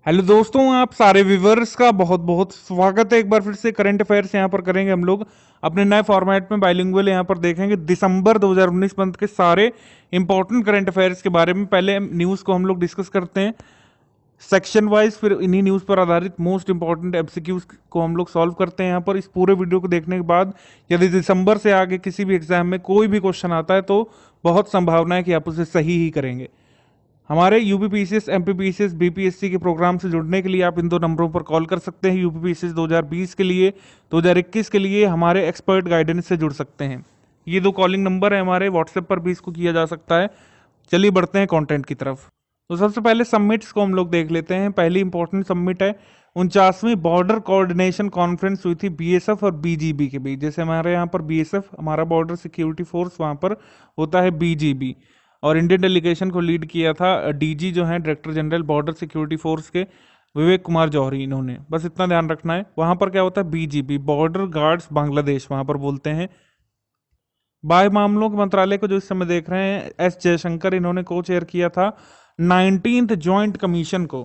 Hello दोस्तों, आप सारे व्यूवर्स का बहुत बहुत स्वागत है। एक बार फिर से करंट अफेयर्स यहाँ पर करेंगे हम लोग अपने नए फॉर्मेट में बाइलिंगुअल। यहाँ पर देखेंगे दिसंबर 2019 मंथ के सारे इंपॉर्टेंट करंट अफेयर्स के बारे में। पहले न्यूज़ को हम लोग डिस्कस करते हैं सेक्शन वाइज, फिर इन्हीं न्यूज़ पर आधारित मोस्ट इंपॉर्टेंट एमसीक्यूज को हम लोग सॉल्व करते हैं यहाँ पर। इस पूरे वीडियो को देखने के बाद यदि दिसंबर से आगे किसी भी एग्जाम में कोई भी क्वेश्चन आता है तो बहुत संभावना है कि आप उसे सही ही करेंगे। हमारे यूपीपीसीएस, एमपीपीसीएस, बीपीएससी के प्रोग्राम से जुड़ने के लिए आप इन दो नंबरों पर कॉल कर सकते हैं। यूपीपीसीएस 2020 के लिए, 2021 के लिए हमारे एक्सपर्ट गाइडेंस से जुड़ सकते हैं। ये दो कॉलिंग नंबर है हमारे। व्हाट्सएप पर भी इसको किया जा सकता है। चलिए बढ़ते हैं कंटेंट की तरफ। तो सबसे पहले सबमिट्स को हम लोग देख लेते हैं। पहली इंपॉर्टेंट सबमिट है 49वीं बॉर्डर कोऑर्डिनेशन कॉन्फ्रेंस हुई थी बीएसएफ और बीजीबी के बीच। जैसे हमारे यहाँ पर बीएसएफ हमारा बॉर्डर सिक्योरिटी फोर्स, वहाँ पर होता है बीजीबी। और इंडियन डेलीगेशन को लीड किया था डीजी जो है director general border security force के, विवेक कुमार जौहरी। इन्होंने बस इतना ध्यान रखना है। वहां पर क्या होता है, बीजीबी बॉर्डर गार्ड्स बांग्लादेश वहां पर बोलते हैं। बाह्य मामलों के मंत्रालय को जो इस समय देख रहे हैं एस जयशंकर, इन्होंने को चेयर किया था 19th ज्वाइंट कमीशन को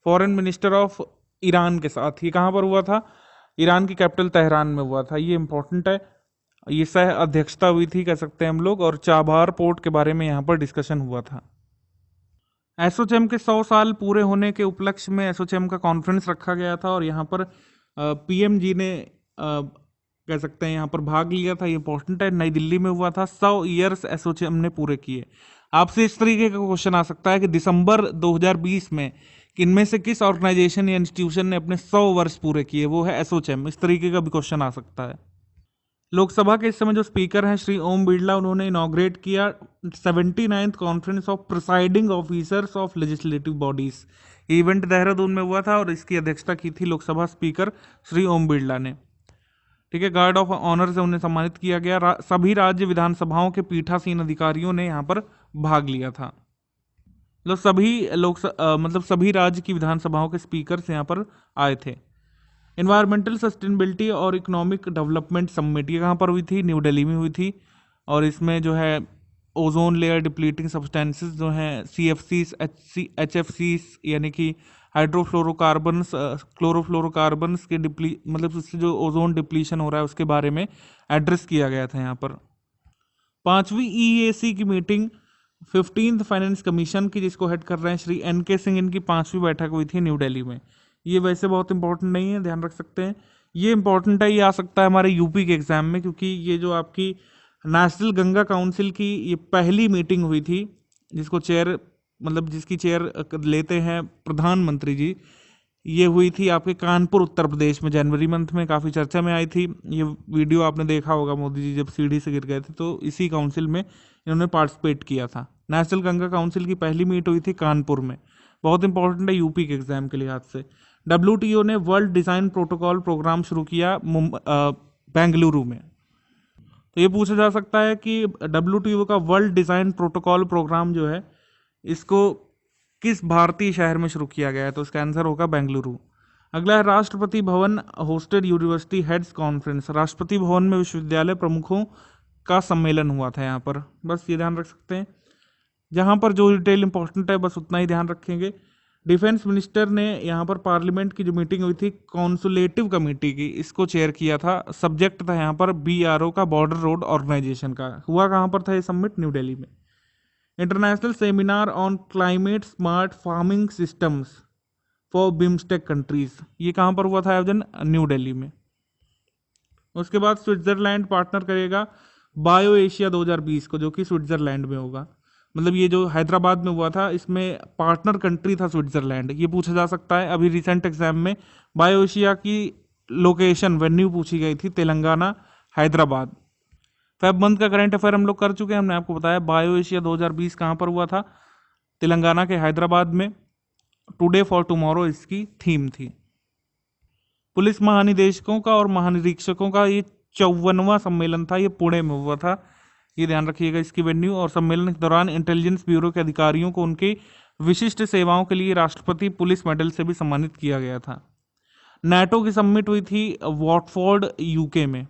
फॉरेन मिनिस्टर ऑफ ईरान के साथ। ये कहाँ पर हुआ था? ईरान की कैपिटल तेहरान में हुआ था। ये इंपॉर्टेंट है। ये सह अध्यक्षता हुई थी कह सकते हैं हम लोग, और चाबार पोर्ट के बारे में यहाँ पर डिस्कशन हुआ था। एसोचैम के 100 साल पूरे होने के उपलक्ष्य में एसोचैम का कॉन्फ्रेंस रखा गया था और यहाँ पर पीएम जी ने कह सकते हैं यहाँ पर भाग लिया था। ये इंपॉर्टेंट है। नई दिल्ली में हुआ था। 100 ईयर्स एसोचैम ने पूरे किए। आपसे इस तरीके का क्वेश्चन आ सकता है कि दिसंबर 2020 में इनमें से किस ऑर्गेनाइजेशन या इंस्टीट्यूशन ने अपने 100 वर्ष पूरे किए? वो है एसोचैम। इस तरीके का भी क्वेश्चन आ सकता है। लोकसभा के इस समय जो स्पीकर हैं श्री ओम बिरला, उन्होंने इनॉग्रेट किया 79th conference of presiding officers of legislative bodies. Event Dehradun में हुआ था और इसकी अध्यक्षता की थी लोकसभा स्पीकर श्री ओम बिरला ने। ठीक है। गार्ड ऑफ ऑनर से उन्हें सम्मानित किया गया। सभी राज्य विधानसभाओं के पीठासीन अधिकारियों ने यहाँ पर भाग लिया था। मतलब सभी राज्य की विधानसभाओं के स्पीकर यहाँ पर आए थे। इन्वायरमेंटल सस्टेनेबिलिटी और इकोनॉमिक डेवलपमेंट समिट, ये कहाँ पर हुई थी? न्यू दिल्ली में हुई थी। और इसमें जो है ओजोन लेयर डिप्लीटिंग सब्सटेंसेस जो हैं सीएफसीस, एचएफसीस यानी कि हाइड्रोफ्लोरोकार्बन्स, क्लोरोफ्लोरोकार्बन्स के मतलब उससे जो ओजोन डिप्लीशन हो रहा है उसके बारे में एड्रेस किया गया था यहाँ पर। 5वीं ईएसी की मीटिंग 15th फाइनेंस कमीशन की, जिसको हेड कर रहे हैं श्री एनके सिंह, इनकी 5वीं बैठक हुई थी न्यू दिल्ली में। ये वैसे बहुत इंपॉर्टेंट नहीं है, ध्यान रख सकते हैं। ये इंपॉर्टेंट है, ये आ सकता है हमारे यूपी के एग्जाम में, क्योंकि ये जो आपकी नेशनल गंगा काउंसिल की ये पहली मीटिंग हुई थी, जिसको चेयर मतलब जिसकी चेयर लेते हैं प्रधानमंत्री जी। ये हुई थी आपके कानपुर उत्तर प्रदेश में जनवरी मंथ में, काफ़ी चर्चा में आई थी। ये वीडियो आपने देखा होगा, मोदी जी जब सीढ़ी से गिर गए थे तो इसी काउंसिल में इन्होंने पार्टिसिपेट किया था। नेशनल गंगा काउंसिल की पहली मीट हुई थी कानपुर में। बहुत इंपॉर्टेंट है यूपी के एग्जाम के लिहाज से। डब्ल्यूटीओ ने वर्ल्ड डिज़ाइन प्रोटोकॉल प्रोग्राम शुरू किया बेंगलुरु में। तो ये पूछा जा सकता है कि डब्ल्यूटीओ का वर्ल्ड डिज़ाइन प्रोटोकॉल प्रोग्राम जो है, इसको किस भारतीय शहर में शुरू किया गया है? तो इसका आंसर होगा बेंगलुरु। अगला है Rashtrapati Bhavan hosted university heads conference. Rashtrapati Bhavan में विश्वविद्यालय प्रमुखों का सम्मेलन हुआ था यहाँ पर। बस ये ध्यान रख सकते हैं। जहाँ पर जो डिटेल इंपॉर्टेंट है बस उतना ही ध्यान रखेंगे। डिफेंस मिनिस्टर ने यहाँ पर पार्लियामेंट की जो मीटिंग हुई थी कॉन्सुलेटिव कमेटी की, इसको चेयर किया था। सब्जेक्ट था यहाँ पर बीआरओ का, बॉर्डर रोड ऑर्गेनाइजेशन का। हुआ कहाँ पर था ये समिट? न्यू दिल्ली में। International seminar on climate smart farming systems for BIMSTEC countries, ये कहाँ पर हुआ था आयोजन? न्यू दिल्ली में। उसके बाद स्विट्जरलैंड पार्टनर करेगा बायो एशिया 2020 को, जो कि स्विट्जरलैंड में होगा। मतलब ये जो हैदराबाद में हुआ था, इसमें पार्टनर कंट्री था स्विट्जरलैंड। ये पूछा जा सकता है। अभी रिसेंट एग्जाम में बायो एशिया की लोकेशन वेन्यू पूछी गई थी, तेलंगाना, हैदराबाद। फेब मंथ का करंट अफेयर हम लोग कर चुके हैं। हमने आपको बताया बायो एशिया 2020 कहाँ पर हुआ था? तेलंगाना के हैदराबाद में। टुडे फॉर टुमारो इसकी थीम थी। पुलिस महानिदेशकों का और महानिरीक्षकों का ये 54वां सम्मेलन था। ये पुणे में हुआ था। ये ध्यान रखिएगा इसकी वेन्यू। और सम्मेलन के दौरान इंटेलिजेंस ब्यूरो के अधिकारियों को उनकी विशिष्ट सेवाओं के लिए राष्ट्रपति पुलिस मेडल से भी सम्मानित किया गया था। नाटो की समिट हुई थी वॉटफोर्ड यूके में।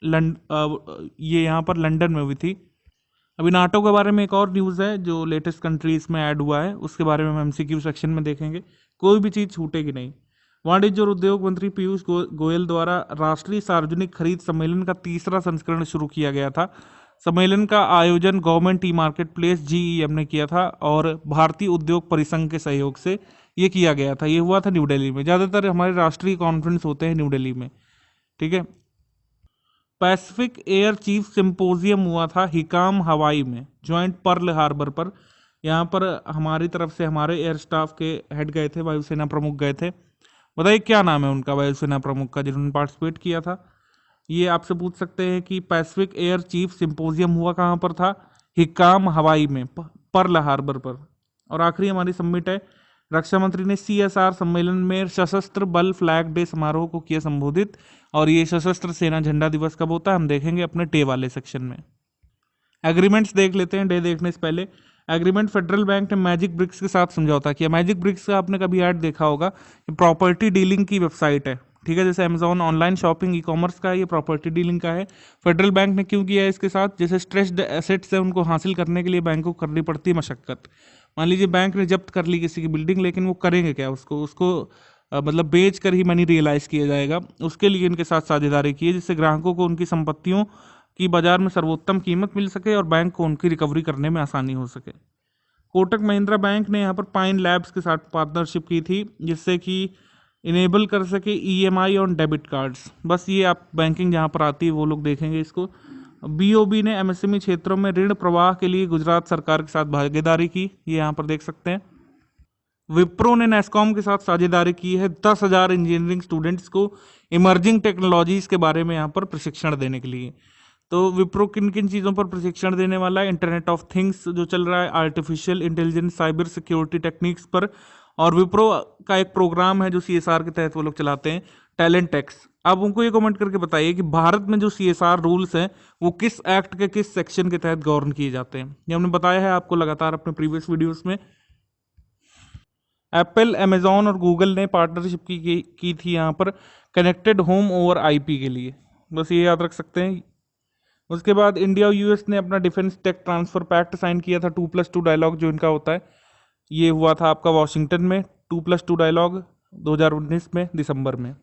ये यहाँ पर लंदन में हुई थी। अभी नाटो के बारे में एक और न्यूज़ है जो लेटेस्ट कंट्रीज में ऐड हुआ है, उसके बारे में हम एमसीक्यू सेक्शन में देखेंगे। कोई भी चीज़ छूटेगी नहीं। वाणिज्य और उद्योग मंत्री पीयूष गोयल द्वारा राष्ट्रीय सार्वजनिक खरीद सम्मेलन का तीसरा संस्करण शुरू किया गया था। सम्मेलन का आयोजन government e market place GEM ने किया था और भारतीय उद्योग परिसंघ के सहयोग से ये किया गया था। ये हुआ था न्यू दिल्ली में। ज़्यादातर हमारे राष्ट्रीय कॉन्फ्रेंस होते हैं न्यू दिल्ली में, ठीक है। पैसिफिक एयर चीफ सिंपोजियम हुआ था हिकाम हवाई में, ज्वाइंट पर्ल हार्बर पर। यहाँ पर हमारी तरफ से हमारे एयर स्टाफ के हेड गए थे, वायुसेना प्रमुख गए थे। बताइए क्या नाम है उनका, वायुसेना प्रमुख का, जिन्होंने पार्टिसिपेट किया था। ये आपसे पूछ सकते हैं कि पैसिफिक एयर चीफ सिंपोजियम हुआ कहाँ पर था, हिकाम हवाई में, पर्ल हार्बर पर। और आखिरी हमारी सबमिट है, रक्षा मंत्री ने सीएसआर सम्मेलन में सशस्त्र बल फ्लैग डे समारोह को किया संबोधित। और ये सशस्त्र सेना झंडा दिवस कब होता है हम देखेंगे अपने डे वाले सेक्शन में। एग्रीमेंट्स देख लेते हैं डे देखने से पहले। एग्रीमेंट फेडरल बैंक ने मैजिक ब्रिक्स के साथ समझौता किया। मैजिक ब्रिक्स का आपने कभी ऐड देखा होगा, ये प्रॉपर्टी डीलिंग की वेबसाइट है, ठीक है। जैसे Amazon online shopping e commerce का है, ये प्रॉपर्टी डीलिंग का है। फेडरल बैंक ने क्यों किया है इसके साथ, जैसे स्ट्रेस्ड एसेट्स है उनको हासिल करने के लिए बैंक को करनी पड़ती है मशक्कत। मान लीजिए बैंक ने जब्त कर ली किसी की बिल्डिंग, लेकिन वो करेंगे क्या, उसको उसको मतलब बेच कर ही मनी रियलाइज किया जाएगा। उसके लिए इनके साथ साझेदारी की है, जिससे ग्राहकों को उनकी संपत्तियों की बाजार में सर्वोत्तम कीमत मिल सके और बैंक को उनकी रिकवरी करने में आसानी हो सके। कोटक महिंद्रा बैंक ने यहाँ पर पाइन लैब्स के साथ पार्टनरशिप की थी, जिससे कि इनेबल कर सके ईएमआई ऑन डेबिट कार्ड्स। बस ये आप बैंकिंग जहाँ पर आती है वो लोग देखेंगे इसको। बीओबी ने एमएसएमई क्षेत्रों में ऋण प्रवाह के लिए गुजरात सरकार के साथ भागीदारी की, ये यहाँ पर देख सकते हैं। विप्रो ने नेस्कॉम के साथ साझेदारी की है 10,000 इंजीनियरिंग स्टूडेंट्स को इमर्जिंग टेक्नोलॉजीज के बारे में यहाँ पर प्रशिक्षण देने के लिए। तो विप्रो किन किन चीज़ों पर प्रशिक्षण देने वाला है, इंटरनेट ऑफ थिंग्स जो चल रहा है, artificial intelligence, cyber security techniques पर। और विप्रो का एक प्रोग्राम है जो सीएसआर के तहत वो लोग चलाते हैं, टैलेंट टैक्स। आप उनको ये कमेंट करके बताइए कि भारत में जो सीएसआर रूल्स हैं वो किस एक्ट के किस सेक्शन के तहत गवर्न किए जाते हैं। ये हमने बताया है आपको लगातार अपने प्रीवियस वीडियोस में। एप्पल, अमेजॉन और गूगल ने पार्टनरशिप की थी यहाँ पर कनेक्टेड होम ओवर आईपी के लिए, बस ये याद रख सकते हैं। उसके बाद इंडिया और यूएस ने अपना defence tech transfer pact sign किया था, 2+2 डायलॉग जो इनका होता है। ये हुआ था आपका वॉशिंगटन में, 2+2 डायलॉग 2019 में दिसंबर में।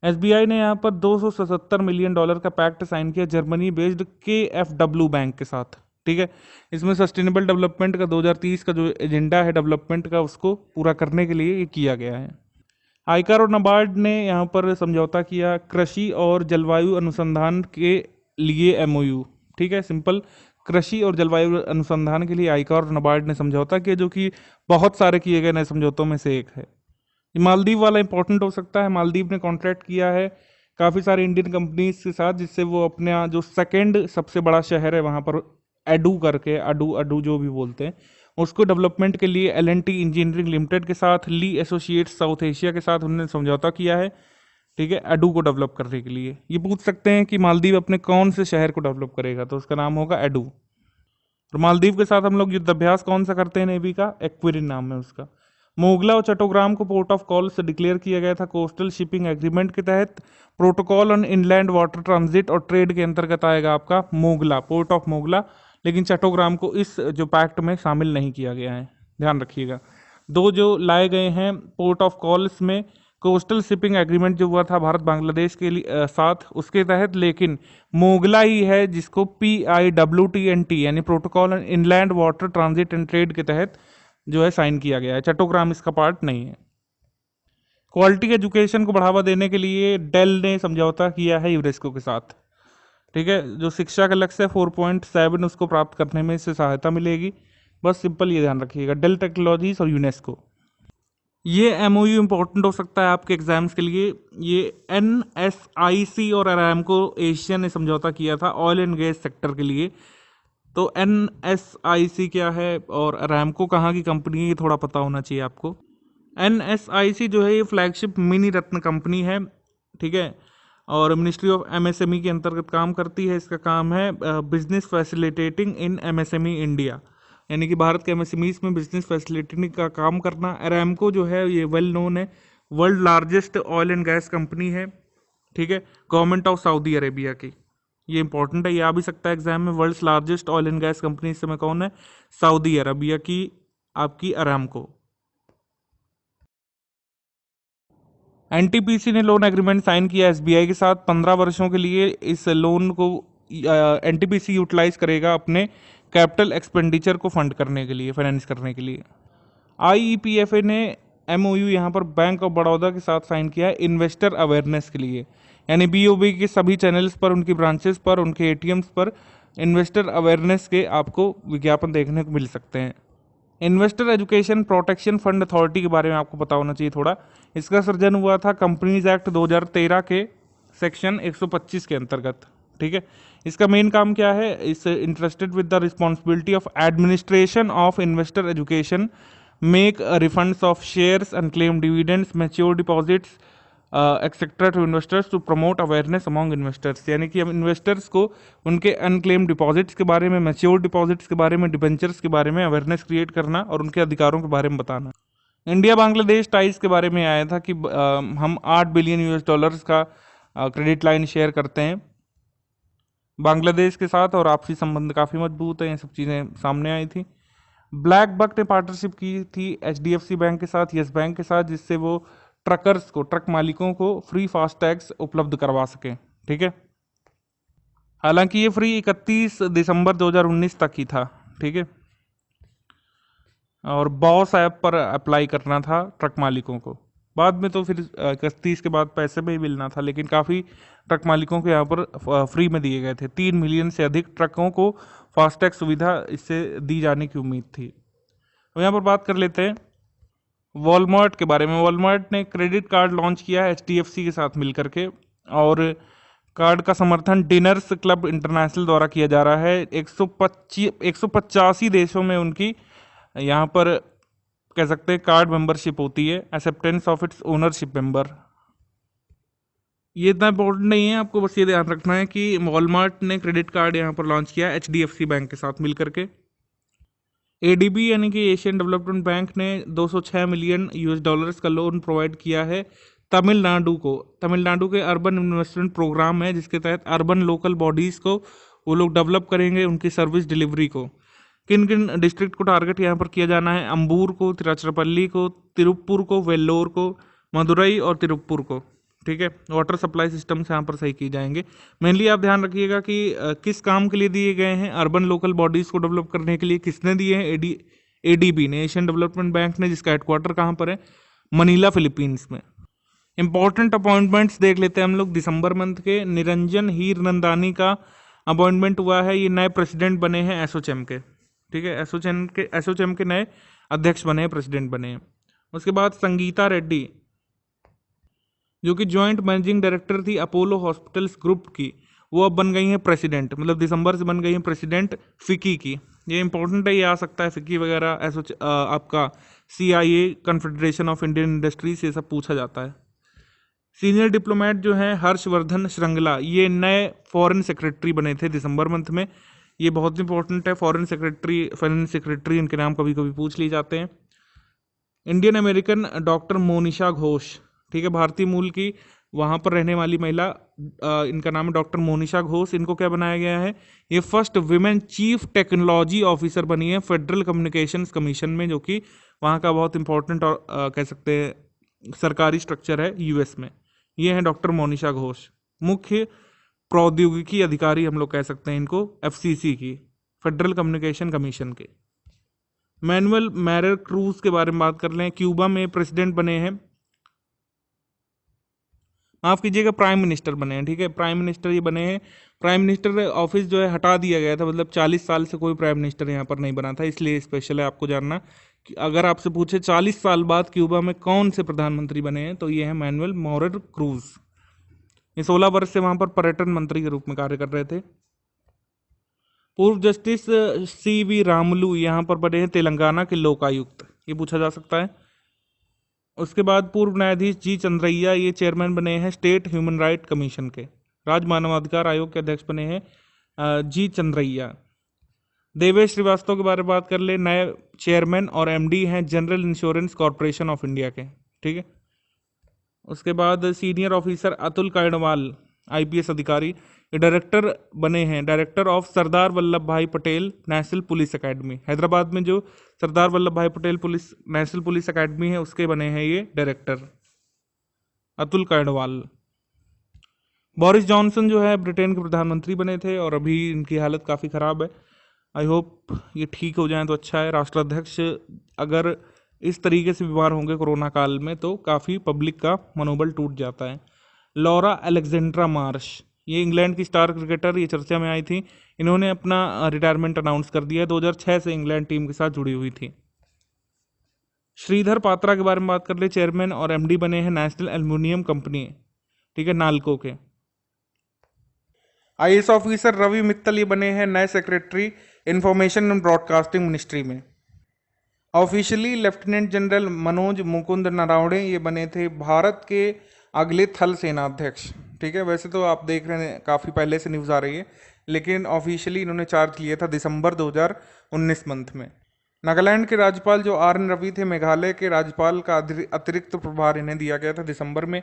एसबीआई ने यहाँ पर $277 मिलियन का पैक्ट साइन किया जर्मनी बेस्ड KfW बैंक के साथ, ठीक है। इसमें सस्टेनेबल डेवलपमेंट का 2030 का जो एजेंडा है डेवलपमेंट का, उसको पूरा करने के लिए ये किया गया है। आईकार और नाबार्ड ने यहाँ पर समझौता किया कृषि और जलवायु अनुसंधान के लिए एमओयू, ठीक है। सिंपल, कृषि और जलवायु अनुसंधान के लिए आईकार और नाबार्ड ने समझौता किया, जो कि बहुत सारे किए गए नए समझौतों में से एक है। मालदीव वाला इंपॉर्टेंट हो सकता है। मालदीव ने कॉन्ट्रैक्ट किया है काफ़ी सारे इंडियन कंपनीज के साथ, जिससे वो अपने यहाँ जो सेकेंड सबसे बड़ा शहर है वहाँ पर एडू करके, अडू अडू जो भी बोलते हैं, उसको डेवलपमेंट के लिए L&T इंजीनियरिंग लिमिटेड के साथ, ली एसोसिएट्स साउथ एशिया के साथ उन्होंने समझौता किया है, ठीक है, एडू को डेवलप करने के लिए। ये पूछ सकते हैं कि मालदीव अपने कौन से शहर को डेवलप करेगा, तो उसका नाम होगा एडू। और मालदीव के साथ हम लोग युद्धाभ्यास कौन सा करते हैं नेवी का, एक्विरिन नाम है उसका। मोगला और चट्टोग्राम को पोर्ट ऑफ कॉल से डिक्लेयर किया गया था कोस्टल शिपिंग एग्रीमेंट के तहत। Protocol on inland water transit और ट्रेड के अंतर्गत आएगा आपका मोगला, पोर्ट ऑफ मोगला। लेकिन चट्टोग्राम को इस जो पैक्ट में शामिल नहीं किया गया है, ध्यान रखिएगा। दो जो लाए गए हैं पोर्ट ऑफ कॉल्स में, कोस्टल शिपिंग एग्रीमेंट जो हुआ था भारत बांग्लादेश के लिए साथ, उसके तहत, लेकिन मोगला ही है जिसको PIWTNT यानी protocol on inland water transit and trade के तहत जो है साइन किया गया है। चट्टोग्राम इसका पार्ट नहीं है। क्वालिटी एजुकेशन को बढ़ावा देने के लिए डेल ने समझौता किया है यूनेस्को के साथ, ठीक है। जो शिक्षा का लक्ष्य है 4.7 उसको प्राप्त करने में इससे सहायता मिलेगी। बस सिंपल ये ध्यान रखिएगा, डेल टेक्नोलॉजीज और यूनेस्को। ये एमओयू इंपॉर्टेंट हो सकता है आपके एग्जाम्स के लिए। ये NSIC और अरामको एशिया ने समझौता किया था ऑयल एंड गैस सेक्टर के लिए। तो NSIC क्या है और अरामको कहाँ की कंपनी है, ये थोड़ा पता होना चाहिए आपको। NSIC जो है ये फ्लैगशिप मिनी रत्न कंपनी है, ठीक है, और मिनिस्ट्री ऑफ MSME के अंतर्गत काम करती है। इसका काम है बिजनेस फैसिलिटेटिंग इन MSME इंडिया, यानी कि भारत के MSMEs में बिजनेस फैसिलिटेटिंग का काम करना। अरामको जो है ये वेल नोन है, world largest oil and gas company है, ठीक है, गवर्नमेंट ऑफ सऊदी अरेबिया की। ये इंपॉर्टेंट है, ये आ भी सकता है एग्जाम में। World's largest oil and gas company इस समय कौन है? सऊदी अरबिया की आपकी अरामको। एनटीपीसी ने लोन एग्रीमेंट साइन किया एसबीआई के साथ 15 वर्षों के लिए। इस लोन को एनटीपीसी यूटिलाइज करेगा अपने कैपिटल एक्सपेंडिचर को फंड करने के लिए, फाइनेंस करने के लिए। आईईपीएफए ने एमओयू यहाँ पर बैंक ऑफ बड़ौदा के साथ साइन किया है इन्वेस्टर अवेयरनेस के लिए, यानी बीओबी के सभी चैनल्स पर, उनकी ब्रांचेस पर, उनके एटीएम्स पर इन्वेस्टर अवेयरनेस के आपको विज्ञापन देखने को मिल सकते हैं। Investor education protection fund authority के बारे में आपको पता होना चाहिए थोड़ा। इसका सृजन हुआ था कंपनीज एक्ट 2013 के सेक्शन 125 के अंतर्गत। ठीक है, इसका मेन काम क्या है? Is interested with the responsibility of administration of investor education, make refunds of shares, unclaim dividends, mature deposits etcetera to investors to promote awareness among investors. यानी कि हम इन्वेस्टर्स को उनके अनक्लेम डिपॉजिट्स के बारे में, मैच्योर डिपॉजिट्स के बारे में, डिबेंचर्स के बारे में अवेयरनेस क्रिएट करना और उनके अधिकारों के बारे में बताना। इंडिया बांग्लादेश टाइज के बारे में आया था कि हम 8 बिलियन यूएस डॉलर्स का क्रेडिट लाइन शेयर करते हैं बांग्लादेश के साथ, और आपसी संबंध काफ़ी मजबूत है। ये सब चीज़ें सामने आई थी। ब्लैक बक ने पार्टनरशिप की थी एचडीएफसी बैंक के साथ, यस बैंक के साथ, जिससे वो ट्रकर्स को, ट्रक मालिकों को फ्री फास्ट टैग्स उपलब्ध करवा सके। ठीक है, हालांकि ये फ्री 31 दिसंबर 2019 तक ही था। ठीक है, और बॉस ऐप पर अप्लाई करना था ट्रक मालिकों को। बाद में तो फिर 31 के बाद पैसे में ही मिलना था, लेकिन काफ़ी ट्रक मालिकों को यहाँ पर फ्री में दिए गए थे। 3 मिलियन से अधिक ट्रकों को फास्टैग सुविधा इससे दी जाने की उम्मीद थी। तो यहाँ पर बात कर लेते हैं वॉलमार्ट के बारे में। वॉलमार्ट ने क्रेडिट कार्ड लॉन्च किया है एचडीएफसी के साथ मिलकर के, और कार्ड का समर्थन डिनर्स क्लब इंटरनेशनल द्वारा किया जा रहा है। 185 देशों में उनकी यहाँ पर कह सकते हैं कार्ड मेंबरशिप होती है, acceptance of its ownership member. ये इतना इंपॉर्टेंट नहीं है, आपको बस ये ध्यान रखना है कि वॉलमार्ट ने क्रेडिट कार्ड यहाँ पर लॉन्च किया एचडीएफसी बैंक के साथ मिलकर के। एडीबी यानी कि एशियन डेवलपमेंट बैंक ने 206 मिलियन यूएस डॉलर्स का लोन प्रोवाइड किया है तमिलनाडु को। तमिलनाडु के अर्बन इन्वेस्टमेंट प्रोग्राम है, जिसके तहत अर्बन लोकल बॉडीज़ को वो लोग डेवलप करेंगे, उनकी सर्विस डिलीवरी को। किन किन डिस्ट्रिक्ट को टारगेट यहाँ पर किया जाना है? अंबूर को, तिरुचिरापल्ली को, तिरुप्पुर को, वेल्लोर को, मदुरई और तिरुप्पुर को। ठीक है, वाटर सप्लाई सिस्टम से यहाँ पर सही किए जाएंगे। मेनली आप ध्यान रखिएगा कि किस काम के लिए दिए गए हैं। अर्बन लोकल बॉडीज़ को डेवलप करने के लिए किसने दिए हैं? एडीबी ने, एशियन डेवलपमेंट बैंक ने, जिसका हेडक्वार्टर कहाँ पर है? मनीला, फिलीपींस में। इंपॉर्टेंट अपॉइंटमेंट्स देख लेते हैं हम लोग दिसंबर मंथ के। निरंजन हीरनंदानी का अपॉइंटमेंट हुआ है, ये नए प्रेसिडेंट बने हैं एसोचैम के। ठीक है, एसोचैम के नए अध्यक्ष बने हैं, प्रेसिडेंट बने हैं। उसके बाद संगीता रेड्डी, जो कि जॉइंट मैनेजिंग डायरेक्टर थी अपोलो हॉस्पिटल्स ग्रुप की, वो अब बन गई हैं प्रेसिडेंट, मतलब दिसंबर से बन गई हैं प्रेसिडेंट फिकी की। ये इंपॉर्टेंट है, ये आ सकता है फिकी वगैरह, आपका CIA confederation of Indian industries, ये सब पूछा जाता है। सीनियर डिप्लोमेट जो हैं हर्षवर्धन श्रृंगला, ये नए फॉरेन सेक्रेटरी बने थे दिसंबर मंथ में। ये बहुत इंपॉर्टेंट है, फॉरेन सेक्रेटरी इनके नाम कभी कभी पूछ लिए जाते हैं। Indian American doctor Monisha Ghosh, ठीक है, भारतीय मूल की वहाँ पर रहने वाली महिला, इनका नाम है डॉक्टर मोनिशा घोष। इनको क्या बनाया गया है? ये first women chief technology officer बनी है फेडरल कम्युनिकेशंस कमीशन में, जो कि वहाँ का बहुत इंपॉर्टेंट और कह सकते हैं सरकारी स्ट्रक्चर है यूएस में। ये है डॉक्टर मोनिशा घोष, मुख्य प्रौद्योगिकी अधिकारी हम लोग कह सकते हैं इनको, FCC की, फेडरल कम्युनिकेशन कमीशन के। मैनुअल मैरर क्रूज के बारे में बात कर लें, क्यूबा में प्रेसिडेंट बने हैं, माफ कीजिएगा प्राइम मिनिस्टर बने हैं। ठीक है, प्राइम मिनिस्टर ये बने हैं। प्राइम मिनिस्टर ऑफिस जो है हटा दिया गया था, मतलब 40 साल से कोई प्राइम मिनिस्टर यहाँ पर नहीं बना था, इसलिए स्पेशल है आपको जानना कि अगर आपसे पूछे 40 साल बाद क्यूबा में कौन से प्रधानमंत्री बने हैं, तो ये है मैनुअल मैरर क्रूज। ये 16 वर्ष से वहाँ पर पर्यटन मंत्री के रूप में कार्य कर रहे थे। पूर्व जस्टिस CV रामुलु यहाँ पर बने हैं तेलंगाना के लोकायुक्त, ये पूछा जा सकता है। उसके बाद पूर्व न्यायाधीश G चंद्रैया, ये चेयरमैन बने हैं स्टेट ह्यूमन राइट कमीशन के, राज्य मानवाधिकार आयोग के अध्यक्ष बने हैं G चंद्रैया। देवेश श्रीवास्तव के बारे में बात कर ले, नए चेयरमैन और MD हैं General Insurance Corporation of India के। ठीक है, उसके बाद senior officer Atul Karnwal, IPS अधिकारी। ये डायरेक्टर बने हैं, डायरेक्टर ऑफ सरदार वल्लभ भाई Patel national police academy. Hyderabad में जो सरदार वल्लभ भाई Patel police national police academy है उसके बने हैं ये डायरेक्टर, अतुल कैडवाल। बोरिस जॉनसन जो है ब्रिटेन के प्रधानमंत्री बने थे और अभी इनकी हालत काफ़ी ख़राब है। आई होप ये ठीक हो जाए तो अच्छा है। राष्ट्राध्यक्ष अगर इस तरीके से बीमार होंगे कोरोना काल में तो काफ़ी पब्लिक का मनोबल टूट जाता है। लॉरा अलेक्जेंड्रा मार्श, ये इंग्लैंड की स्टार क्रिकेटर, ये चर्चा में आई थी। इन्होंने अपना रिटायरमेंट अनाउंस कर दिया है। 2006 से इंग्लैंड टीम के साथ जुड़ी हुई थी। श्रीधर पात्रा के बारे में बात कर ले, चेयरमैन और एमडी बने हैं नेशनल एल्युमिनियम कंपनी, ठीक है, नालको के। आईएएस ऑफिसर रवि मित्तल ये बने हैं नए secretary information and broadcasting ministry में। Officially lieutenant general Manoj Mukund Naravane ये बने थे भारत के अगले थल सेनाध्यक्ष, ठीक है। वैसे तो आप देख रहे हैं काफ़ी पहले से न्यूज़ आ रही है, लेकिन ऑफिशियली इन्होंने चार्ज लिया था दिसंबर 2019 मंथ में। नागालैंड के राज्यपाल जो आर एन रवि थे, मेघालय के राज्यपाल का अतिरिक्त प्रभार इन्हें दिया गया था दिसंबर में।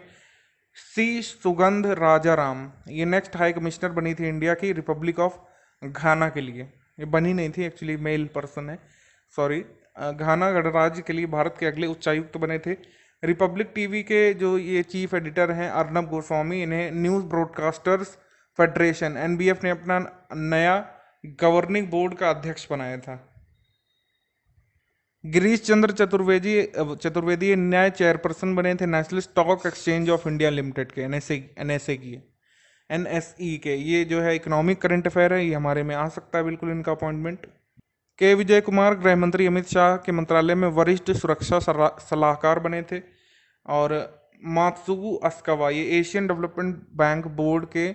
सी सुगंध राजाराम ये नेक्स्ट हाई कमिश्नर बनी थी इंडिया की रिपब्लिक ऑफ घाना के लिए। ये बनी नहीं थी, एक्चुअली मेल पर्सन है, सॉरी। घाना गणराज्य के लिए भारत के अगले उच्चायुक्त बने थे। रिपब्लिक टीवी के जो ये चीफ एडिटर हैं अर्नब गोस्वामी, इन्हें न्यूज़ ब्रॉडकास्टर्स फेडरेशन एनबीएफ ने अपना नया गवर्निंग बोर्ड का अध्यक्ष बनाया था। गिरीश चंद्र चतुर्वेदी नए चेयरपर्सन बने थे national stock exchange of India limited के, एनएसई के। ये जो है इकोनॉमिक करंट अफेयर है, ये हमारे में आ सकता है बिल्कुल इनका अपॉइंटमेंट। के विजय कुमार गृह मंत्री अमित शाह के मंत्रालय में वरिष्ठ सुरक्षा सलाहकार बने थे। और मात्सुगु अस्कावा ये एशियन डेवलपमेंट बैंक बोर्ड के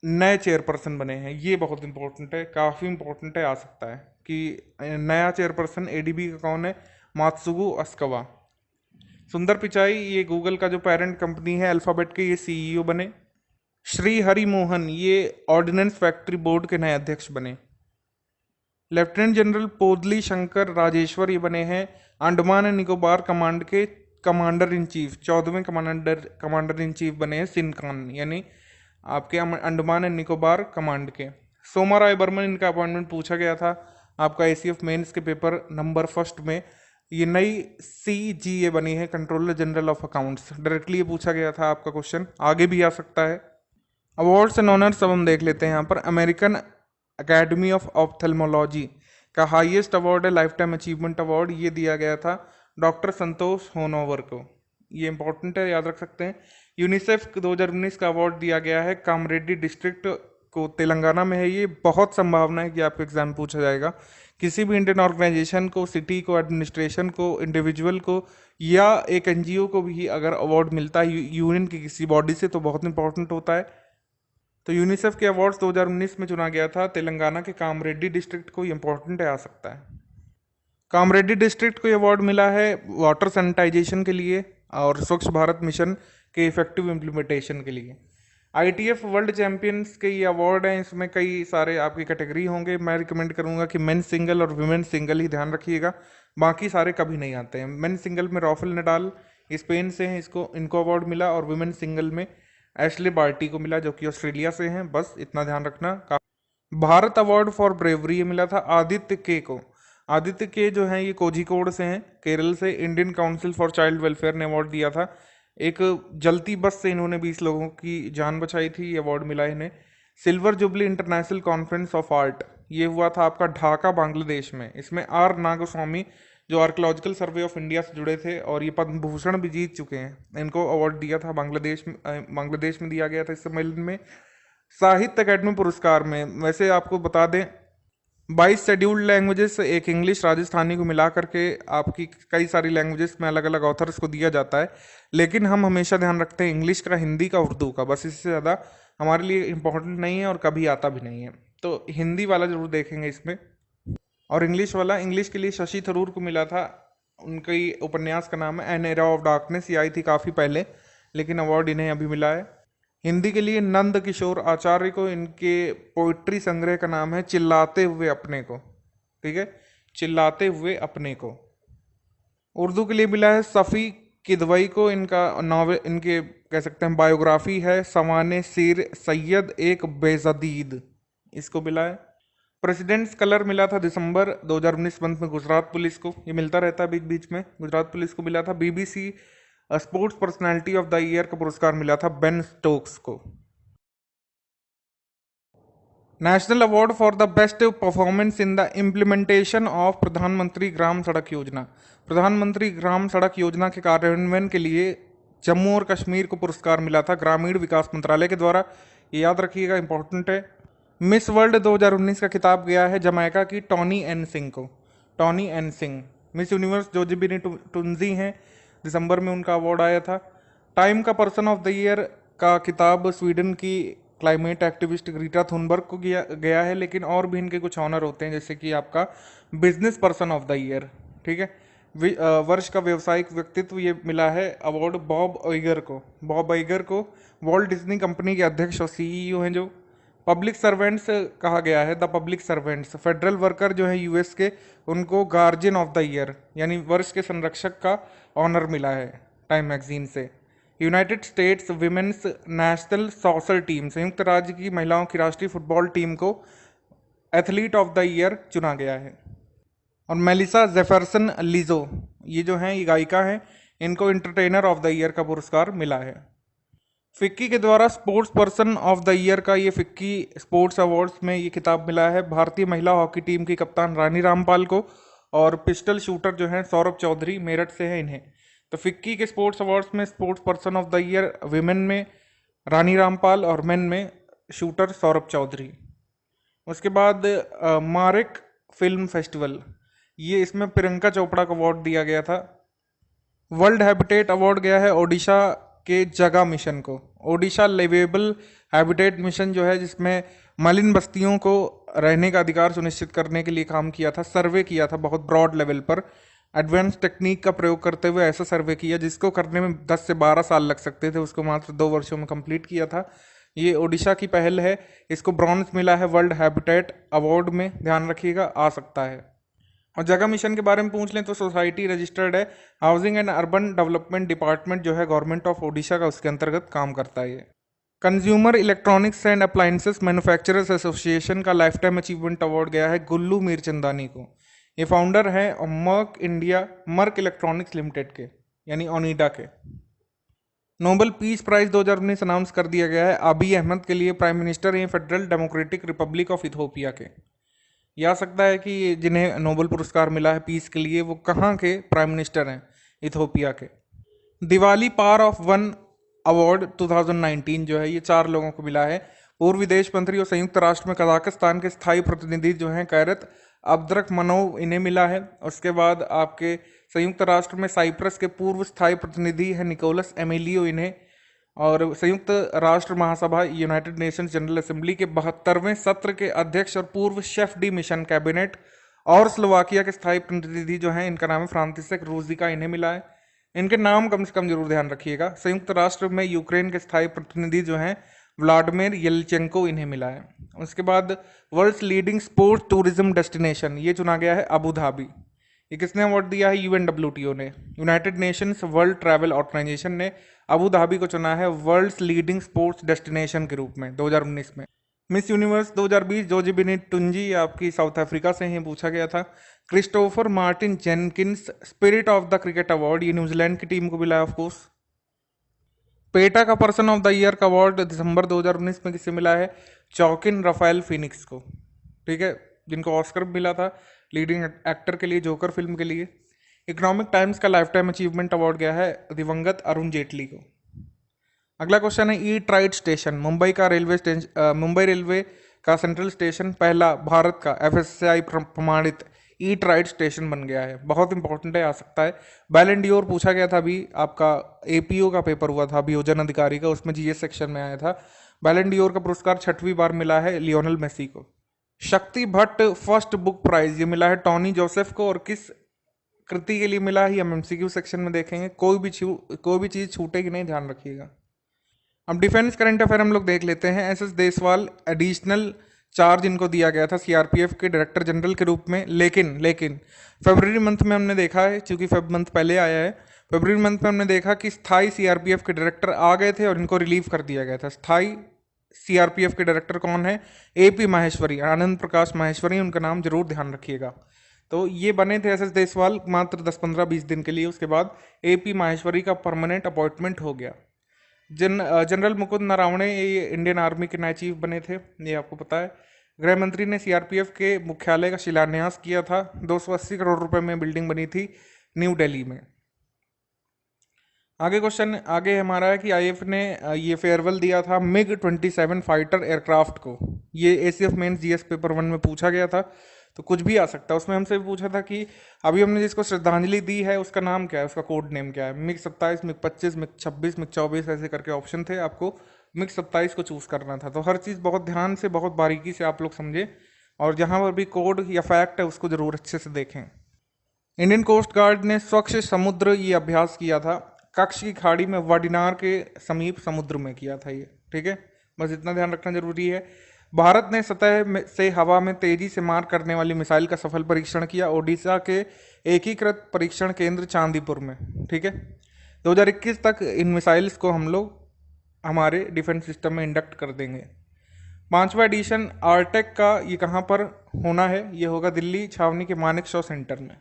नए चेयरपर्सन बने हैं। ये बहुत इंपॉर्टेंट है, काफ़ी इंपॉर्टेंट है, आ सकता है कि नया चेयरपर्सन एडीबी का कौन है, मात्सुगु अस्कावा। सुंदर पिचाई ये गूगल का जो पेरेंट कंपनी है अल्फाबेट के, ये सीईओ बने। श्री हरि मोहन ये ऑर्डिनेंस फैक्ट्री बोर्ड के नए अध्यक्ष बने। लेफ्टिनेंट जनरल पोदली शंकर राजेश्वर ये बने हैं अंडमान एंड निकोबार कमांड के कमांडर इन चीफ, 14वें कमांडर इन चीफ बने हैं सिनकान, यानी आपके अंडमान एंड निकोबार कमांड के। सोमा राय बर्मन इनका अपॉइंटमेंट पूछा गया था आपका एसीएफ मेंस के पेपर नंबर 1 में। ये नई सीजीए बनी है, controller general of accounts. Directly ये पूछा गया था आपका क्वेश्चन, आगे भी आ सकता है। अवार्ड्स एंड ऑनर्स अब हम देख लेते हैं यहाँ पर। अमेरिकन अकेडमी ऑफ ऑप्थेल्मोलॉजी का हाईएस्ट अवार्ड है लाइफ टाइम अचीवमेंट अवार्ड, ये दिया गया था डॉक्टर संतोष होनोवर को। ये इंपॉर्टेंट है, याद रख सकते हैं। यूनिसेफ 2019 का अवार्ड दिया गया है कामरेड्डी डिस्ट्रिक्ट को, तेलंगाना में है। ये बहुत संभावना है कि आपको एग्जाम पूछा जाएगा। किसी भी इंडियन ऑर्गेनाइजेशन को, सिटी को, एडमिनिस्ट्रेशन को, इंडिविजुअल को या एक एनजीओ को भी अगर अवार्ड मिलता है यूनियन की किसी बॉडी से तो बहुत इंपॉर्टेंट होता है। तो यूनिसेफ के अवार्ड्स 2019 में चुना गया था तेलंगाना के कामरेड्डी डिस्ट्रिक्ट को, इंपॉर्टेंट है, आ सकता है। कामरेड्डी डिस्ट्रिक्ट को अवार्ड मिला है वाटर सैनिटाइजेशन के लिए और स्वच्छ भारत मिशन के इफेक्टिव इम्प्लीमेंटेशन के लिए। आईटीएफ वर्ल्ड चैंपियंस के ये अवार्ड हैं, इसमें कई सारे आपकी कैटेगरी होंगे। मैं रिकमेंड करूंगा कि मेन सिंगल और वुमेन सिंगल ही ध्यान रखिएगा, बाकी सारे कभी नहीं आते हैं। मेन सिंगल में राफेल नडाल स्पेन से हैं, इनको अवार्ड मिला, और वुमेन सिंगल में एशले बार्टी को मिला जो कि ऑस्ट्रेलिया से हैं। बस इतना ध्यान रखना। भारत अवार्ड फॉर ब्रेवरी मिला था आदित्य के को। आदित्य के जो हैं ये कोझिकोड से हैं, केरल से। Indian council for child welfare ने अवार्ड दिया था। एक जलती बस से इन्होंने 20 लोगों की जान बचाई थी, ये अवार्ड मिला इन्हें। Silver jubilee international conference of art ये हुआ था आपका ढाका बांग्लादेश में। इसमें आर नागस्वामी जो आर्कियोलॉजिकल सर्वे ऑफ इंडिया से जुड़े थे और ये पद्म भूषण भी जीत चुके हैं, इनको अवार्ड दिया था बांग्लादेश में दिया गया था इस सम्मेलन में। साहित्य अकेडमी पुरस्कार में वैसे आपको बता दें 22 शेड्यूल्ड लैंग्वेजेस, एक इंग्लिश राजस्थानी को मिला करके आपकी कई सारी लैंग्वेजेस में अलग अलग ऑथर्स को दिया जाता है, लेकिन हम हमेशा ध्यान रखते हैं इंग्लिश का, हिंदी का, उर्दू का, बस इससे ज़्यादा हमारे लिए इम्पोर्टेंट नहीं है और कभी आता भी नहीं है। तो हिंदी वाला जरूर देखेंगे इसमें। और इंग्लिश वाला, इंग्लिश के लिए शशि थरूर को मिला था, उनकी उपन्यास का नाम है एन एरा ऑफ डार्कनेस, ये आई थी काफ़ी पहले, लेकिन अवार्ड इन्हें अभी मिला है। हिंदी के लिए नंद किशोर आचार्य को, इनके पोइट्री संग्रह का नाम है चिल्लाते हुए अपने को, ठीक है, चिल्लाते हुए अपने को। उर्दू के लिए मिला है सफ़ी किदवई को, इनका नॉवेल, इनके कह सकते हैं बायोग्राफी है सवाने सिर सैयद एक बेजदीद, इसको मिला है। प्रेसिडेंट्स कलर मिला था दिसंबर 2019 मंथ में गुजरात पुलिस को, ये मिलता रहता है बीच बीच में, गुजरात पुलिस को मिला था। BBC sports personality of the year का पुरस्कार मिला था बेन स्टोक्स को। National award for the best performance in the implementation of प्रधानमंत्री ग्राम सड़क योजना, प्रधानमंत्री ग्राम सड़क योजना के कार्यान्वयन के लिए जम्मू और कश्मीर को पुरस्कार मिला था ग्रामीण विकास मंत्रालय के द्वारा, ये याद रखिएगा, इंपॉर्टेंट है। मिस वर्ल्ड 2019 का खिताब गया है जमैका की टॉनी एन सिंह को, Toni Ann Singh. Miss Universe Zozibini Tunzi हैं, दिसंबर में उनका अवार्ड आया था। टाइम का पर्सन ऑफ द ईयर का खिताब स्वीडन की क्लाइमेट एक्टिविस्ट ग्रीटा थुनबर्ग को गया है, लेकिन और भी इनके कुछ ऑनर होते हैं, जैसे कि आपका business person of the year, ठीक है। वर्ष का व्यावसायिक व्यक्तित्व ये मिला है अवार्ड बॉब ऑइगर को, बॉब ऑइगर को, वॉल्ट डिज्नी कंपनी के अध्यक्ष और सीईओ हैं जो। पब्लिक सर्वेंट्स कहा गया है, the public servants, federal worker जो है यूएस के, उनको गार्जियन ऑफ द ईयर यानी वर्ष के संरक्षक का ऑनर मिला है टाइम मैगजीन से। United states women's national soccer team, संयुक्त राज्य की महिलाओं की राष्ट्रीय फुटबॉल टीम को एथलीट ऑफ द ईयर चुना गया है। और मेलिसा जेफरसन लिजो, ये जो हैं ये गायिका हैं, इनको एंटरटेनर ऑफ द ईयर का पुरस्कार मिला है। फिक्की के द्वारा sports person of the year का ये फिक्की स्पोर्ट्स अवार्ड्स में ये खिताब मिला है भारतीय महिला हॉकी टीम की कप्तान रानी रामपाल को, और पिस्टल शूटर जो हैं सौरभ चौधरी मेरठ से हैं इन्हें। तो फिक्की के स्पोर्ट्स अवार्ड्स में sports person of the year women में रानी रामपाल और मेन में शूटर सौरभ चौधरी। उसके बाद मारिक फिल्म फेस्टिवल, ये इसमें प्रियंका चोपड़ा को अवार्ड दिया गया था। वर्ल्ड हैबिटेट अवार्ड गया है ओडिशा के जगा मिशन को, ओडिशा लिवेबल हैबिटेट मिशन जो है, जिसमें मलिन बस्तियों को रहने का अधिकार सुनिश्चित करने के लिए काम किया था, सर्वे किया था बहुत ब्रॉड लेवल पर, एडवांस टेक्निक का प्रयोग करते हुए ऐसा सर्वे किया जिसको करने में 10 से 12 साल लग सकते थे, उसको मात्र 2 वर्षों में कंप्लीट किया था। ये ओडिशा की पहल है, इसको ब्रॉन्ज मिला है वर्ल्ड हैबिटेट अवार्ड में, ध्यान रखिएगा, आ सकता है। और जगह मिशन के बारे में पूछ लें तो सोसाइटी रजिस्टर्ड है, housing and urban development department जो है गवर्नमेंट ऑफ ओडिशा का, उसके अंतर्गत काम करता है ये। Consumer electronics and appliances manufacturers association का लाइफ टाइम अचीवमेंट अवार्ड गया है गुल्लू मीरचंदानी को, ये फाउंडर है मर्क इलेक्ट्रॉनिक्स लिमिटेड के, यानी ओनिडा के। नोबेल पीस प्राइज 2019 अनाउंस कर दिया गया है अबी अहमद के लिए, प्राइम मिनिस्टर हैं federal democratic Republic of Ethiopia के। यह आ सकता है कि जिन्हें नोबेल पुरस्कार मिला है पीस के लिए वो कहाँ के प्राइम मिनिस्टर हैं, इथोपिया के। Diwali power of one award 2019 जो है ये 4 लोगों को मिला है, पूर्व विदेश मंत्री और संयुक्त राष्ट्र में कजाकिस्तान के स्थायी प्रतिनिधि जो हैं कैरत अब्द्रखमनोव, इन्हें मिला है। उसके बाद आपके संयुक्त राष्ट्र में साइप्रस के पूर्व स्थायी प्रतिनिधि हैं निकोलस एमिलियो, इन्हें। और संयुक्त राष्ट्र महासभा यूनाइटेड नेशंस जनरल असेंबली के 72वें सत्र के अध्यक्ष और पूर्व शेफ डी मिशन कैबिनेट और स्लोवाकिया के स्थायी प्रतिनिधि जो हैं, इनका नाम है फ्रांतिसेक रूजिका, इन्हें मिला है। इनके नाम कम से कम जरूर ध्यान रखिएगा। संयुक्त राष्ट्र में यूक्रेन के स्थायी प्रतिनिधि जो हैं व्लादिमीर येलचेंको, इन्हें मिला है। उसके बाद world's leading sports tourism destination, ये चुना गया है अबू धाबी। ये किसने अवार्ड दिया है? यूएनडब्ल्यूटीओ ने, United Nations World Travel Organization ने अबू धाबी को चुना है वर्ल्ड्स लीडिंग स्पोर्ट्स डेस्टिनेशन के रूप में 2019 में। मिस यूनिवर्स 2020 जोजिबिनी टुंजी आपकी साउथ अफ्रीका से ही पूछा गया था। Christopher Martin Jenkins spirit of the cricket award, ये न्यूजीलैंड की टीम को मिला है ऑफ कोर्स। पेटा का पर्सन ऑफ द ईयर का अवार्ड दिसंबर 2019 में किसे मिला है? चौकिन राफेल फिनिक्स को, ठीक है, जिनको ऑस्कर मिला था लीडिंग एक्टर के लिए जोकर फिल्म के लिए। इकोनॉमिक टाइम्स का लाइफ टाइम अचीवमेंट अवार्ड गया है दिवंगत अरुण जेटली को। अगला क्वेश्चन है ईट राइट स्टेशन, मुंबई का रेलवे स्टेशन, मुंबई रेलवे का सेंट्रल स्टेशन पहला भारत का एफएससीआई प्रमाणित ईट राइट स्टेशन बन गया है। बहुत इंपॉर्टेंट है, आ सकता है। बैलन डी ओर पूछा गया था अभी, आपका एपीओ का पेपर हुआ था अभियोजन अधिकारी का, उसमें जीएस सेक्शन में आया था। बैलन डी ओर का पुरस्कार 6वीं बार मिला है लियोनल मेसी को। शक्ति भट्ट फर्स्ट बुक प्राइज, ये मिला है टॉनी जोसेफ को, और किस कृति के लिए मिला है हम एमसीक्यू सेक्शन में देखेंगे। कोई भी चीज़ छूटेगी नहीं, ध्यान रखिएगा। अब डिफेंस करंट अफेयर हम लोग देख लेते हैं। एसएस देसवाल एडिशनल चार्ज इनको दिया गया था सीआरपीएफ के डायरेक्टर जनरल के रूप में, लेकिन फरवरी मंथ में हमने देखा है, क्योंकि फेब मंथ पहले आया है, फरवरी मंथ में हमने देखा कि स्थाई सीआरपीएफ के डायरेक्टर आ गए थे और इनको रिलीव कर दिया गया था। स्थाई सीआरपीएफ के डायरेक्टर कौन है? एपी माहेश्वरी, आनंद प्रकाश माहेश्वरी, उनका नाम जरूर ध्यान रखिएगा। तो ये बने थे एसएस देशवाल मात्र 10-15-20 दिन के लिए, उसके बाद एपी माहेश्वरी का परमानेंट अपॉइंटमेंट हो गया। जनरल मुकुंद नरवणे ये इंडियन आर्मी के नए चीफ बने थे, ये आपको पता है। गृह मंत्री ने सीआरपीएफ के मुख्यालय का शिलान्यास किया था। 280 करोड़ रुपए में बिल्डिंग बनी थी न्यू दिल्ली में। आगे क्वेश्चन आगे हमारा है कि आईएफ ने ये फेयरवेल दिया था MiG-27 फाइटर एयरक्राफ्ट को। ये एसीएफ मेंस जीएस पेपर 1 में पूछा गया था, तो कुछ भी आ सकता है। उसमें हमसे भी पूछा था कि अभी हमने जिसको श्रद्धांजलि दी है उसका नाम क्या है, उसका कोड नेम क्या है। MiG-27, MiG-25, MiG-26, MiG-24 ऐसे करके ऑप्शन थे, आपको MiG-27 को चूज करना था। तो हर चीज़ बहुत ध्यान से, बहुत बारीकी से आप लोग समझे, और जहाँ पर भी कोड या फैक्ट है उसको जरूर अच्छे से देखें। इंडियन कोस्ट गार्ड ने स्वच्छ समुद्र ये अभ्यास किया था कच्छ की खाड़ी में वाडिनार के समीप समुद्र में किया था ये, ठीक है, बस इतना ध्यान रखना जरूरी है। भारत ने सतह से हवा में तेजी से मार करने वाली मिसाइल का सफल परीक्षण किया ओडिशा के एकीकृत परीक्षण केंद्र चांदीपुर में, ठीक है। 2021 तक इन मिसाइल्स को हम लोग हमारे डिफेंस सिस्टम में इंडक्ट कर देंगे। 5वां एडिशन आरटेक का ये कहाँ पर होना है? ये होगा दिल्ली छावनी के मानेकशॉ सेंटर में।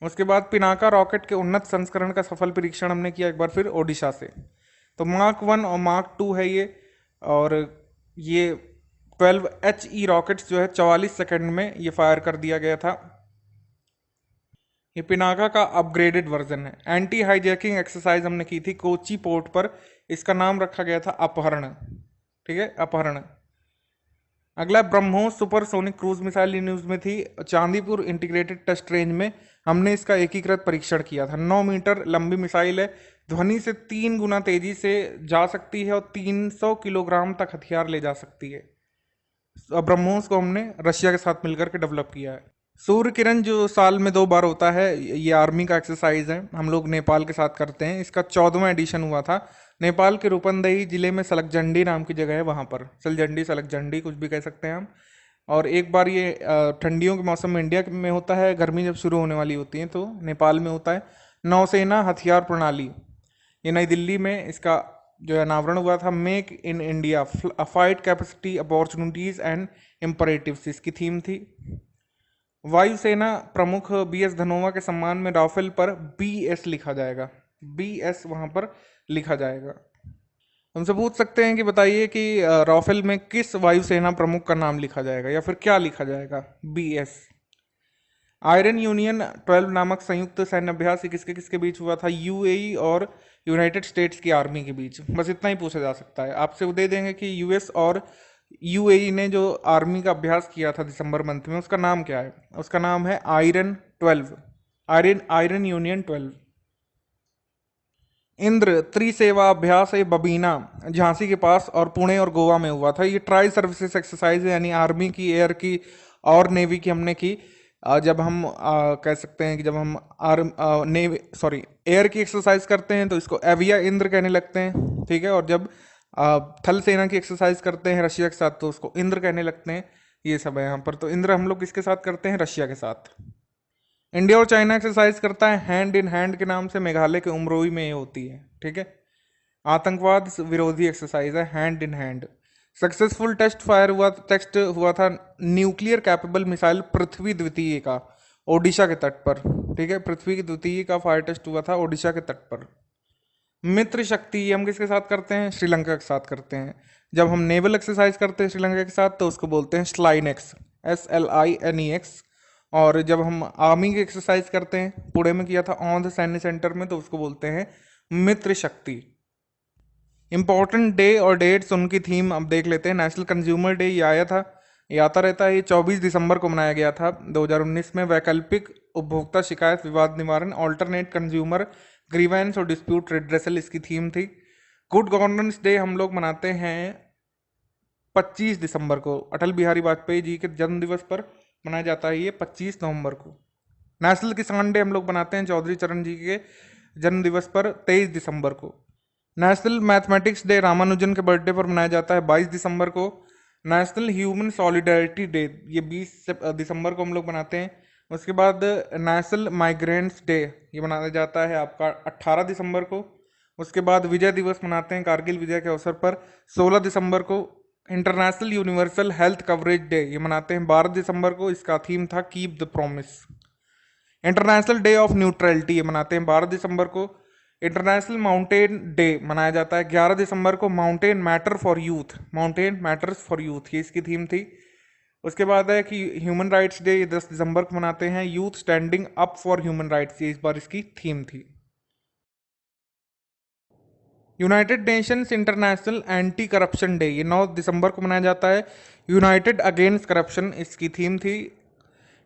उसके बाद पिनाका रॉकेट के उन्नत संस्करण का सफल परीक्षण हमने किया एक बार फिर ओडिशा से। तो मार्क 1 और मार्क 2 है ये, और ये 12HE रॉकेट्स जो है 44 सेकंड में ये फायर कर दिया गया था। ये पिनाका का अपग्रेडेड वर्जन है। एंटी हाईजैकिंग एक्सरसाइज हमने की थी कोची पोर्ट पर, इसका नाम रखा गया था अपहरण, ठीक है, अपहरण। अगला BrahMos supersonic cruise missile news में थी। चांदीपुर इंटीग्रेटेड टेस्ट रेंज में हमने इसका एकीकृत परीक्षण किया था। 9 मीटर लंबी मिसाइल है, ध्वनि से 3 गुना तेजी से जा सकती है और 300 किलोग्राम तक हथियार ले जा सकती है। ब्रह्मोस को हमने रशिया के साथ मिलकर के डेवलप किया है। सूर्य किरण जो साल में 2 बार होता है, ये आर्मी का एक्सरसाइज है, हम लोग नेपाल के साथ करते हैं। इसका 14वां एडिशन हुआ था नेपाल के रूपंदेही जिले में, सलगजंडी नाम की जगह है वहाँ पर, सलजंडी सलगजंडी कुछ भी कह सकते हैं हम। और एक बार ये ठंडियों के मौसम में इंडिया में होता है, गर्मी जब शुरू होने वाली होती है तो नेपाल में होता है। नौसेना हथियार प्रणाली, ये नई दिल्ली में इसका जो अनावरण हुआ था। Make in India fight capacity opportunities and imperatives इसकी थीम थी। वायुसेना प्रमुख BS धनोवा के सम्मान में राफेल पर BS लिखा जाएगा, BS वहां पर लिखा जाएगा। हमसे पूछ सकते हैं कि बताइए कि राफेल में किस वायुसेना प्रमुख का नाम लिखा जाएगा या फिर क्या लिखा जाएगा? BS। आयरन यूनियन 12 नामक संयुक्त सैन्य अभ्यास किसके किसके बीच हुआ था? UAE और यूनाइटेड स्टेट्स की आर्मी के बीच। बस इतना ही पूछा जा सकता है आपसे। वो दे देंगे कि US और UAE ने जो आर्मी का अभ्यास किया था दिसंबर मंथ में, उसका नाम क्या है? उसका नाम है आयरन 12, आयरन यूनियन 12। इंद्र त्रिसेवा अभ्यास है बबीना, झांसी के पास और पुणे और गोवा में हुआ था। ये ट्राई सर्विसेज एक्सरसाइज है, यानी आर्मी की, एयर की और नेवी की हमने की। जब हम कह सकते हैं कि जब हम एयर की एक्सरसाइज करते हैं तो इसको एविया इंद्र कहने लगते हैं, ठीक है। और जब थल सेना की एक्सरसाइज करते हैं रशिया के साथ तो उसको इंद्र कहने लगते हैं। ये सब है यहाँ पर। तो इंद्र हम लोग किसके साथ करते हैं? रशिया के साथ। इंडिया और चाइना एक्सरसाइज करता है हैंड इन हैंड के नाम से, मेघालय के उमरोई में ये होती है, ठीक है। आतंकवाद विरोधी एक्सरसाइज है hand in hand. Successful test हुआ था न्यूक्लियर कैपेबल मिसाइल पृथ्वी द्वितीय का ओडिशा के तट पर, ठीक है। पृथ्वी की द्वितीय का फायर टेस्ट हुआ था ओडिशा के तट पर। मित्र शक्ति हम किसके साथ करते हैं? श्रीलंका के साथ करते हैं। जब हम नेवल एक्सरसाइज करते हैं श्रीलंका के साथ तो उसको बोलते हैं स्लाइनेक्स, SLINEX। और जब हम आर्मी की एक्सरसाइज करते हैं, पुणे में किया था औंध सैन्य सेंटर में, तो उसको बोलते हैं मित्र शक्ति। इंपॉर्टेंट डे और डेट्स, उनकी थीम अब देख लेते हैं। नेशनल कंज्यूमर डे ये आया था, ये आता रहता है, ये 24 दिसंबर को मनाया गया था 2019 में। वैकल्पिक उपभोक्ता शिकायत विवाद निवारण, ऑल्टरनेट कंज्यूमर ग्रीवेंस और डिस्प्यूट रिड्रेसल इसकी थीम थी। गुड गवर्नेंस डे हम लोग मनाते हैं 25 दिसंबर को, अटल बिहारी वाजपेयी जी के जन्म दिवस पर मनाया जाता है ये 25 नवंबर को। नेशनल किसान डे हम लोग मनाते हैं चौधरी चरण जी के जन्म दिवस पर 23 दिसंबर को। नेशनल मैथमेटिक्स डे रामानुजन के बर्थडे पर मनाया जाता है 22 दिसंबर को। नेशनल ह्यूमन सॉलिडरिटी डे ये 20 दिसंबर को हम लोग मनाते हैं। उसके बाद नेशनल माइग्रेंट्स डे ये मनाया जाता है आपका 18 दिसंबर को। उसके बाद विजय दिवस मनाते हैं कारगिल विजय के अवसर पर 16 दिसंबर को। International Universal Health Coverage Day ये मनाते हैं 12 दिसंबर को, इसका थीम था keep the promise. International day of neutrality ये मनाते हैं 12 दिसंबर को। इंटरनेशनल माउंटेन डे मनाया जाता है 11 दिसंबर को। Mountain matter for youth, mountain matters for youth ये इसकी थीम थी। उसके बाद है कि ह्यूमन राइट्स डे 10 दिसंबर को मनाते हैं। Youth standing up for human rights ये इस बार इसकी थीम थी। United Nations international anti corruption day ये 9 दिसंबर को मनाया जाता है। यूनाइटेड अगेंस्ट करप्शन इसकी थीम थी।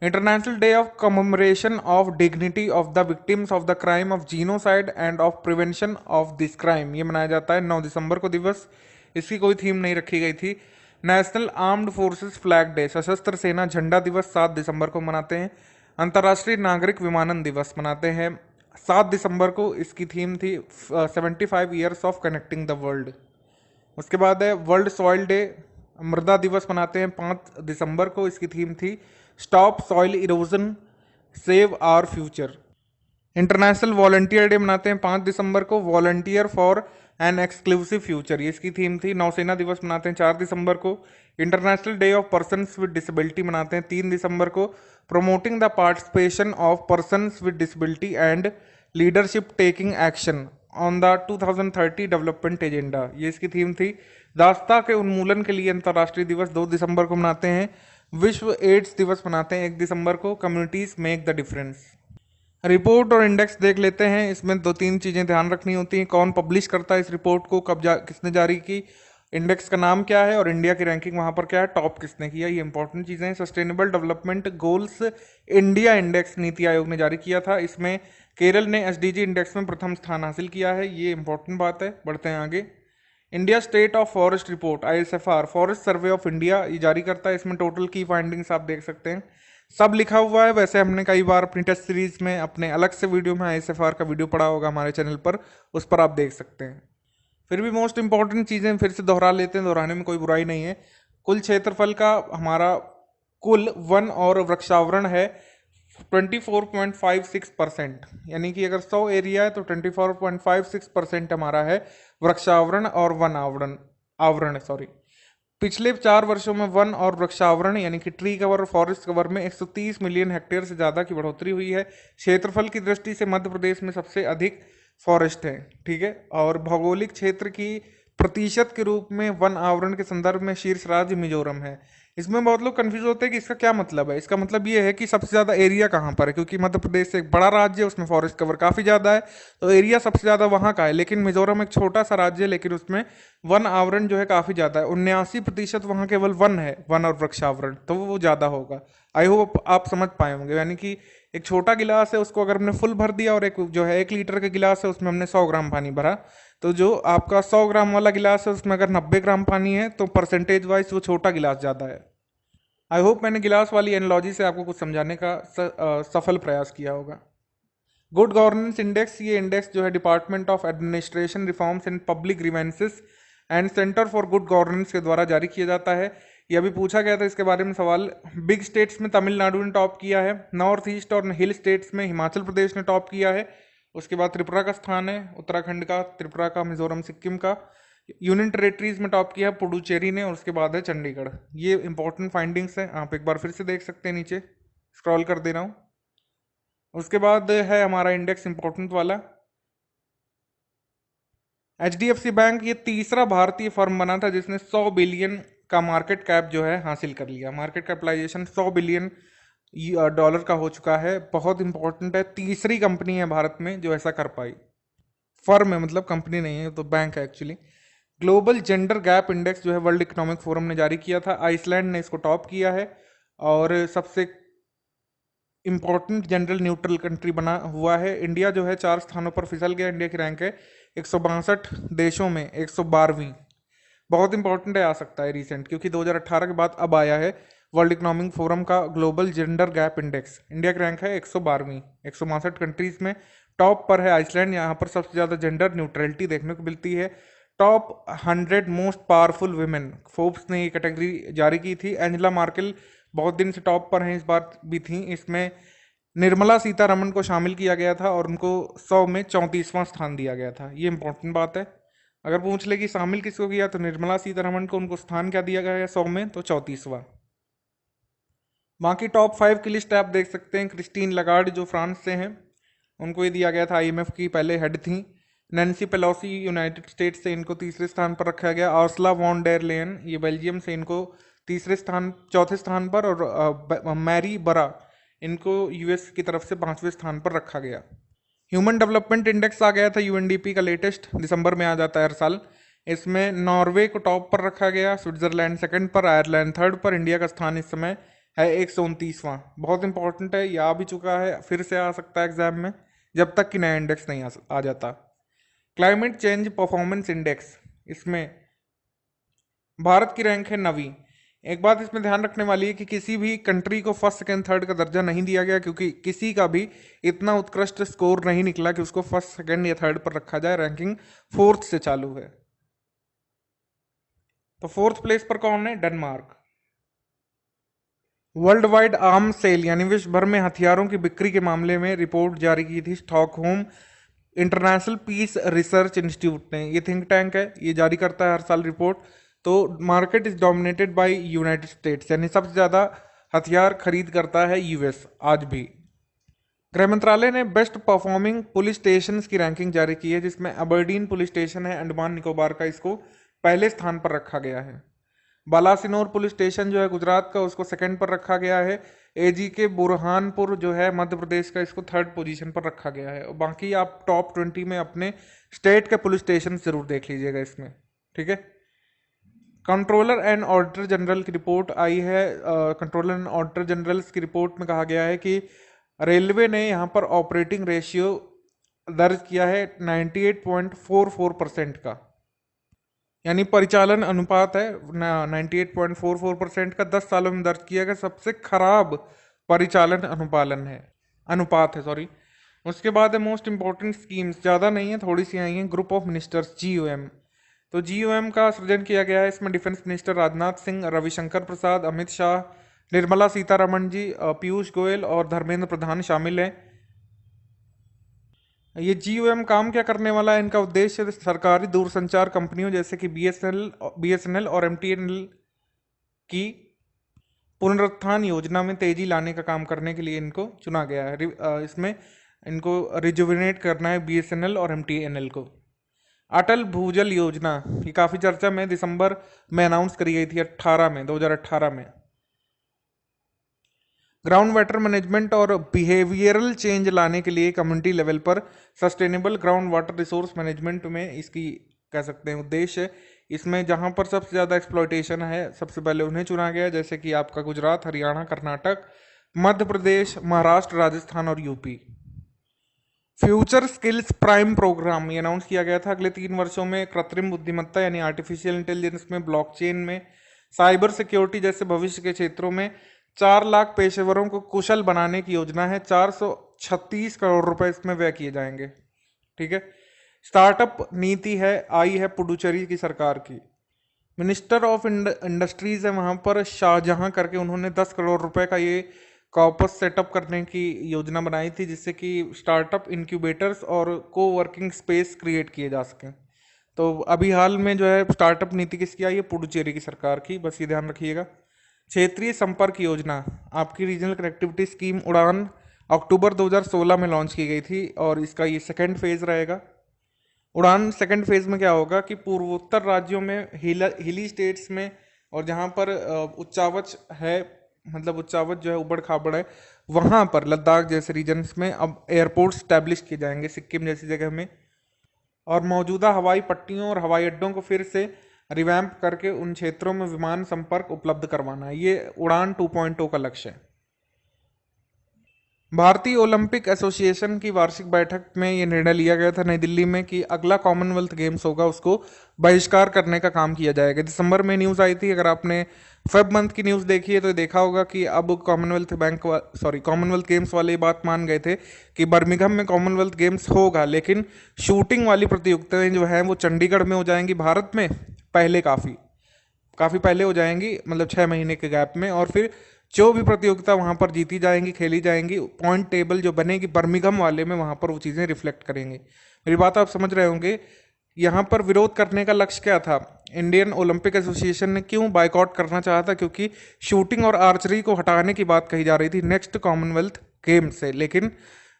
International day of commemoration of dignity of the victims of the crime of genocide end of prevention of this crime ये मनाया जाता है 9 दिसंबर को दिवस। इसकी कोई थीम नहीं रखी गई थी। National armed forces flag day सशस्त्र सेना झंडा दिवस 7 दिसंबर को मनाते हैं। अंतर्राष्ट्रीय नागरिक विमानन दिवस मनाते हैं 7 दिसंबर को, इसकी थीम थी 75 years of connecting the world. उसके बाद है वर्ल्ड सॉइल डे मृदा दिवस मनाते हैं 5 दिसंबर को, इसकी थीम थी stop soil erosion save our future. International Volunteer Day मनाते हैं 5 दिसंबर को, volunteer for an exclusive future ये इसकी थीम थी। नौसेना दिवस मनाते हैं 4 दिसंबर को। International day of persons with disability मनाते हैं 3 दिसंबर को। Promoting the participation of persons with disability and leadership taking action on the 2030 development agenda ये इसकी थीम थी। दास्ता के उन्मूलन के लिए अंतर्राष्ट्रीय दिवस 2 दिसंबर को मनाते हैं। विश्व एड्स दिवस मनाते हैं 1 दिसंबर को। Communities make the difference. Report और इंडेक्स देख लेते हैं। इसमें 2-3 चीज़ें ध्यान रखनी होती हैं। कौन पब्लिश करता है इस रिपोर्ट को, किसने जारी की, इंडेक्स का नाम क्या है और इंडिया की रैंकिंग वहाँ पर क्या है, टॉप किसने किया, ये इंपॉर्टेंट चीज़ें हैं। Sustainable development goals India index NITI Aayog ने जारी किया था। इसमें केरल ने एसडीजी इंडेक्स में प्रथम स्थान हासिल किया है, ये इंपॉर्टेंट बात है। बढ़ते हैं आगे। India state of forest report ISFR forest survey of India ये जारी करता है। इसमें टोटल की फाइंडिंग्स आप देख सकते हैं, सब लिखा हुआ है। वैसे हमने कई बार अपनी टेस्ट सीरीज में अपने अलग से वीडियो में आईएसएफआर का वीडियो पड़ा होगा हमारे चैनल पर, उस पर आप देख सकते हैं। फिर भी मोस्ट इंपॉर्टेंट चीज़ें फिर से दोहरा लेते हैं, दोहराने में कोई बुराई नहीं है। कुल क्षेत्रफल का हमारा कुल वन और वृक्षावरण है 24.56%, यानी कि अगर 100 एरिया है तो 24.56% हमारा है वृक्षावरण और वन आवरण सॉरी। पिछले 4 वर्षों में वन और वृक्षावरण यानी कि ट्री कवर और फॉरेस्ट कवर में 130 मिलियन हेक्टेयर से ज़्यादा की बढ़ोतरी हुई है। क्षेत्रफल की दृष्टि से मध्य प्रदेश में सबसे अधिक फॉरेस्ट है, ठीक है। और भौगोलिक क्षेत्र की प्रतिशत के रूप में वन आवरण के संदर्भ में शीर्ष राज्य मिजोरम है। इसमें बहुत लोग कंफ्यूज होते हैं कि इसका क्या मतलब है। इसका मतलब ये है कि सबसे ज़्यादा एरिया कहाँ पर है, क्योंकि मध्य प्रदेश एक बड़ा राज्य है, उसमें फॉरेस्ट कवर काफ़ी ज़्यादा है, तो एरिया सबसे ज़्यादा वहाँ का है। लेकिन मिजोरम एक छोटा सा राज्य है, लेकिन उसमें वन आवरण जो है काफ़ी ज़्यादा है। 79% वहाँ केवल वन है, वन और वृक्षावरण, तो वो ज़्यादा होगा। आई होप आप समझ पाए होंगे। यानी कि एक छोटा गिलास है, उसको अगर हमने फुल भर दिया, और एक जो है 1 लीटर का गिलास है, उसमें हमने 100 ग्राम पानी भरा, तो जो आपका 100 ग्राम वाला गिलास है उसमें अगर 90 ग्राम पानी है तो परसेंटेज वाइज वो छोटा गिलास ज़्यादा है। आई होप मैंने गिलास वाली एनालॉजी से आपको कुछ समझाने का सफल प्रयास किया होगा। गुड गवर्नेंस इंडेक्स, ये इंडेक्स जो है department of administration reforms and public grievances and centre for good governance के द्वारा जारी किया जाता है। ये अभी पूछा गया था इसके बारे में सवाल। बिग स्टेट्स में तमिलनाडु ने टॉप किया है, नॉर्थ ईस्ट और हिल स्टेट्स में हिमाचल प्रदेश ने टॉप किया है। उसके बाद त्रिपुरा का स्थान है, उत्तराखंड का, त्रिपुरा का, मिजोरम, सिक्किम का। यूनियन टेरेटरीज में टॉप किया पुडुचेरी ने, और उसके बाद है चंडीगढ़। ये इंपॉर्टेंट फाइंडिंग्स हैं, आप एक बार फिर से देख सकते हैं, नीचे स्क्रॉल कर दे रहा हूँ। उसके बाद है हमारा इंडेक्स इंपॉर्टेंट वाला एचडीएफसी बैंक। ये तीसरा भारतीय फर्म बना था जिसने 100 बिलियन का मार्केट कैप जो है हासिल कर लिया। मार्केट कैपिटलाइजेशन 100 बिलियन डॉलर का हो चुका है, बहुत इंपॉर्टेंट है। तीसरी कंपनी है भारत में जो ऐसा कर पाई। फर्म है, मतलब कंपनी नहीं है, तो बैंक है actually. Global gender gap index जो है वर्ल्ड इकोनॉमिक फोरम ने जारी किया था, आइसलैंड ने इसको टॉप किया है, और सबसे इंपॉर्टेंट जनरल न्यूट्रल कंट्री बना हुआ है। इंडिया जो है 4 स्थानों पर फिसल गया। इंडिया की रैंक है 162 देशों में 112वीं। बहुत इंपॉर्टेंट है, आ सकता है रिसेंट, क्योंकि 2018 के बाद अब आया है वर्ल्ड इकोनॉमिक फोरम का global gender gap index. India की रैंक है 112वीं, 162 कंट्रीज में टॉप पर है आइसलैंड। यहाँ पर सबसे ज़्यादा जेंडर न्यूट्रलिटी देखने को मिलती है। Top 100 most powerful women, Forbes ने ये कैटेगरी जारी की थी। एंजेला मार्केल बहुत दिन से टॉप पर हैं, इस बार भी थी। इसमें निर्मला सीतारमण को शामिल किया गया था और उनको 100 में 34वां स्थान दिया गया था। ये इंपॉर्टेंट बात है। अगर पूछ ले कि शामिल किसको किया तो निर्मला सीतारमण को उनको स्थान क्या दिया गया है 100 में, तो 34वां। बाकी टॉप 5 की लिस्ट आप देख सकते हैं। क्रिस्टीन लगार्ड जो फ्रांस से हैं, उनको ये दिया गया था, आईएमएफ की पहले हेड थी। नैन्सी पेलोसी यूनाइटेड स्टेट्स से, इनको तीसरे स्थान पर रखा गया। आर्सला वॉन डेर लेयन ये बेल्जियम से, इनको चौथे स्थान पर। और मैरी बरा, इनको यूएस की तरफ से 5वें स्थान पर रखा गया। ह्यूमन डेवलपमेंट इंडेक्स आ गया था यूएनडीपी का, लेटेस्ट दिसंबर में आ जाता है हर साल। इसमें नॉर्वे को टॉप पर रखा गया, स्विट्जरलैंड सेकंड पर, आयरलैंड थर्ड पर। इंडिया का स्थान इस समय है 129वां। बहुत इंपॉर्टेंट है, ये आ भी चुका है, फिर से आ सकता है एग्जाम में जब तक कि नया इंडेक्स नहीं आ जाता। क्लाइमेट चेंज परफॉर्मेंस इंडेक्स, इसमें भारत की रैंक है 9वीं। एक बात इसमें ध्यान रखने वाली है कि किसी भी कंट्री को फर्स्ट सेकंड थर्ड का दर्जा नहीं दिया गया, क्योंकि किसी का भी इतना उत्कृष्ट स्कोर नहीं निकला कि उसको फर्स्ट सेकंड या थर्ड पर रखा जाए। रैंकिंग 4th से चालू है। तो 4th प्लेस पर कौन है? Denmark. World wide arm sale यानी विश्व भर में हथियारों की बिक्री के मामले में रिपोर्ट जारी की थी Stockholm International Peace Research Institute ने। ये थिंक टैंक है, ये जारी करता है हर साल रिपोर्ट। तो market is dominated by United states, यानी सबसे ज़्यादा हथियार खरीद करता है यूएस आज भी। गृह मंत्रालय ने बेस्ट परफॉर्मिंग पुलिस स्टेशन की रैंकिंग जारी की है, जिसमें अबरडीन पुलिस स्टेशन है अंडमान निकोबार का, इसको पहले स्थान पर रखा गया है। बालासिनोर पुलिस स्टेशन जो है गुजरात का, उसको सेकंड पर रखा गया है। एजी के बुरहानपुर जो है मध्य प्रदेश का, इसको 3rd पोजीशन पर रखा गया है। और बाकी आप टॉप 20 में अपने स्टेट के पुलिस स्टेशन जरूर देख लीजिएगा इसमें, ठीक है। कंट्रोलर एंड ऑडिटर जनरल की रिपोर्ट आई है। कंट्रोलर एंड ऑडिटर जनरल की रिपोर्ट में कहा गया है कि रेलवे ने यहाँ पर ऑपरेटिंग रेशियो दर्ज किया है 98.44% का, यानी परिचालन अनुपात है 98.44% का, 10 सालों में दर्ज किया गया सबसे खराब परिचालन अनुपात है सॉरी। उसके बाद है मोस्ट इंपॉर्टेंट स्कीम्स, ज़्यादा नहीं है, थोड़ी सी आई हैं। ग्रुप ऑफ मिनिस्टर्स GOM, तो GOM का सृजन किया गया है। इसमें डिफेंस मिनिस्टर राजनाथ सिंह, रविशंकर प्रसाद, अमित शाह, निर्मला सीतारमण जी, पीयूष गोयल और धर्मेंद्र प्रधान शामिल हैं। ये GOM काम क्या करने वाला है? इनका उद्देश्य सरकारी दूरसंचार कंपनियों जैसे कि BSNL और MTNL की पुनरुत्थान योजना में तेजी लाने का काम करने के लिए इनको चुना गया है। इसमें इनको रिजुविनेट करना है BSNL और MTNL को। अटल भूजल योजना, ये काफ़ी चर्चा में, दिसंबर में अनाउंस करी गई थी 2018 में। ग्राउंड वाटर मैनेजमेंट और बिहेवियरल चेंज लाने के लिए कम्युनिटी लेवल पर sustainable ground water resource management में इसकी कह सकते हैं उद्देश्य है। इसमें जहां पर सबसे ज़्यादा एक्सप्लॉयटेशन है सबसे पहले उन्हें चुना गया, जैसे कि आपका गुजरात, हरियाणा, कर्नाटक, मध्य प्रदेश, महाराष्ट्र, राजस्थान और UP. Future skills prime programme ये अनाउंस किया गया था। अगले 3 वर्षों में कृत्रिम बुद्धिमत्ता यानी आर्टिफिशियल इंटेलिजेंस में, ब्लॉकचेन में, साइबर सिक्योरिटी जैसे भविष्य के क्षेत्रों में 4 लाख पेशेवरों को कुशल बनाने की योजना है। 436 करोड़ रुपए इसमें व्यय किए जाएंगे, ठीक है। स्टार्टअप नीति है, आई है पुडुचेरी की सरकार की। मिनिस्टर ऑफ इंडस्ट्रीज है वहां पर शाहजहां करके, उन्होंने 10 करोड़ रुपए का ये कॉर्पस सेटअप करने की योजना बनाई थी, जिससे कि स्टार्टअप इनक्यूबेटर्स और को वर्किंग स्पेस क्रिएट किए जा सकें। तो अभी हाल में जो है स्टार्टअप नीति किसकी आई है? पुडुचेरी की सरकार की, बस ये ध्यान रखिएगा। क्षेत्रीय संपर्क योजना, आपकी रीजनल कनेक्टिविटी स्कीम उड़ान अक्टूबर 2016 में लॉन्च की गई थी और इसका ये सेकेंड फेज रहेगा। उड़ान सेकेंड फेज में क्या होगा कि पूर्वोत्तर राज्यों में, हिली स्टेट्स में, और जहाँ पर उच्चावच है, मतलब उच्चावच जो है उबड़ खाबड़ है, वहाँ पर लद्दाख जैसे रीजन्स में अब एयरपोर्ट स्टैब्लिश किए जाएंगे, सिक्किम जैसी जगह में। और मौजूदा हवाई पट्टियों और हवाई अड्डों को फिर से रिवैम्प करके उन क्षेत्रों में विमान संपर्क उपलब्ध करवाना है। ये उड़ान 2.0 का लक्ष्य है। भारतीय ओलंपिक एसोसिएशन की वार्षिक बैठक में ये निर्णय लिया गया था नई दिल्ली में कि अगला कॉमनवेल्थ गेम्स होगा उसको बहिष्कार करने का काम किया जाएगा। दिसंबर में न्यूज़ आई थी, अगर आपने फेब मंथ की न्यूज़ देखी है तो देखा होगा कि अब कॉमनवेल्थ गेम्स वाले बात मान गए थे कि बर्मिंघम में कॉमनवेल्थ गेम्स होगा, लेकिन शूटिंग वाली प्रतियोगिताएं जो हैं वो चंडीगढ़ में हो जाएंगी भारत में, पहले काफ़ी पहले हो जाएंगी, मतलब 6 महीने के गैप में। और फिर जो भी प्रतियोगिता वहां पर जीती जाएंगी, खेली जाएंगी, पॉइंट टेबल जो बनेगी बर्मिंघम वाले में, वहां पर वो चीजें रिफ्लेक्ट करेंगे। मेरी बात आप समझ रहे होंगे। यहाँ पर विरोध करने का लक्ष्य क्या था? इंडियन ओलंपिक एसोसिएशन ने क्यों बायकॉट करना चाहा था? क्योंकि शूटिंग और आर्चरी को हटाने की बात कही जा रही थी नेक्स्ट कॉमनवेल्थ गेम्स से, लेकिन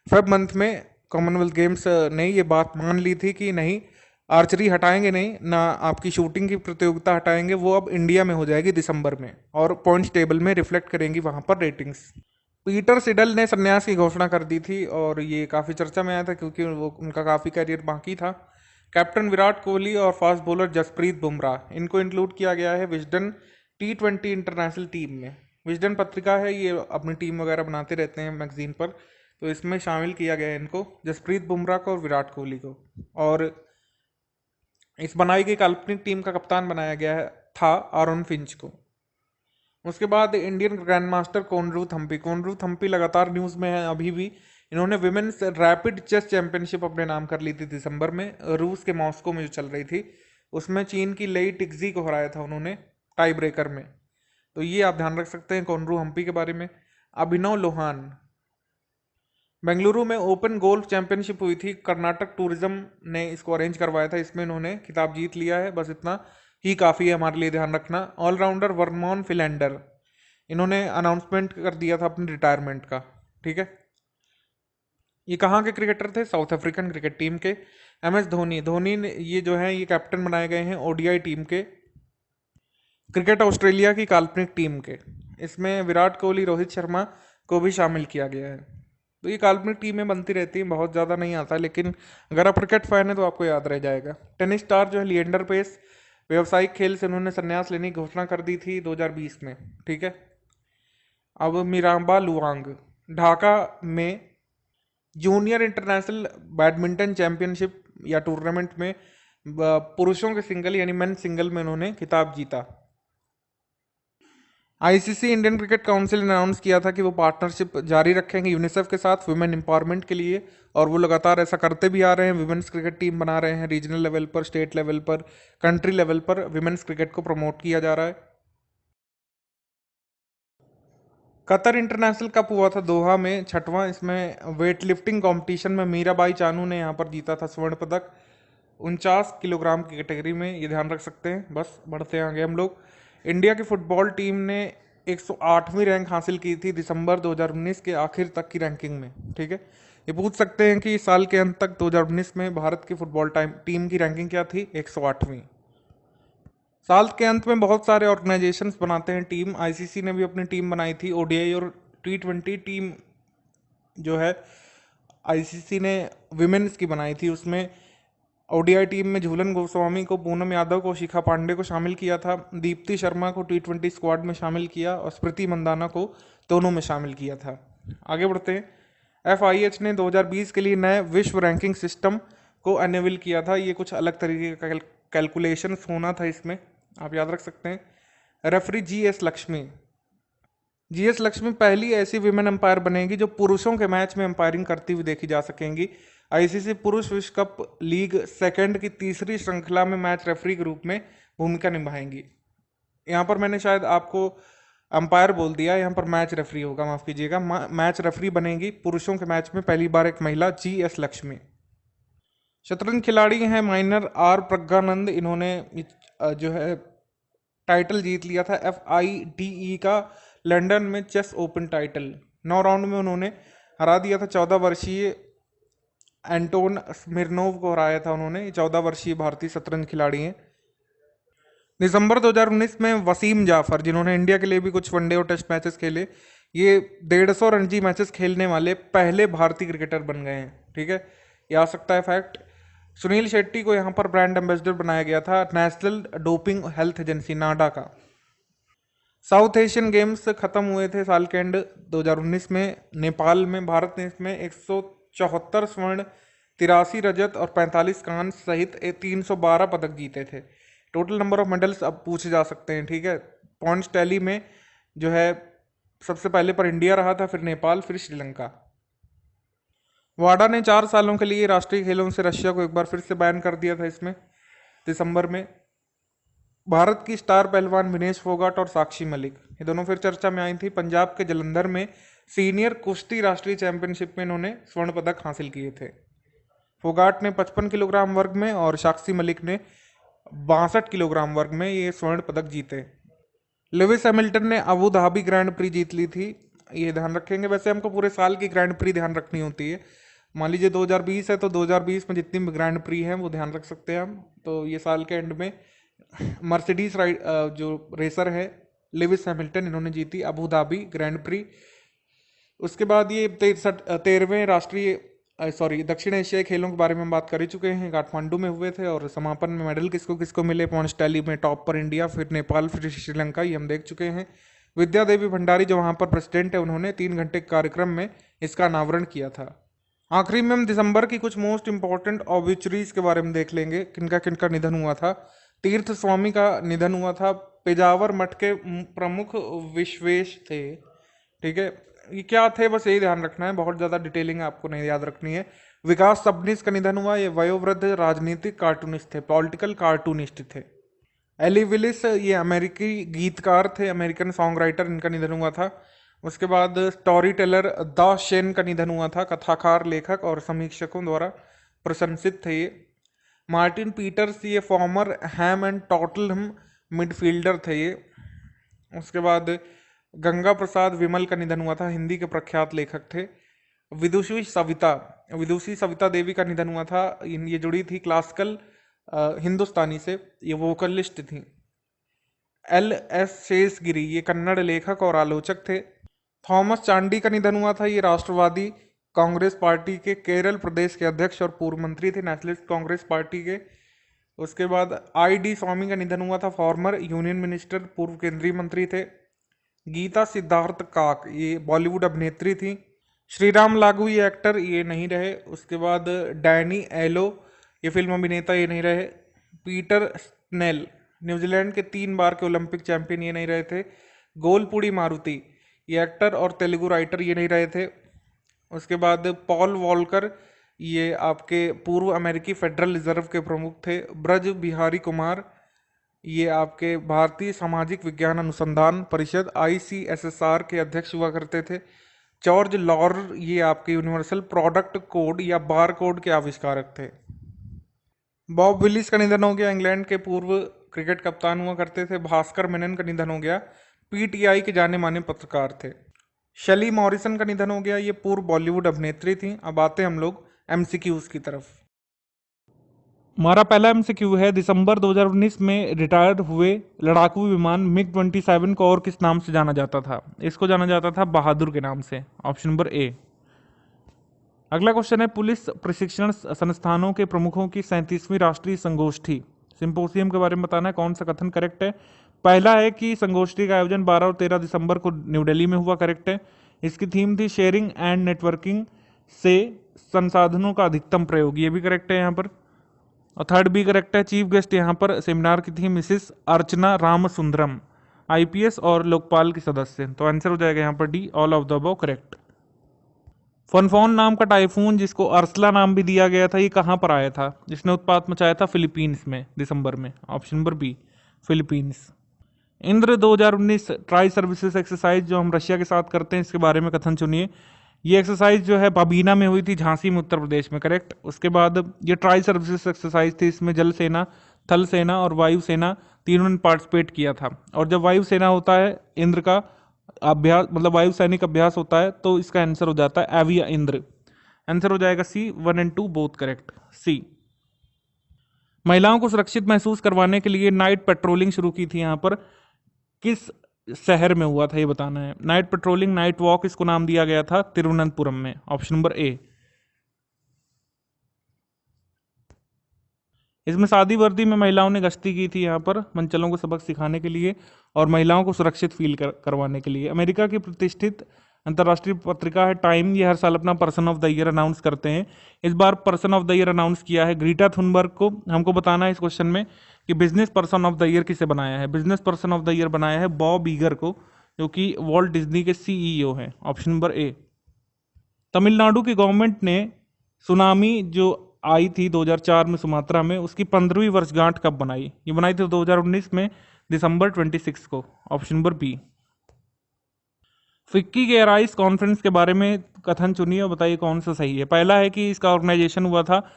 फेब मंथ में कॉमनवेल्थ गेम्स ने ये बात मान ली थी कि नहीं, आर्चरी हटाएंगे नहीं, ना आपकी शूटिंग की प्रतियोगिता हटाएंगे, वो अब इंडिया में हो जाएगी दिसंबर में, और पॉइंट्स टेबल में रिफ्लेक्ट करेंगी वहां पर रेटिंग्स। पीटर सिडल ने संन्यास की घोषणा कर दी थी और ये काफ़ी चर्चा में आया था क्योंकि वो उनका काफ़ी करियर बाकी था। कैप्टन विराट कोहली और फास्ट बॉलर जसप्रीत बुमराह, इनको इंक्लूड किया गया है विजडन T20 इंटरनेशनल टीम में। विजडन पत्रिका है, ये अपनी टीम वगैरह बनाते रहते हैं मैगजीन पर, तो इसमें शामिल किया गया है इनको, जसप्रीत बुमराह को और विराट कोहली को। और इस बनाई गई काल्पनिक टीम का कप्तान बनाया गया था आरोन फिंच को। उसके बाद Indian grand master Koneru Thampi लगातार न्यूज में है अभी भी। इन्होंने विमेन्स रैपिड चेस चैंपियनशिप अपने नाम कर ली थी दिसंबर में, रूस के मॉस्को में जो चल रही थी, उसमें चीन की लेई टिक्जी को हराया था उन्होंने टाई ब्रेकर में। तो ये आप ध्यान रख सकते हैं कोनरू हम्पी के बारे में। अभिनव लोहान, बेंगलुरु में ओपन गोल्फ चैंपियनशिप हुई थी, कर्नाटक टूरिज्म ने इसको अरेंज करवाया था, इसमें इन्होंने खिताब जीत लिया है, बस इतना ही काफ़ी है हमारे लिए ध्यान रखना। ऑलराउंडर वर्मॉन फिलेंडर, इन्होंने अनाउंसमेंट कर दिया था अपनी रिटायरमेंट का, ठीक है। ये कहाँ के क्रिकेटर थे? साउथ अफ्रीकन क्रिकेट टीम के। MS धोनी, धोनी ने ये जो है ये कैप्टन बनाए गए हैं ODI टीम के, क्रिकेट ऑस्ट्रेलिया की काल्पनिक टीम के। इसमें विराट कोहली, रोहित शर्मा को भी शामिल किया गया है। तो ये काल्पनिक टीमें बनती रहती हैं, बहुत ज़्यादा नहीं आता, लेकिन अगर आप क्रिकेट फैन है तो आपको याद रह जाएगा। टेनिस स्टार जो है लिएंडर पेस, व्यावसायिक खेल से उन्होंने संन्यास लेने की घोषणा कर दी थी 2020 में, ठीक है। अब मिराबा लुवांग, ढाका में जूनियर इंटरनेशनल बैडमिंटन चैंपियनशिप या टूर्नामेंट में पुरुषों के सिंगल यानी मेन सिंगल में उन्होंने खिताब जीता। ICC इंडियन क्रिकेट काउंसिल ने अनाउंस किया था कि वो पार्टनरशिप जारी रखेंगे यूनिसेफ के साथ वुमेन एम्पावरमेंट के लिए, और वो लगातार ऐसा करते भी आ रहे हैं। वुमेन्स क्रिकेट टीम बना रहे हैं, रीजनल लेवल पर, स्टेट लेवल पर, कंट्री लेवल पर वुमेन्स क्रिकेट को प्रमोट किया जा रहा है। कतर इंटरनेशनल कप हुआ था दोहा में, छठवां। इसमें वेट लिफ्टिंग कॉम्पिटिशन में मीराबाई चानू ने यहाँ पर जीता था स्वर्ण पदक 49 किलोग्राम की कैटेगरी में, ये ध्यान रख सकते हैं। बस बढ़ते हैं आगे हम लोग। इंडिया की फुटबॉल टीम ने 108वीं रैंक हासिल की थी दिसंबर 2019 के आखिर तक की रैंकिंग में, ठीक है। ये पूछ सकते हैं कि साल के अंत तक 2019 में भारत की फुटबॉल टीम की रैंकिंग क्या थी? 108वीं। साल के अंत में बहुत सारे ऑर्गेनाइजेशंस बनाते हैं टीम, ICC ने भी अपनी टीम बनाई थी, ODI और T20 टीम जो है ICC ने विमेन्स की बनाई थी। उसमें ODI टीम में झूलन गोस्वामी को, पूनम यादव को, शिखा पांडे को शामिल किया था, दीप्ति शर्मा को T20 स्क्वाड में शामिल किया, और स्मृति मंदाना को दोनों में शामिल किया था। आगे बढ़ते हैं। FIH ने 2020 के लिए नए विश्व रैंकिंग सिस्टम को अनवील किया था। ये कुछ अलग तरीके का कैलकुलेशंस होना था इसमें, आप याद रख सकते हैं। रेफरी GS लक्ष्मी पहली ऐसी विमेन अंपायर बनेगी जो पुरुषों के मैच में अंपायरिंग करती हुई देखी जा सकेंगी। ICC पुरुष विश्व कप लीग सेकंड की तीसरी श्रृंखला में मैच रेफरी के रूप में भूमिका निभाएंगी। यहाँ पर मैंने शायद आपको अंपायर बोल दिया, यहाँ पर मैच रेफरी होगा, माफ कीजिएगा। मैच रेफरी बनेगी पुरुषों के मैच में पहली बार एक महिला, GS लक्ष्मी। शतरंज खिलाड़ी हैं माइनर R प्रज्ञानंद, इन्होंने जो है टाइटल जीत लिया था FIDE का लंदन में चेस ओपन टाइटल। 9 राउंड में उन्होंने हरा दिया था 14 वर्षीय एंटोन स्मिर्नोव को, हराया था उन्होंने। 14 वर्षीय भारतीय शतरंज खिलाड़ी हैं। दिसंबर 2019 में वसीम जाफर, जिन्होंने इंडिया के लिए भी कुछ वनडे और टेस्ट मैचेस खेले, ये 150 रणजी मैचेस खेलने वाले पहले भारतीय क्रिकेटर बन गए हैं, ठीक है। ये आ सकता है फैक्ट। सुनील शेट्टी को यहाँ पर ब्रांड एम्बेसडर बनाया गया था नेशनल डोपिंग हेल्थ एजेंसी नाडा का। साउथ एशियन गेम्स खत्म हुए थे साल के एंड 2019 में नेपाल में। भारत ने इसमें 174 स्वर्ण, 83 रजत और 45 कांस्य सहित 312 पदक जीते थे। टोटल नंबर ऑफ मेडल्स अब पूछे जा सकते हैं, ठीक है। पॉइंट्स टैली में जो है सबसे पहले पर इंडिया रहा था, फिर नेपाल, फिर श्रीलंका। वाडा ने 4 सालों के लिए राष्ट्रीय खेलों से रशिया को एक बार फिर से बैन कर दिया था इसमें दिसंबर में। भारत की स्टार पहलवान विनेश फोगाट और साक्षी मलिक, ये दोनों फिर चर्चा में आई थी। पंजाब के जलंधर में सीनियर कुश्ती राष्ट्रीय चैंपियनशिप में इन्होंने स्वर्ण पदक हासिल किए थे। फोगाट ने 55 किलोग्राम वर्ग में और साक्षी मलिक ने 62 किलोग्राम वर्ग में ये स्वर्ण पदक जीते। लुइस हैमिल्टन ने अबू धाबी ग्रैंड प्री जीत ली थी, ये ध्यान रखेंगे। वैसे हमको पूरे साल की ग्रैंड प्री ध्यान रखनी होती है। मान लीजिए 2020 है तो 2020 में जितनी भी ग्रैंड प्री है वो ध्यान रख सकते हैं हम। तो ये साल के एंड में मर्सिडीज जो रेसर है लुइस हैमिल्टन, इन्होंने जीती अबू धाबी ग्रैंड प्री। उसके बाद ये 13वें राष्ट्रीय दक्षिण एशियाई खेलों के बारे में हम बात कर ही चुके हैं। काठमांडू में हुए थे और समापन में मेडल किसको किसको मिले। पॉइंट्स टैली में टॉप पर इंडिया, फिर नेपाल, फिर श्रीलंका, ये हम देख चुके हैं। विद्या देवी भंडारी जो वहाँ पर प्रेसिडेंट है, उन्होंने 3 घंटे के कार्यक्रम में इसका अनावरण किया था। आखिरी में हम दिसंबर की कुछ मोस्ट इंपॉर्टेंट ऑब्ituaries के बारे में देख लेंगे, किनका किनका निधन हुआ था। तीर्थ स्वामी का निधन हुआ था, पेजावर मठ के प्रमुख विश्वेश थे। ठीक है, ये क्या थे बस यही ध्यान रखना है, बहुत ज़्यादा डिटेलिंग आपको नहीं याद रखनी है। विकास सबनीस का निधन हुआ, ये वयोवृद्ध राजनीतिक कार्टूनिस्ट थे, पॉलिटिकल कार्टूनिस्ट थे। एली विलिस ये अमेरिकी गीतकार थे, अमेरिकन सॉन्ग राइटर, इनका निधन हुआ था। उसके बाद स्टोरी टेलर द शेन का निधन हुआ था, कथाकार, लेखक और समीक्षकों द्वारा प्रशंसित थे ये। मार्टिन पीटर्स ये फॉर्मर हैम एंड टॉटलहम मिडफील्डर थे ये। उसके बाद गंगा प्रसाद विमल का निधन हुआ था, हिंदी के प्रख्यात लेखक थे। विदुषी सविता देवी का निधन हुआ था, ये जुड़ी थी क्लासिकल हिंदुस्तानी से, ये वोकलिस्ट थी। LS शेषगिरी ये कन्नड़ लेखक और आलोचक थे। थॉमस चांडी का निधन हुआ था, ये राष्ट्रवादी कांग्रेस पार्टी के केरल प्रदेश के अध्यक्ष और पूर्व मंत्री थे, नेशनलिस्ट कांग्रेस पार्टी के। उसके बाद ID स्वामी का निधन हुआ था, फॉर्मर यूनियन मिनिस्टर, पूर्व केंद्रीय मंत्री थे। गीता सिद्धार्थ काक ये बॉलीवुड अभिनेत्री थी। श्रीराम लागू ये एक्टर, ये नहीं रहे। उसके बाद डैनी एलो ये फिल्म अभिनेता, ये नहीं रहे। पीटर स्नेल न्यूजीलैंड के 3 बार के ओलंपिक चैंपियन, ये नहीं रहे थे। गोलपुड़ी मारुति ये एक्टर और तेलुगु राइटर, ये नहीं रहे थे। उसके बाद पॉल वॉलकर ये आपके पूर्व अमेरिकी फेडरल रिजर्व के प्रमुख थे। ब्रज बिहारी कुमार ये आपके भारतीय सामाजिक विज्ञान अनुसंधान परिषद ICSSR के अध्यक्ष हुआ करते थे। जॉर्ज लॉरर ये आपके यूनिवर्सल प्रोडक्ट कोड या बार कोड के आविष्कारक थे। बॉब विलिस का निधन हो गया, इंग्लैंड के पूर्व क्रिकेट कप्तान हुआ करते थे। भास्कर मेनन का निधन हो गया, PTI के जाने माने पत्रकार थे। शैली मॉरिसन का निधन हो गया, ये पूर्व बॉलीवुड अभिनेत्री थी। अब आते हम लोग MCQs की तरफ। हमारा पहला MCQ है, दिसंबर 2019 में रिटायर्ड हुए लड़ाकू विमान MiG-27 को और किस नाम से जाना जाता था? इसको जाना जाता था बहादुर के नाम से, ऑप्शन नंबर A। अगला क्वेश्चन है, पुलिस प्रशिक्षण संस्थानों के प्रमुखों की 37वीं राष्ट्रीय संगोष्ठी सिंपोजियम के बारे में बताना है, कौन सा कथन करेक्ट है? पहला है कि संगोष्ठी का आयोजन 12 और 13 दिसंबर को न्यू दिल्ली में हुआ, करेक्ट है। इसकी थीम थी शेयरिंग एंड नेटवर्किंग से संसाधनों का अधिकतम प्रयोग, ये भी करेक्ट है यहाँ पर। और थर्ड भी करेक्ट है। चीफ गेस्ट यहाँ पर सेमिनार की थी मिसिस अर्चना रामसुंदरम, IPS और लोकपाल की सदस्य। तो आंसर हो जाएगा यहाँ पर D, all of the above correct. Phanfone नाम का टाइफून जिसको अर्सला नाम भी दिया गया था, ये कहाँ पर आया था? जिसने उत्पात मचाया था फिलीपींस में दिसंबर में, option number B Philippines. Indra 2019 tri services exercise जो हम रशिया के साथ करते हैं, इसके बारे में कथन चुनिए। ये एक्सरसाइज जो है बबीना में हुई थी, झांसी में, उत्तर प्रदेश में, करेक्ट। उसके बाद ये ट्राई सर्विसेज एक्सरसाइज थी, इसमें जल सेना, थल सेना और वायु सेना तीनों ने पार्टिसिपेट किया था। और जब वायु सेना होता है, इंद्र का अभ्यास मतलब वायु सैनिक अभ्यास होता है, तो इसका आंसर हो जाता है एविया इंद्र। आंसर हो जाएगा C, 1 और 2 बोथ करेक्ट, C। महिलाओं को सुरक्षित महसूस करवाने के लिए नाइट पेट्रोलिंग शुरू की थी यहाँ पर, किस शहर में हुआ था ये बताना है। नाइट पेट्रोलिंग, नाइट वॉक इसको नाम दिया गया था तिरुवनंतपुरम में, ऑप्शन नंबर A। इसमें सादी वर्दी में महिलाओं ने गश्ती की थी यहाँ पर मंचलों को सबक सिखाने के लिए और महिलाओं को सुरक्षित फील करवाने के लिए। अमेरिका की प्रतिष्ठित अंतर्राष्ट्रीय पत्रिका है टाइम, ये हर साल अपना person of the year announce करते हैं। इस बार person of the year announce किया है ग्रीटा थुनबर्ग को। हमको बताना है इस क्वेश्चन में कि business person of the year किसे बनाया है। Business person of the year बनाया है बॉब ईगर को, जो कि वॉल्ट डिज्नी के CEO हैं, ऑप्शन नंबर A। तमिलनाडु की गवर्नमेंट ने सुनामी जो आई थी 2004 में सुमात्रा में, उसकी 15वीं वर्षगांठ कब बनाई? ये बनाई थी 2019 में दिसंबर 26 को, ऑप्शन नंबर बी। फिक्की के एराइज कॉन्फ्रेंस के बारे में कथन चुनिए और बताइए कौन सा सही है। पहला है कि इसका ऑर्गेनाइजेशन हुआ था,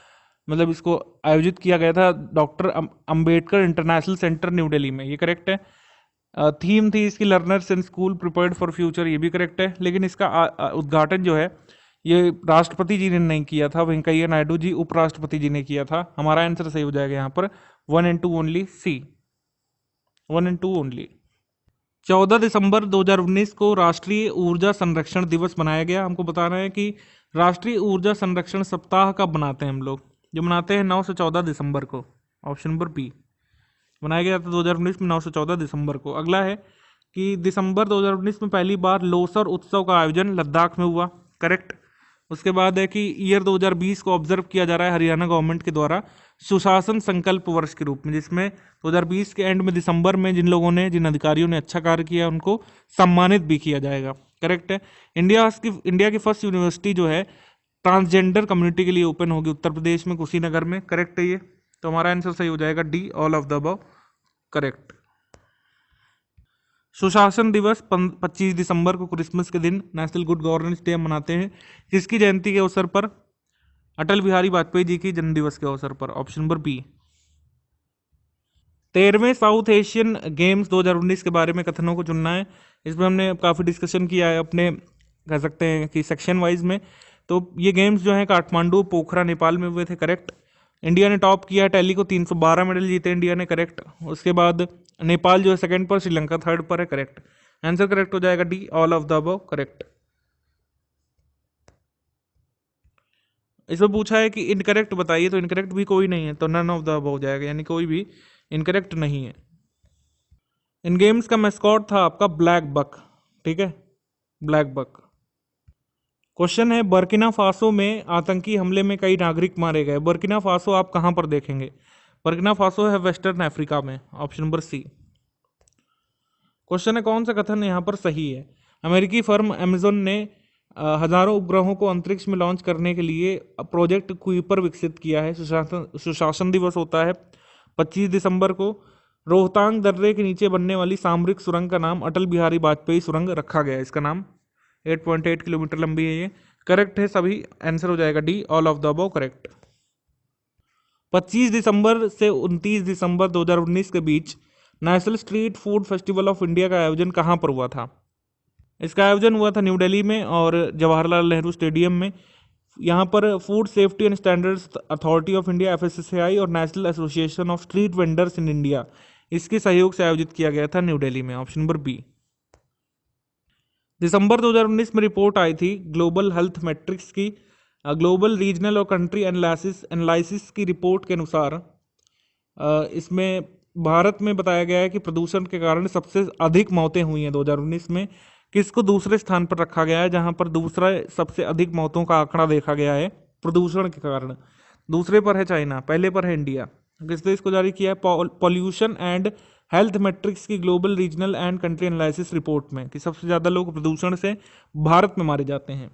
मतलब इसको आयोजित किया गया था doctor Ambedkar international centre new Delhi में, ये करेक्ट है। थीम थी इसकी learners in school prepared for future, ये भी करेक्ट है। लेकिन इसका उद्घाटन जो है ये राष्ट्रपति जी ने नहीं किया था, वेंकैया नायडू जी उपराष्ट्रपति जी ने किया था। हमारा आंसर सही हो जाएगा यहाँ पर 1 and 2 only, C 1 and 2 only. 14 दिसंबर 2019 को राष्ट्रीय ऊर्जा संरक्षण दिवस मनाया गया। हमको बताना है कि राष्ट्रीय ऊर्जा संरक्षण सप्ताह कब मनाते हैं हम लोग? जो मनाते हैं 9 से 14 दिसंबर को, ऑप्शन नंबर बी। मनाया गया था 2019 में 9 से 14 दिसंबर को। अगला है कि दिसंबर 2019 में पहली बार लोसर उत्सव का आयोजन लद्दाख में हुआ, करेक्ट। उसके बाद है कि ईयर 2020 को ऑब्जर्व किया जा रहा है हरियाणा गवर्नमेंट के द्वारा सुशासन संकल्प वर्ष के रूप में, जिसमें 2020 के एंड में दिसंबर में जिन लोगों ने, जिन अधिकारियों ने अच्छा कार्य किया उनको सम्मानित भी किया जाएगा, करेक्ट है। इंडिया की फर्स्ट यूनिवर्सिटी जो है ट्रांसजेंडर कम्युनिटी के लिए ओपन होगी उत्तर प्रदेश में, कुशीनगर में, करेक्ट है ये। तो हमारा आंसर सही हो जाएगा D, all of the above, correct. सुशासन दिवस 25 दिसंबर को क्रिसमस के दिन नेशनल गुड गवर्नेंस डे मनाते हैं, जिसकी जयंती के अवसर पर? अटल बिहारी वाजपेयी जी की जन्म दिवस के अवसर पर, ऑप्शन नंबर बी। 13वें साउथ एशियन गेम्स 2019 के बारे में कथनों को चुनना है। इसमें हमने काफ़ी डिस्कशन किया है अपने, कह सकते हैं कि सेक्शन वाइज में। तो ये गेम्स जो हैं काठमांडू पोखरा नेपाल में हुए थे, करेक्ट। इंडिया ने टॉप किया, टैली को 312 मेडल जीते इंडिया ने, करेक्ट। उसके बाद नेपाल जो है सेकंड पर, श्रीलंका थर्ड पर है, करेक्ट। आंसर करेक्ट हो जाएगा D, all of the above, correct. इसमें पूछा है कि इनकरेक्ट बताइए, तो इनकरेक्ट भी कोई नहीं है, तो नन ऑफ द अबव हो जाएगा, यानी कोई भी इनकरेक्ट नहीं है। इन गेम्स का मैस्कॉट था आपका ब्लैक बक, ठीक है, ब्लैक बक। क्वेश्चन है बर्किना फासो में आतंकी हमले में कई नागरिक मारे गए। बर्किना फासो आप कहां पर देखेंगे? बर्किना फासो है वेस्टर्न अफ्रीका में, ऑप्शन नंबर सी। क्वेश्चन है कौन सा कथन यहां पर सही है? अमेरिकी फर्म अमेजन ने हजारों उपग्रहों को अंतरिक्ष में लॉन्च करने के लिए प्रोजेक्ट कुइपर विकसित किया है। सुशासन दिवस होता है 25 दिसंबर को। रोहतांग दर्रे के नीचे बनने वाली सामरिक सुरंग का नाम अटल बिहारी वाजपेयी सुरंग रखा गया है। इसका नाम 8.8 किलोमीटर लंबी है ये, करेक्ट है सभी। आंसर हो जाएगा D, all of the above, correct. 25 दिसंबर से 29 दिसंबर 2019 के बीच national street food festival of India का आयोजन कहाँ पर हुआ था? इसका आयोजन हुआ था न्यू दिल्ली में और जवाहरलाल नेहरू स्टेडियम में। यहाँ पर food Safety and Standards Authority of India FSSAI और national association of street vendors in India, इसके सहयोग से आयोजित किया गया था न्यू दिल्ली में, ऑप्शन नंबर बी। दिसंबर 2019 में रिपोर्ट आई थी ग्लोबल हेल्थ मैट्रिक्स की, ग्लोबल रीजनल और कंट्री एनालिसिस की रिपोर्ट के अनुसार इसमें भारत में बताया गया है कि प्रदूषण के कारण सबसे अधिक मौतें हुई हैं 2019 में। किसको दूसरे स्थान पर रखा गया है जहां पर दूसरा सबसे अधिक मौतों का आंकड़ा देखा गया है प्रदूषण के कारण? दूसरे पर है चाइना, पहले पर है इंडिया। किसने इसको जारी किया है? पॉल्यूशन एंड हेल्थ मैट्रिक्स की global regional and country analysis report में, कि सबसे ज्यादा लोग प्रदूषण से भारत में मारे जाते हैं।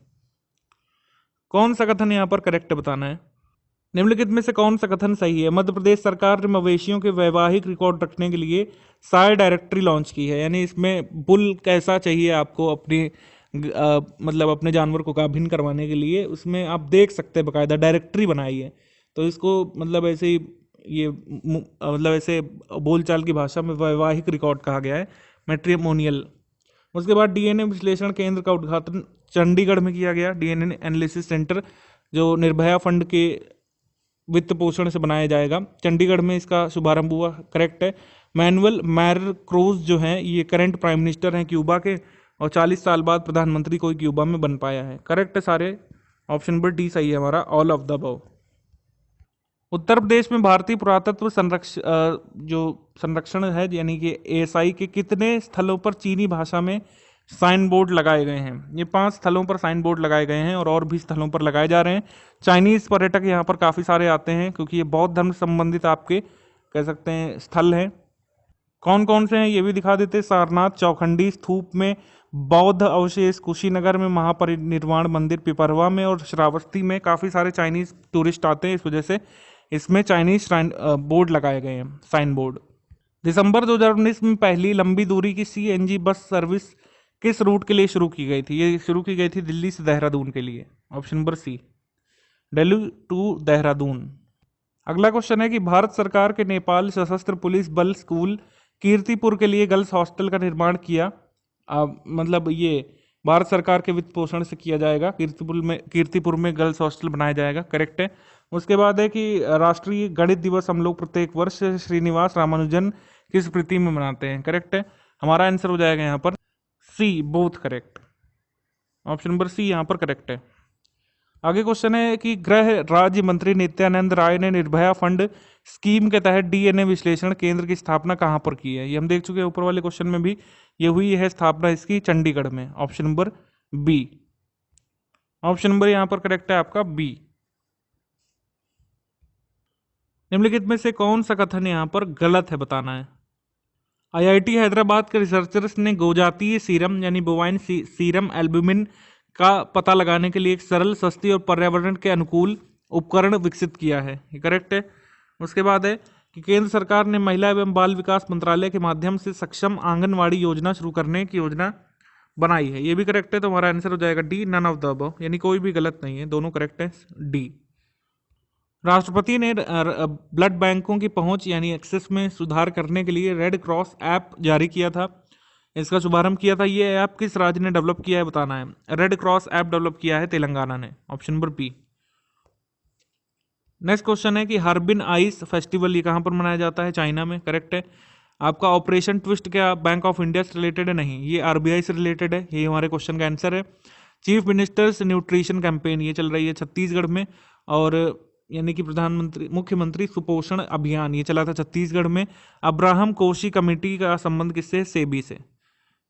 कौन सा कथन यहाँ पर करेक्ट बताना है? निम्नलिखित में से कौन सा कथन सही है? मध्य प्रदेश सरकार ने मवेशियों के वैवाहिक रिकॉर्ड रखने के लिए साय डायरेक्टरी लॉन्च की है, यानी इसमें बुल कैसा चाहिए आपको अपनी मतलब अपने जानवर को गाभिन करवाने के लिए, उसमें आप देख सकते हैं बकायदा डायरेक्टरी बनाई है। तो इसको मतलब ऐसे ही ये मतलब ऐसे बोलचाल की भाषा में वैवाहिक रिकॉर्ड कहा गया है, मैट्रिमोनियल। उसके बाद DNA विश्लेषण केंद्र का उद्घाटन चंडीगढ़ में किया गया, DNA एनालिसिस सेंटर जो निर्भया फंड के वित्त पोषण से बनाया जाएगा, चंडीगढ़ में इसका शुभारंभ हुआ, करेक्ट है। मैनुअल मार्क्रोज जो हैं ये करंट प्राइम मिनिस्टर हैं क्यूबा के, और 40 साल बाद प्रधानमंत्री कोई क्यूबा में बन पाया है, करेक्ट है सारे। ऑप्शन नंबर डी सही है हमारा, all of the above. Uttar Pradesh में भारतीय पुरातत्व संरक्षण है यानी कि ASI के कितने स्थलों पर चीनी भाषा में साइन बोर्ड लगाए गए हैं? ये 5 स्थलों पर साइन बोर्ड लगाए गए हैं और भी स्थलों पर लगाए जा रहे हैं। चाइनीज पर्यटक यहाँ पर काफ़ी सारे आते हैं क्योंकि ये बौद्ध धर्म से संबंधित आपके कह सकते हैं स्थल हैं। कौन कौन से हैं ये भी दिखा देते। सारनाथ, चौखंडी स्तूप में, बौद्ध अवशेष कुशीनगर में, महापरिनिर्वाण मंदिर पिपरवा में, और श्रावस्ती में। काफ़ी सारे चाइनीज टूरिस्ट आते हैं, इस वजह से इसमें चाइनीज बोर्ड लगाए गए हैं, साइन बोर्ड। दिसंबर 2019 में पहली लंबी दूरी की सीएनजी बस सर्विस किस रूट के लिए शुरू की गई थी? ये शुरू की गई थी दिल्ली से देहरादून के लिए, option number C, Delhi to Dehradun. अगला क्वेश्चन है कि भारत सरकार के नेपाल सशस्त्र पुलिस बल स्कूल कीर्तिपुर के लिए गर्ल्स हॉस्टल का निर्माण किया। मतलब ये भारत सरकार के वित्त पोषण से किया जाएगा। कीर्तिपुर में गर्ल्स हॉस्टल बनाया जाएगा, करेक्ट है। उसके बाद है कि राष्ट्रीय गणित दिवस हम लोग प्रत्येक वर्ष श्रीनिवास रामानुजन किस स्मृति में मनाते हैं, करेक्ट है। हमारा आंसर हो जाएगा यहाँ पर C, both correct, option number C यहाँ पर करेक्ट है। आगे क्वेश्चन है कि गृह राज्य मंत्री नित्यानंद राय ने निर्भया फंड स्कीम के तहत डीएनए विश्लेषण केंद्र की स्थापना कहाँ पर की है? ये हम देख चुके हैं ऊपर वाले क्वेश्चन में भी, ये हुई है स्थापना इसकी चंडीगढ़ में, option number B, option number यहाँ पर करेक्ट है आपका बी। निम्नलिखित में से कौन सा कथन यहाँ पर गलत है, बताना है। आईआईटी हैदराबाद के रिसर्चर्स ने गोजातीय सीरम यानी बोवाइन सीरम एल्बुमिन का पता लगाने के लिए एक सरल, सस्ती और पर्यावरण के अनुकूल उपकरण विकसित किया है, ये करेक्ट है। उसके बाद है कि केंद्र सरकार ने महिला एवं बाल विकास मंत्रालय के माध्यम से सक्षम आंगनवाड़ी योजना शुरू करने की योजना बनाई है, ये भी करेक्ट है। तो हमारा आंसर हो जाएगा D, none of the above, यानी कोई भी गलत नहीं है, दोनों करेक्ट है, डी। राष्ट्रपति ने ब्लड बैंकों की पहुंच यानी एक्सेस में सुधार करने के लिए रेड क्रॉस ऐप जारी किया था, इसका शुभारंभ किया था। ये ऐप किस राज्य ने डेवलप किया है, बताना है। रेड क्रॉस ऐप डेवलप किया है तेलंगाना ने, option number B. Next question है कि हार्बिन आइस फेस्टिवल ये कहाँ पर मनाया जाता है? चाइना में, करेक्ट है। आपका ऑपरेशन ट्विस्ट क्या बैंक ऑफ इंडिया से रिलेटेड है? नहीं, ये आरबीआई से रिलेटेड है, ये हमारे क्वेश्चन का आंसर है। चीफ मिनिस्टर्स न्यूट्रिशन कैंपेन ये चल रही है छत्तीसगढ़ में, और यानी कि मुख्यमंत्री सुपोषण अभियान ये चला था छत्तीसगढ़ में। अब्राहम कोशी कमेटी का संबंध किससे? सेबी से।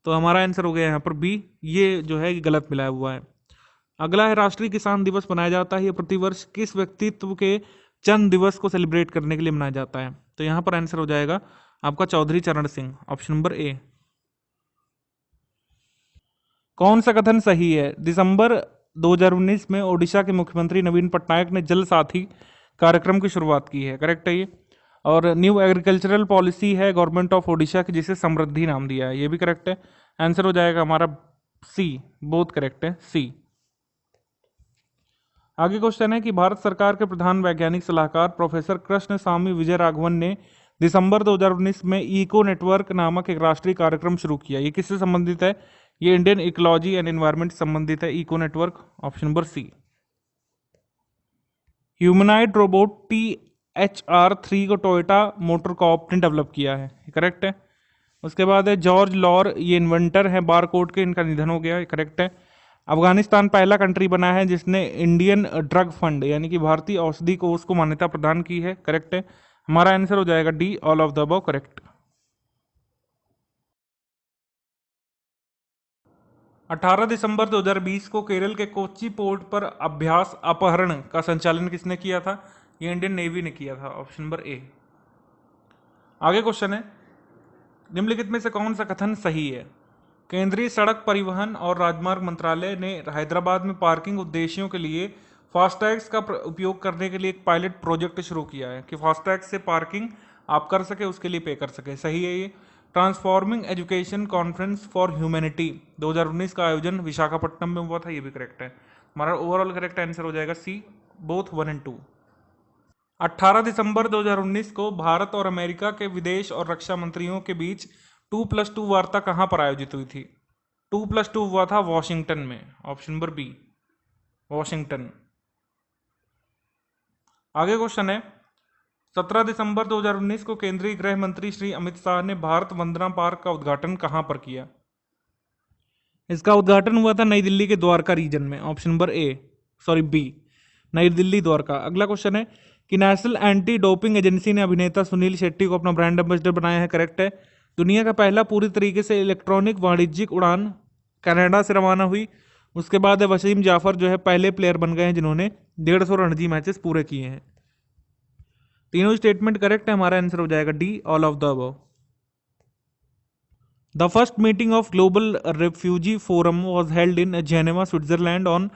तो हमारा आंसर हो गया यहाँ पर बी, ये जो है गलत मिलाया हुआ है। अगला है राष्ट्रीय किसान दिवस मनाया जाता है, ये प्रतिवर्ष किस व्यक्तित्व के जन्म दिवस को सेलिब्रेट करने के लिए मनाया जाता है? तो यहाँ पर आंसर हो जाएगा आपका चौधरी चरण सिंह, ऑप्शन नंबर ए। कौन सा कथन सही है? दिसंबर 2019 में ओडिशा के मुख्यमंत्री नवीन पटनायक ने जल साथी कार्यक्रम की शुरुआत की है, करेक्ट है ये। और न्यू एग्रीकल्चरल पॉलिसी है गवर्नमेंट ऑफ ओडिशा की, जिसे समृद्धि नाम दिया है, ये भी करेक्ट है। आंसर हो जाएगा हमारा सी, बोथ करेक्ट है, सी। आगे क्वेश्चन है कि भारत सरकार के प्रधान वैज्ञानिक सलाहकार प्रोफेसर कृष्ण स्वामी विजय राघवन ने दिसंबर 2019 में इको नेटवर्क नामक एक राष्ट्रीय कार्यक्रम शुरू किया, ये किससे संबंधित है? ये इंडियन इकोलॉजी एंड एनवायरनमेंट संबंधित है, eco network, option number C. Humanoid robot THR3 को टोयोटा मोटर कॉर्प ने डेवलप किया है, करेक्ट है। उसके बाद है जॉर्ज लॉर, ये इन्वेंटर है बार कोड के, इनका निधन हो गया, करेक्ट है। अफगानिस्तान पहला कंट्री बना है जिसने इंडियन ड्रग फंड यानी कि भारतीय औषधि कोष को मान्यता प्रदान की है, करेक्ट है। हमारा आंसर हो जाएगा D, all of the above correct. 18 दिसंबर 2020 को केरल के कोच्चि पोर्ट पर अभ्यास अपहरण का संचालन किसने किया था? ये इंडियन नेवी ने किया था, ऑप्शन नंबर ए। आगे क्वेश्चन है निम्नलिखित में से कौन सा कथन सही है? केंद्रीय सड़क परिवहन और राजमार्ग मंत्रालय ने हैदराबाद में पार्किंग उद्देश्यों के लिए फास्टैग्स का उपयोग करने के लिए एक पायलट प्रोजेक्ट शुरू किया है कि फास्टैग से पार्किंग आप कर सके, उसके लिए पे कर सके, सही है ये। Transforming education conference for humanity 2019 का आयोजन विशाखापट्टनम में हुआ था, ये भी करेक्ट है। हमारा ओवरऑल करेक्ट आंसर हो जाएगा सी, बोथ 1 और 2। 18 दिसंबर 2019 को भारत और अमेरिका के विदेश और रक्षा मंत्रियों के बीच 2+2 वार्ता कहां पर आयोजित हुई थी? 2+2 हुआ था वॉशिंगटन में, ऑप्शन नंबर बी, वॉशिंगटन। आगे क्वेश्चन है 17 दिसंबर 2019 को केंद्रीय गृह मंत्री श्री अमित शाह ने भारत वंदना पार्क का उद्घाटन कहां पर किया? इसका उद्घाटन हुआ था नई दिल्ली के द्वारका रीजन में, ऑप्शन नंबर बी, नई दिल्ली द्वारका। अगला क्वेश्चन है कि नेशनल एंटी डोपिंग एजेंसी ने अभिनेता सुनील शेट्टी को अपना ब्रांड एम्बेसडर बनाया है, करेक्ट है। दुनिया का पहला पूरी तरीके से इलेक्ट्रॉनिक वाणिज्यिक उड़ान कनाडा से रवाना हुई। उसके बाद वसीम जाफर जो है पहले प्लेयर बन गए हैं जिन्होंने 150 रणजी मैचेस पूरे किए हैं। तीनों स्टेटमेंट करेक्ट है, हमारा आंसर हो जाएगा D, all of the above. The first meeting of global refugee forum was held in Geneva Switzerland on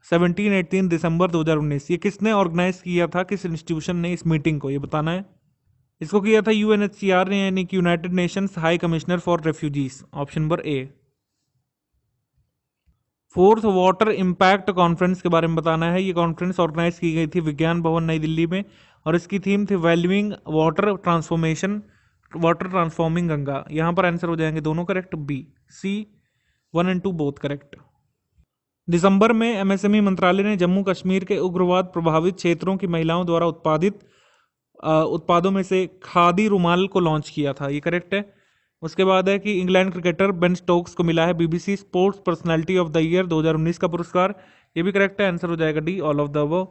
17-18 दिसंबर 2019। ये किसने ऑर्गेनाइज किया था, किस इंस्टीट्यूशन ने इस मीटिंग को, ये बताना है। इसको किया था यूएनएचसीआर ने, यानी कि United Nations high commissioner for refugees, option number A. Fourth water impact conference के बारे में बताना है। ये कॉन्फ्रेंस ऑर्गेनाइज की गई थी विज्ञान भवन नई दिल्ली में, और इसकी थीम थी वैल्यूइंग वाटर ट्रांसफॉर्मिंग गंगा। यहाँ पर आंसर हो जाएंगे दोनों करेक्ट, बी सी 1 और 2 बोथ करेक्ट। दिसंबर में एमएसएमई मंत्रालय ने जम्मू कश्मीर के उग्रवाद प्रभावित क्षेत्रों की महिलाओं द्वारा उत्पादित उत्पादों में से खादी रुमाल को लॉन्च किया था, ये करेक्ट है। उसके बाद है कि इंग्लैंड क्रिकेटर बेन स्टोक्स को मिला है BBC sports personality of the year 2019 का पुरस्कार, ये भी करेक्ट है, आंसर हो जाएगा D all of the above.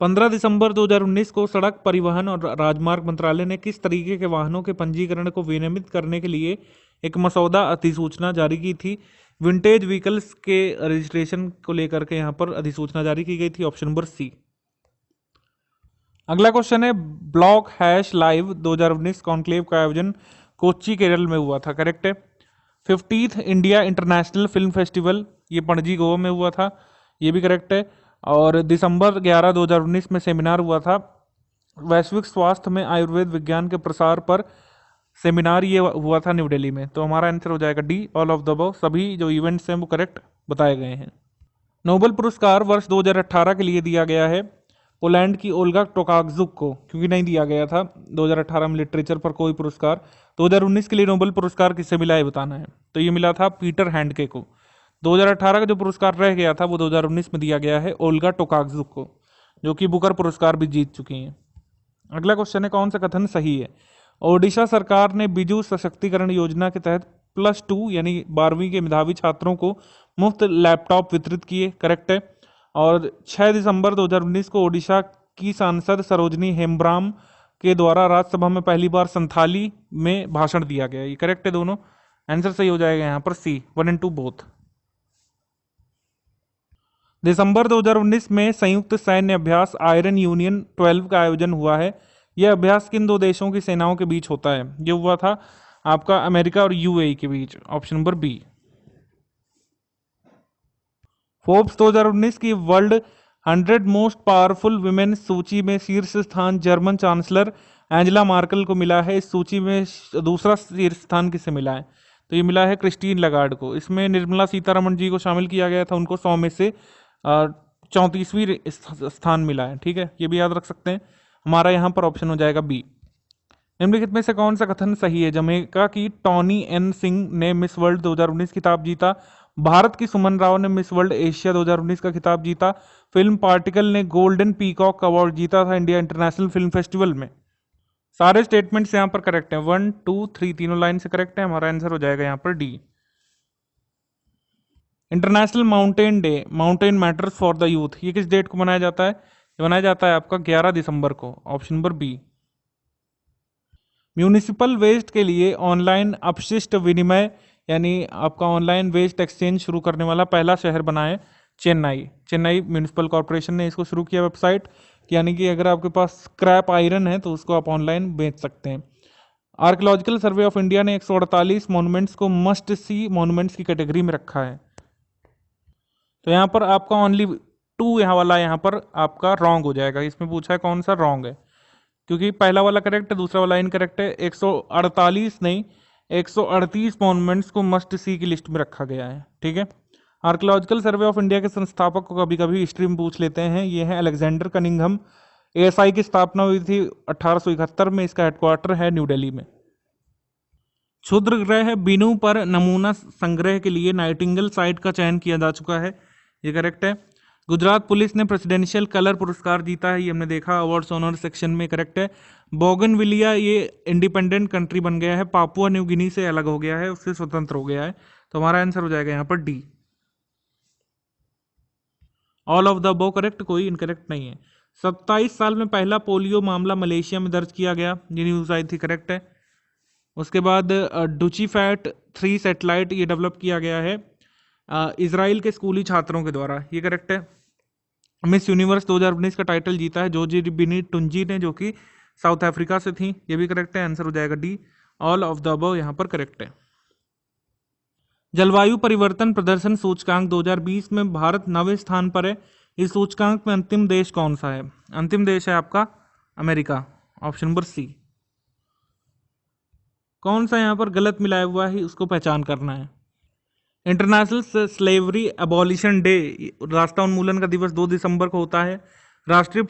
15 दिसंबर 2019 को सड़क परिवहन और राजमार्ग मंत्रालय ने किस तरीके के वाहनों के पंजीकरण को विनियमित करने के लिए एक मसौदा अधिसूचना जारी की थी। विंटेज व्हीकल्स के रजिस्ट्रेशन को लेकर के यहाँ पर अधिसूचना जारी की गई थी, ऑप्शन नंबर सी। अगला क्वेश्चन है, ब्लॉक हैश लाइव 2019 कॉन्क्लेव का आयोजन कोच्चि केरल में हुआ था, करेक्ट है। 50th India international film festival, ये पणजी गोवा में हुआ था, ये भी करेक्ट है। और दिसंबर 11 2019 में सेमिनार हुआ था वैश्विक स्वास्थ्य में आयुर्वेद विज्ञान के प्रसार पर, सेमिनार ये हुआ था न्यू दिल्ली में। तो हमारा आंसर हो जाएगा D all of the above, सभी जो इवेंट्स हैं वो करेक्ट बताए गए हैं। नोबेल पुरस्कार वर्ष 2018 के लिए दिया गया है पोलैंड की ओल्गा टोकार्जुक को, क्योंकि नहीं दिया गया था 2018 में लिटरेचर पर कोई पुरस्कार। 2019 के लिए नोबेल पुरस्कार किससे मिला है बताना है। तो ये मिला था पीटर हैंडके को। 2018 का जो पुरस्कार रह गया था वो 2019 में दिया गया है ओल्गा टोकार्जुक को, जो कि बुकर पुरस्कार भी जीत चुकी हैं। अगला क्वेश्चन है, कौन सा कथन सही है। ओडिशा सरकार ने बिजू सशक्तिकरण योजना के तहत +2 यानी 12वीं के मेधावी छात्रों को मुफ्त लैपटॉप वितरित किए, करेक्ट है। और 6 दिसंबर 2019 को ओडिशा की सांसद सरोजनी हेम्ब्राम के द्वारा राज्यसभा में पहली बार संथाली में भाषण दिया गया, ये करेक्ट है दोनों, आंसर सही हो जाएगा यहाँ पर सी 1 और 2 बोथ। दिसंबर 2019 में संयुक्त सैन्य अभ्यास आयरन यूनियन 12 का आयोजन हुआ है। यह अभ्यास किन दो देशों की सेनाओं के बीच होता है। ये हुआ था आपका अमेरिका और यूएई के बीच, ऑप्शन नंबर बी। फोर्ब्स 2019 की वर्ल्ड 100 मोस्ट पावरफुल वुमेन सूची में शीर्ष स्थान जर्मन चांसलर एंजेला मार्केल को मिला है। इस सूची में दूसरा शीर्ष स्थान किसे मिला है, तो ये मिला है क्रिस्टीन लगार्ड को। इसमें निर्मला सीतारमण जी को शामिल किया गया था, उनको 100 में से 34वीं स्थान मिला है, ठीक है, ये भी याद रख सकते हैं। हमारा यहाँ पर ऑप्शन हो जाएगा बी। निम्नलिखित में से कौन सा कथन सही है। जमैका की टॉनी एन सिंह ने मिस वर्ल्ड 2019 खिताब जीता। भारत की सुमन राव ने मिस वर्ल्ड एशिया 2019 का खिताब जीता। फिल्म पार्टिकल ने गोल्डन पीकॉक अवार्ड जीता था इंडिया इंटरनेशनल फिल्म फेस्टिवल में। सारे स्टेटमेंट्स यहाँ पर करेक्ट हैं, 1 2 3 तीनों लाइन से करेक्ट है। हमारा आंसर हो जाएगा यहाँ पर D. International mountain day, mountain matters for the youth, ये किस डेट को मनाया जाता है। ये मनाया जाता है आपका 11 दिसंबर को, option number B. Municipal waste के लिए ऑनलाइन अपशिष्ट विनिमय यानी आपका ऑनलाइन वेस्ट एक्सचेंज शुरू करने वाला पहला शहर बना है चेन्नई। चेन्नई म्यूनिसिपल कॉर्पोरेशन ने इसको शुरू किया वेबसाइट, यानी कि अगर आपके पास स्क्रैप आयरन है तो उसको आप ऑनलाइन बेच सकते हैं। आर्कियोलॉजिकल सर्वे ऑफ इंडिया ने 148 मॉन्यूमेंट्स को मस्ट सी मॉन्यूमेंट्स की कैटेगरी में रखा है। तो यहाँ पर आपका ओनली 2 यहाँ वाला यहाँ पर आपका रॉन्ग हो जाएगा। इसमें पूछा है कौन सा रॉन्ग है, क्योंकि पहला वाला करेक्ट है, दूसरा वाला इनकरेक्ट है। 148 नहीं 138 मॉन्यूमेंट्स को मस्ट सी की लिस्ट में रखा गया है, ठीक है। आर्कियोलॉजिकल सर्वे ऑफ इंडिया के संस्थापक को कभी कभी हिस्ट्री में पूछ लेते हैं, ये है अलेक्जेंडर कनिंघम। एएसआई की स्थापना हुई थी 1871 में, इसका हेडक्वार्टर है न्यू दिल्ली में। क्षुद्र ग्रह बीनू पर नमूना संग्रह के लिए नाइटिंगेल साइट का चयन किया जा चुका है, ये करेक्ट है। गुजरात पुलिस ने प्रेसिडेंशियल कलर पुरस्कार जीता है, ये हमने देखा अवार्ड्स ऑनर सेक्शन में, करेक्ट है। बोगनविलिया ये इंडिपेंडेंट कंट्री बन गया है, पापुआ न्यू गिनी से अलग हो गया है, उससे स्वतंत्र हो गया है। तो हमारा आंसर हो जाएगा यहाँ पर D, all of the above correct, कोई इनकरेक्ट नहीं है। 27 साल में पहला पोलियो मामला मलेशिया में दर्ज किया गया, ये न्यूज आई थी, करेक्ट है। उसके बाद डुचीफैट 3 सैटेलाइट ये डेवलप किया गया है इजराइल के स्कूली छात्रों के द्वारा, ये करेक्ट है। मिस यूनिवर्स 2019 का टाइटल जीता है जोजी बिनी टुंजी ने, जो कि साउथ अफ्रीका से थी, ये भी करेक्ट है, आंसर हो जाएगा D. All of the above यहाँ पर करेक्ट है। जलवायु परिवर्तन प्रदर्शन सूचकांक 2020 में भारत 9वें स्थान पर है। इस सूचकांक में अंतिम देश कौन सा है? अंतिम देश है आपका अमेरिका, ऑप्शन नंबर सी। कौन सा यहाँ पर गलत मिलाया हुआ है उसको पहचान करना है। इंटरनेशनल स्लेवरी एबॉलिशन डे, राष्ट्रीय उन्मूलन का दिवस 2 दिसंबर को होता है। राष्ट्रीय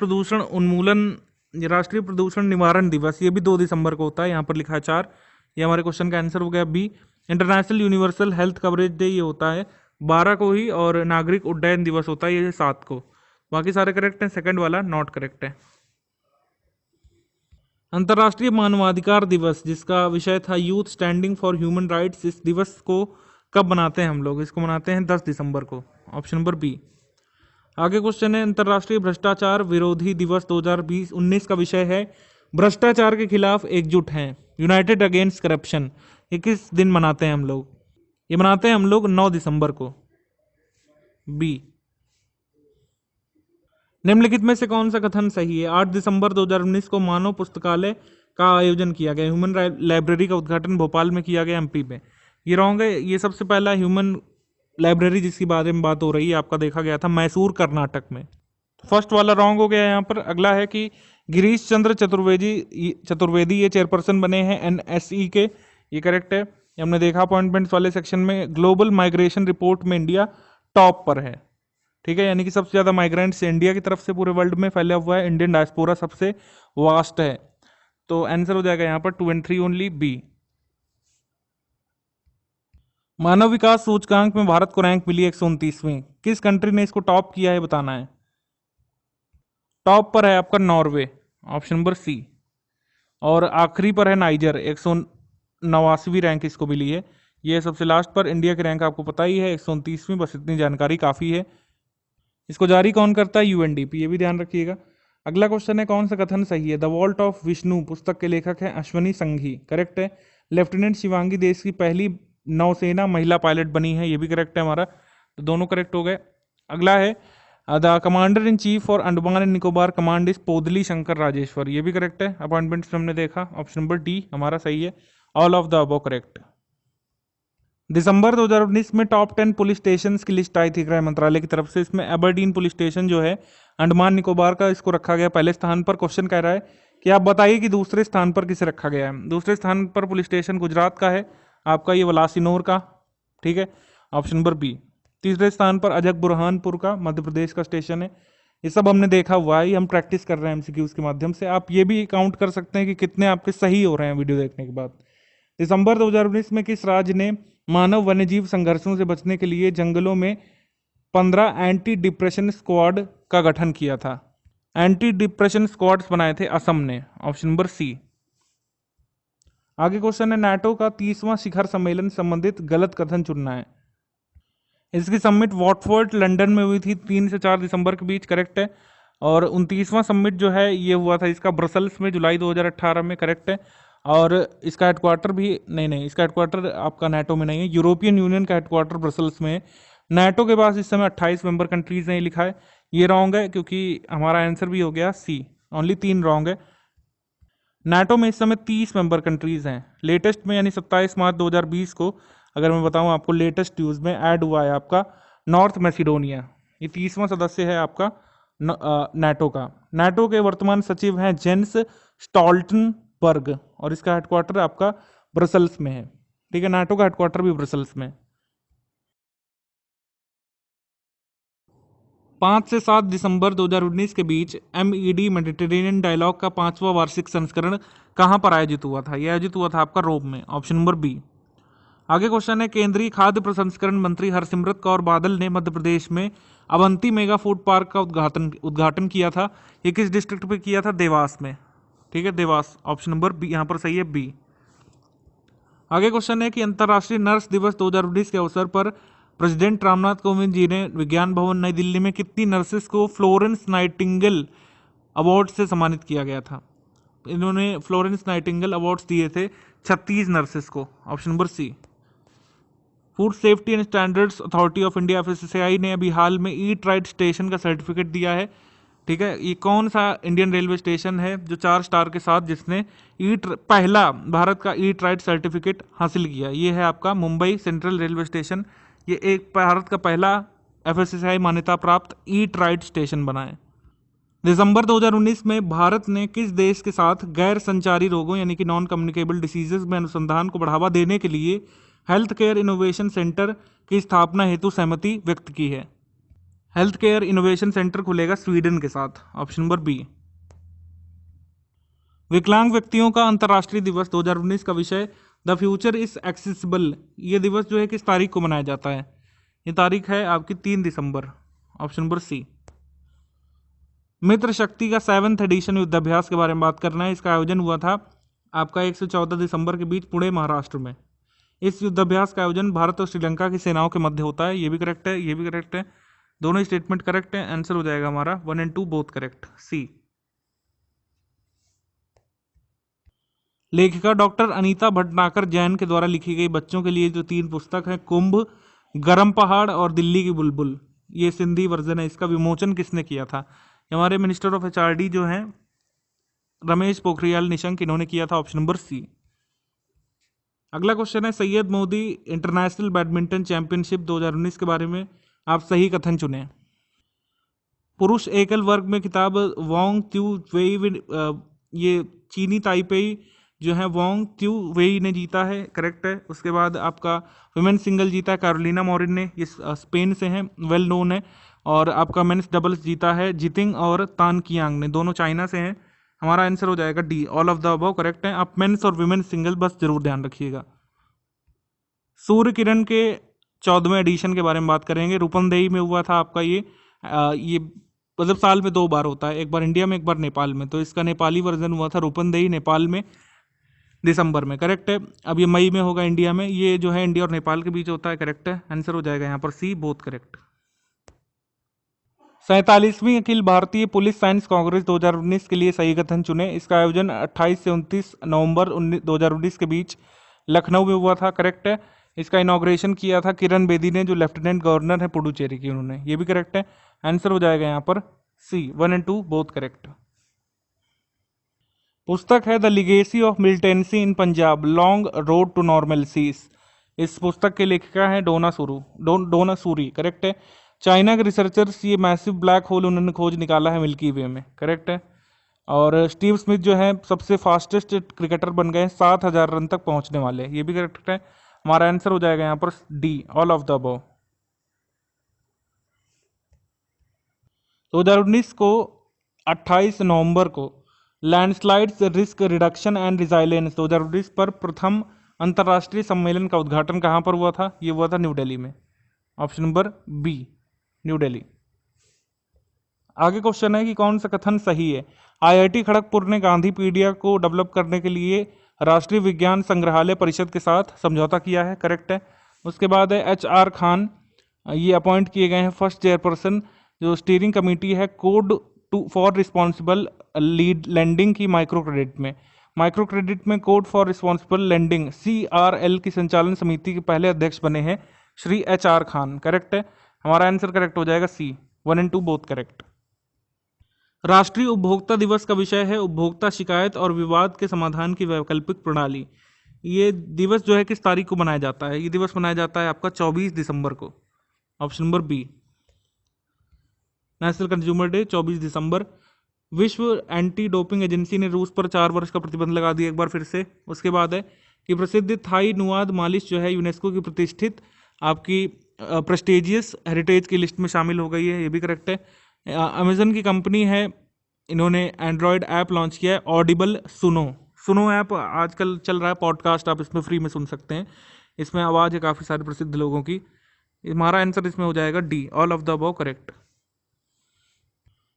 प्रदूषण निवारण दिवस ये भी 2 दिसंबर को होता है, यहाँ पर लिखा है 4। ये हमारे क्वेश्चन का आंसर हो गया B. International Universal Health Coverage Day ये होता है 12 को ही, और नागरिक उड्डयन दिवस होता है ये 7 को। बाकी सारे करेक्ट हैं, सेकंड वाला नॉट करेक्ट है। अंतर्राष्ट्रीय मानवाधिकार दिवस जिसका विषय था youth standing for human rights, इस दिवस को कब मनाते हैं हम लोग? इसको मनाते हैं 10 दिसंबर को, ऑप्शन नंबर बी। आगे क्वेश्चन है अंतर्राष्ट्रीय भ्रष्टाचार विरोधी दिवस 2019 का विषय है भ्रष्टाचार के खिलाफ एकजुट हैं, यूनाइटेड अगेंस्ट करप्शन। ये किस दिन मनाते हैं हम लोग? ये मनाते हैं हम लोग 9 दिसंबर को, बी। निम्नलिखित में से कौन सा कथन सही है? 8 दिसंबर 2019 को मानव पुस्तकालय का आयोजन किया गया। ह्यूमन लाइब्रेरी का उद्घाटन भोपाल में किया गया, एमपी में। ये रॉन्ग है। ये सबसे पहला ह्यूमन लाइब्रेरी जिसकी बारे में बात हो रही है आपका देखा गया था मैसूर कर्नाटक में। फर्स्ट वाला रॉन्ग हो गया यहाँ पर। अगला है कि गिरीश चंद्र चतुर्वेदी ये चेयरपर्सन बने हैं एनएसई के, ये करेक्ट है। ये हमने देखा अपॉइंटमेंट्स वाले सेक्शन में। ग्लोबल माइग्रेशन रिपोर्ट में इंडिया टॉप पर है, ठीक है, यानी कि सबसे ज्यादा माइग्रेंट्स इंडिया की तरफ से पूरे वर्ल्ड में फैला हुआ है। इंडियन डायस्पोरा सबसे वास्ट है, तो आंसर हो जाएगा यहाँ पर 2 और 3 ओनली, बी। मानव विकास सूचकांक में भारत को रैंक मिली 129वीं। किस कंट्री ने इसको टॉप किया है बताना है। टॉप पर है आपका नॉर्वे, ऑप्शन नंबर सी। और आखिरी पर है नाइजर, 189वीं रैंक इसको मिली है। ये सबसे लास्ट पर इंडिया की रैंक आपको पता ही है 129वीं, बस इतनी जानकारी काफ़ी है। इसको जारी कौन करता है? यूएनडीपी, ये भी ध्यान रखिएगा। अगला क्वेश्चन है कौन सा कथन सही है? द वॉल्ट ऑफ विष्णु पुस्तक के लेखक हैं अश्वनी संघी, करेक्ट है। लेफ्टिनेंट शिवांगी देश की पहली नौसेना महिला पायलट बनी है, ये भी करेक्ट है हमारा, तो दोनों करेक्ट हो गए। अगला है द कमांडर इन चीफ और Andaman and Nicobar command is Podali Shankar Rajeshwar, ये भी करेक्ट है। अपॉइंटमेंट्स हमने देखा, ऑप्शन नंबर डी हमारा सही है। All of the above correct. दिसंबर 2019 में टॉप 10 पुलिस स्टेशन की लिस्ट आई थी गृह मंत्रालय की तरफ से। इसमें एबरडीन पुलिस स्टेशन जो है अंडमान निकोबार का, इसको रखा गया पहले स्थान पर। क्वेश्चन कह रहा है कि आप बताइए कि दूसरे स्थान पर किसे रखा गया है। दूसरे स्थान पर पुलिस स्टेशन गुजरात का है आपका, ये वलासिनोर का, ठीक है, ऑप्शन नंबर बी। तीसरे स्थान पर अजक बुरहानपुर का मध्य प्रदेश का स्टेशन है। ये सब हमने देखा हुआ है, हम प्रैक्टिस कर रहे हैं एमसीक्यूज के माध्यम से। आप ये भी काउंट कर सकते हैं कि कितने आपके सही हो रहे हैं वीडियो देखने के बाद। दिसंबर 2019 में किस राज्य ने मानव वन्यजीव संघर्षों से बचने के लिए जंगलों में 15 एंटी डिप्रेशन स्क्वाड का गठन किया था? एंटी डिप्रेशन स्क्वाड्स बनाए थे असम ने, ऑप्शन नंबर सी। आगे क्वेश्चन है नाटो का 30वां शिखर सम्मेलन संबंधित गलत कथन चुनना है। इसकी समिट वॉटफोर्ड लंदन में हुई थी 3 से 4 दिसंबर के बीच, करेक्ट है। और 29वां समिट जो है ये हुआ था इसका ब्रसल्स में जुलाई 2018 में, करेक्ट है। और इसका हेडक्वार्टर भी नहीं, इसका हेडक्वार्टर आपका नाटो में नहीं है, यूरोपियन यूनियन का हेडक्वार्टर ब्रसल्स में है। नाटो के पास इस समय 28 मेंबर कंट्रीज ने लिखा है, ये रॉन्ग है क्योंकि हमारा आंसर भी हो गया सी, ओनली 3 रॉन्ग है। नाटो में इस समय 30 मेंबर कंट्रीज हैं। लेटेस्ट में यानी 27 मार्च 2020 को अगर मैं बताऊं आपको, लेटेस्ट न्यूज़ में ऐड हुआ है आपका नॉर्थ मैसिडोनिया, ये 30वां सदस्य है आपका नाटो का। नाटो के वर्तमान सचिव हैं जेंस स्टॉल्टनबर्ग और इसका हेडक्वार्टर आपका ब्रसल्स में है, ठीक है। नाटो का हेडक्वार्टर भी ब्रसल्स में। 5 से 7 दिसंबर 2019 के बीच MED मेडिटेरेनियन डायलॉग का 5वां वार्षिक संस्करण कहां पर आयोजित हुआ था? यह आयोजित हुआ था आपका रोम में, ऑप्शन नंबर बी। आगे क्वेश्चन है केंद्रीय खाद्य प्रसंस्करण मंत्री हरसिमरत कौर बादल ने मध्य प्रदेश में अवंती मेगा फूड पार्क का उद्घाटन किया था। ये किस डिस्ट्रिक्ट पे किया था? देवास में, ठीक है, देवास, ऑप्शन नंबर बी यहाँ पर सही है, बी। आगे क्वेश्चन है कि अंतर्राष्ट्रीय नर्स दिवस 2019 के अवसर पर प्रेसिडेंट रामनाथ कोविंद जी ने विज्ञान भवन नई दिल्ली में कितनी नर्सेस को फ्लोरेंस नाइटिंगेल अवार्ड से सम्मानित किया गया था? इन्होंने फ्लोरेंस नाइटिंगेल अवार्ड्स दिए थे 36 नर्सेस को, option number C. Food Safety and Standards Authority of India FSSAI ने अभी हाल में ईट राइट स्टेशन का सर्टिफिकेट दिया है ठीक है, ये कौन सा इंडियन रेलवे स्टेशन है जो 4 स्टार के साथ जिसने पहला भारत का ईट राइट सर्टिफिकेट हासिल किया? ये है आपका मुंबई सेंट्रल रेलवे स्टेशन। ये एक भारत का पहला FSSAI मान्यता प्राप्त ईट राइट स्टेशन बना है। दिसंबर 2019 में भारत ने किस देश के साथ गैर संचारी रोगों यानी कि नॉन कम्युनिकेबल डिसीजेज में अनुसंधान को बढ़ावा देने के लिए हेल्थ केयर इनोवेशन सेंटर की स्थापना हेतु सहमति व्यक्त की है? हेल्थ केयर इनोवेशन सेंटर खुलेगा स्वीडन के साथ, ऑप्शन नंबर बी। विकलांग व्यक्तियों का अंतर्राष्ट्रीय दिवस 2019 का विषय द फ्यूचर इज एक्सेसिबल। ये दिवस जो है किस तारीख को मनाया जाता है? ये तारीख है आपकी 3 दिसंबर, ऑप्शन नंबर सी। मित्र शक्ति का 7th एडिशन युद्धाभ्यास के बारे में बात करना है। इसका आयोजन हुआ था आपका 1 से 14 दिसंबर के बीच पुणे महाराष्ट्र में। इस युद्धाभ्यास का आयोजन भारत और श्रीलंका की सेनाओं के मध्य होता है। ये भी करेक्ट है, ये भी करेक्ट है, दोनों स्टेटमेंट करेक्ट है। आंसर हो जाएगा हमारा 1 और 2 बोथ करेक्ट, सी। लेखिका डॉक्टर अनीता भटनागर जैन के द्वारा लिखी गई बच्चों के लिए जो 3 पुस्तक हैं, कुंभ, गरम पहाड़ और दिल्ली की बुलबुल, ये सिंधी वर्जन है। इसका विमोचन किसने किया था? हमारे मिनिस्टर ऑफ HRD जो हैं रमेश पोखरियाल निशंक, इन्होंने किया था, ऑप्शन नंबर सी। अगला क्वेश्चन है Syed Modi international badminton championship 2019 के बारे में आप सही कथन चुने। पुरुष एकल वर्ग में खिताब वांग त्यू वेई, ये चीनी ताइपेई जो है वांग त्यू वेई ने जीता है, करेक्ट है। उसके बाद आपका वुमेन सिंगल जीता है कैरोलिना मॉरिन ने, ये स्पेन से हैं, वेल नोन है। और आपका मेंस डबल्स जीता है जितिंग और तान कियांग ने, दोनों चाइना से हैं। हमारा आंसर हो जाएगा D, all of the above correct है। आप मेंस और वुमेन सिंगल बस जरूर ध्यान रखिएगा। सूर्य किरण के 14वें एडिशन के बारे में बात करेंगे। रूपंदेही में हुआ था आपका ये मतलब साल में 2 बार होता है, एक बार इंडिया में, एक बार नेपाल में। तो इसका नेपाली वर्जन हुआ था रूपंदेही नेपाल में दिसंबर में, करेक्ट है। अब ये मई में होगा इंडिया में। ये जो है इंडिया और नेपाल के बीच होता है, करेक्ट है। आंसर हो जाएगा यहाँ पर C, both correct. 47वीं Akhil Bharatiya police science Congress 2019 के लिए सही कथन चुने। इसका आयोजन 28 से 29 नवंबर 2019 के बीच लखनऊ में हुआ था, करेक्ट है। इसका इनॉग्रेशन किया था किरण बेदी ने, जो लेफ्टिनेंट गवर्नर है पुडुचेरी की, उन्होंने। ये भी करेक्ट है। आंसर हो जाएगा यहाँ पर सी, 1 और 2 बोथ करेक्ट। पुस्तक है the legacy of militancy in Punjab long road to normalcies. इस पुस्तक के लेखिका है डोना सूरी, करेक्ट है। चाइना के रिसर्चर्स ये मैसिव ब्लैक होल उन्होंने खोज निकाला है मिल्की वे में, करेक्ट है। और स्टीव स्मिथ जो है सबसे फास्टेस्ट क्रिकेटर बन गए 7,000 रन तक पहुंचने वाले, ये भी करेक्ट है। हमारा आंसर हो जाएगा यहाँ पर D, all of the above. 2019 को 28 नवंबर को landslides risk reduction and resilience 2019 पर प्रथम अंतर्राष्ट्रीय सम्मेलन का उद्घाटन कहाँ पर हुआ था? ये हुआ था न्यू दिल्ली में, option number B, New Delhi. आगे क्वेश्चन है कि कौन सा कथन सही है? IIT खड़गपुर ने गांधीपीडिया को डेवलप करने के लिए राष्ट्रीय विज्ञान संग्रहालय परिषद के साथ समझौता किया है, करेक्ट है। उसके बाद है HR खान, ये अपॉइंट किए गए हैं फर्स्ट चेयरपर्सन जो स्टीयरिंग कमेटी है code for responsible lead lending की माइक्रो क्रेडिट में code for responsible lending CRL की संचालन समिति के पहले अध्यक्ष बने हैं श्री HR खान, करेक्ट है। हमारा आंसर करेक्ट हो जाएगा सी, 1 और 2 बोथ करेक्ट। राष्ट्रीय उपभोक्ता दिवस का विषय है उपभोक्ता शिकायत और विवाद के समाधान की वैकल्पिक प्रणाली। ये दिवस जो है किस तारीख को मनाया जाता है? ये दिवस मनाया जाता है आपका 24 दिसंबर को, option number B. National Consumer Day 24 दिसंबर। विश्व एंटी डोपिंग एजेंसी ने रूस पर 4 वर्ष का प्रतिबंध लगा दिया एक बार फिर से। उसके बाद है कि प्रसिद्ध थाई नुआद मालिश जो है यूनेस्को की प्रतिष्ठित आपकी प्रेस्टिजियस हेरिटेज की लिस्ट में शामिल हो गई है, ये भी करेक्ट है। अमेजन की कंपनी है, इन्होंने एंड्रॉयड ऐप लॉन्च किया है ऑडिबल सुनो ऐप आजकल चल रहा है, पॉडकास्ट आप इसमें फ्री में सुन सकते हैं। इसमें आवाज़ है काफ़ी सारे प्रसिद्ध लोगों की। हमारा आंसर इसमें हो जाएगा D, all of the above correct.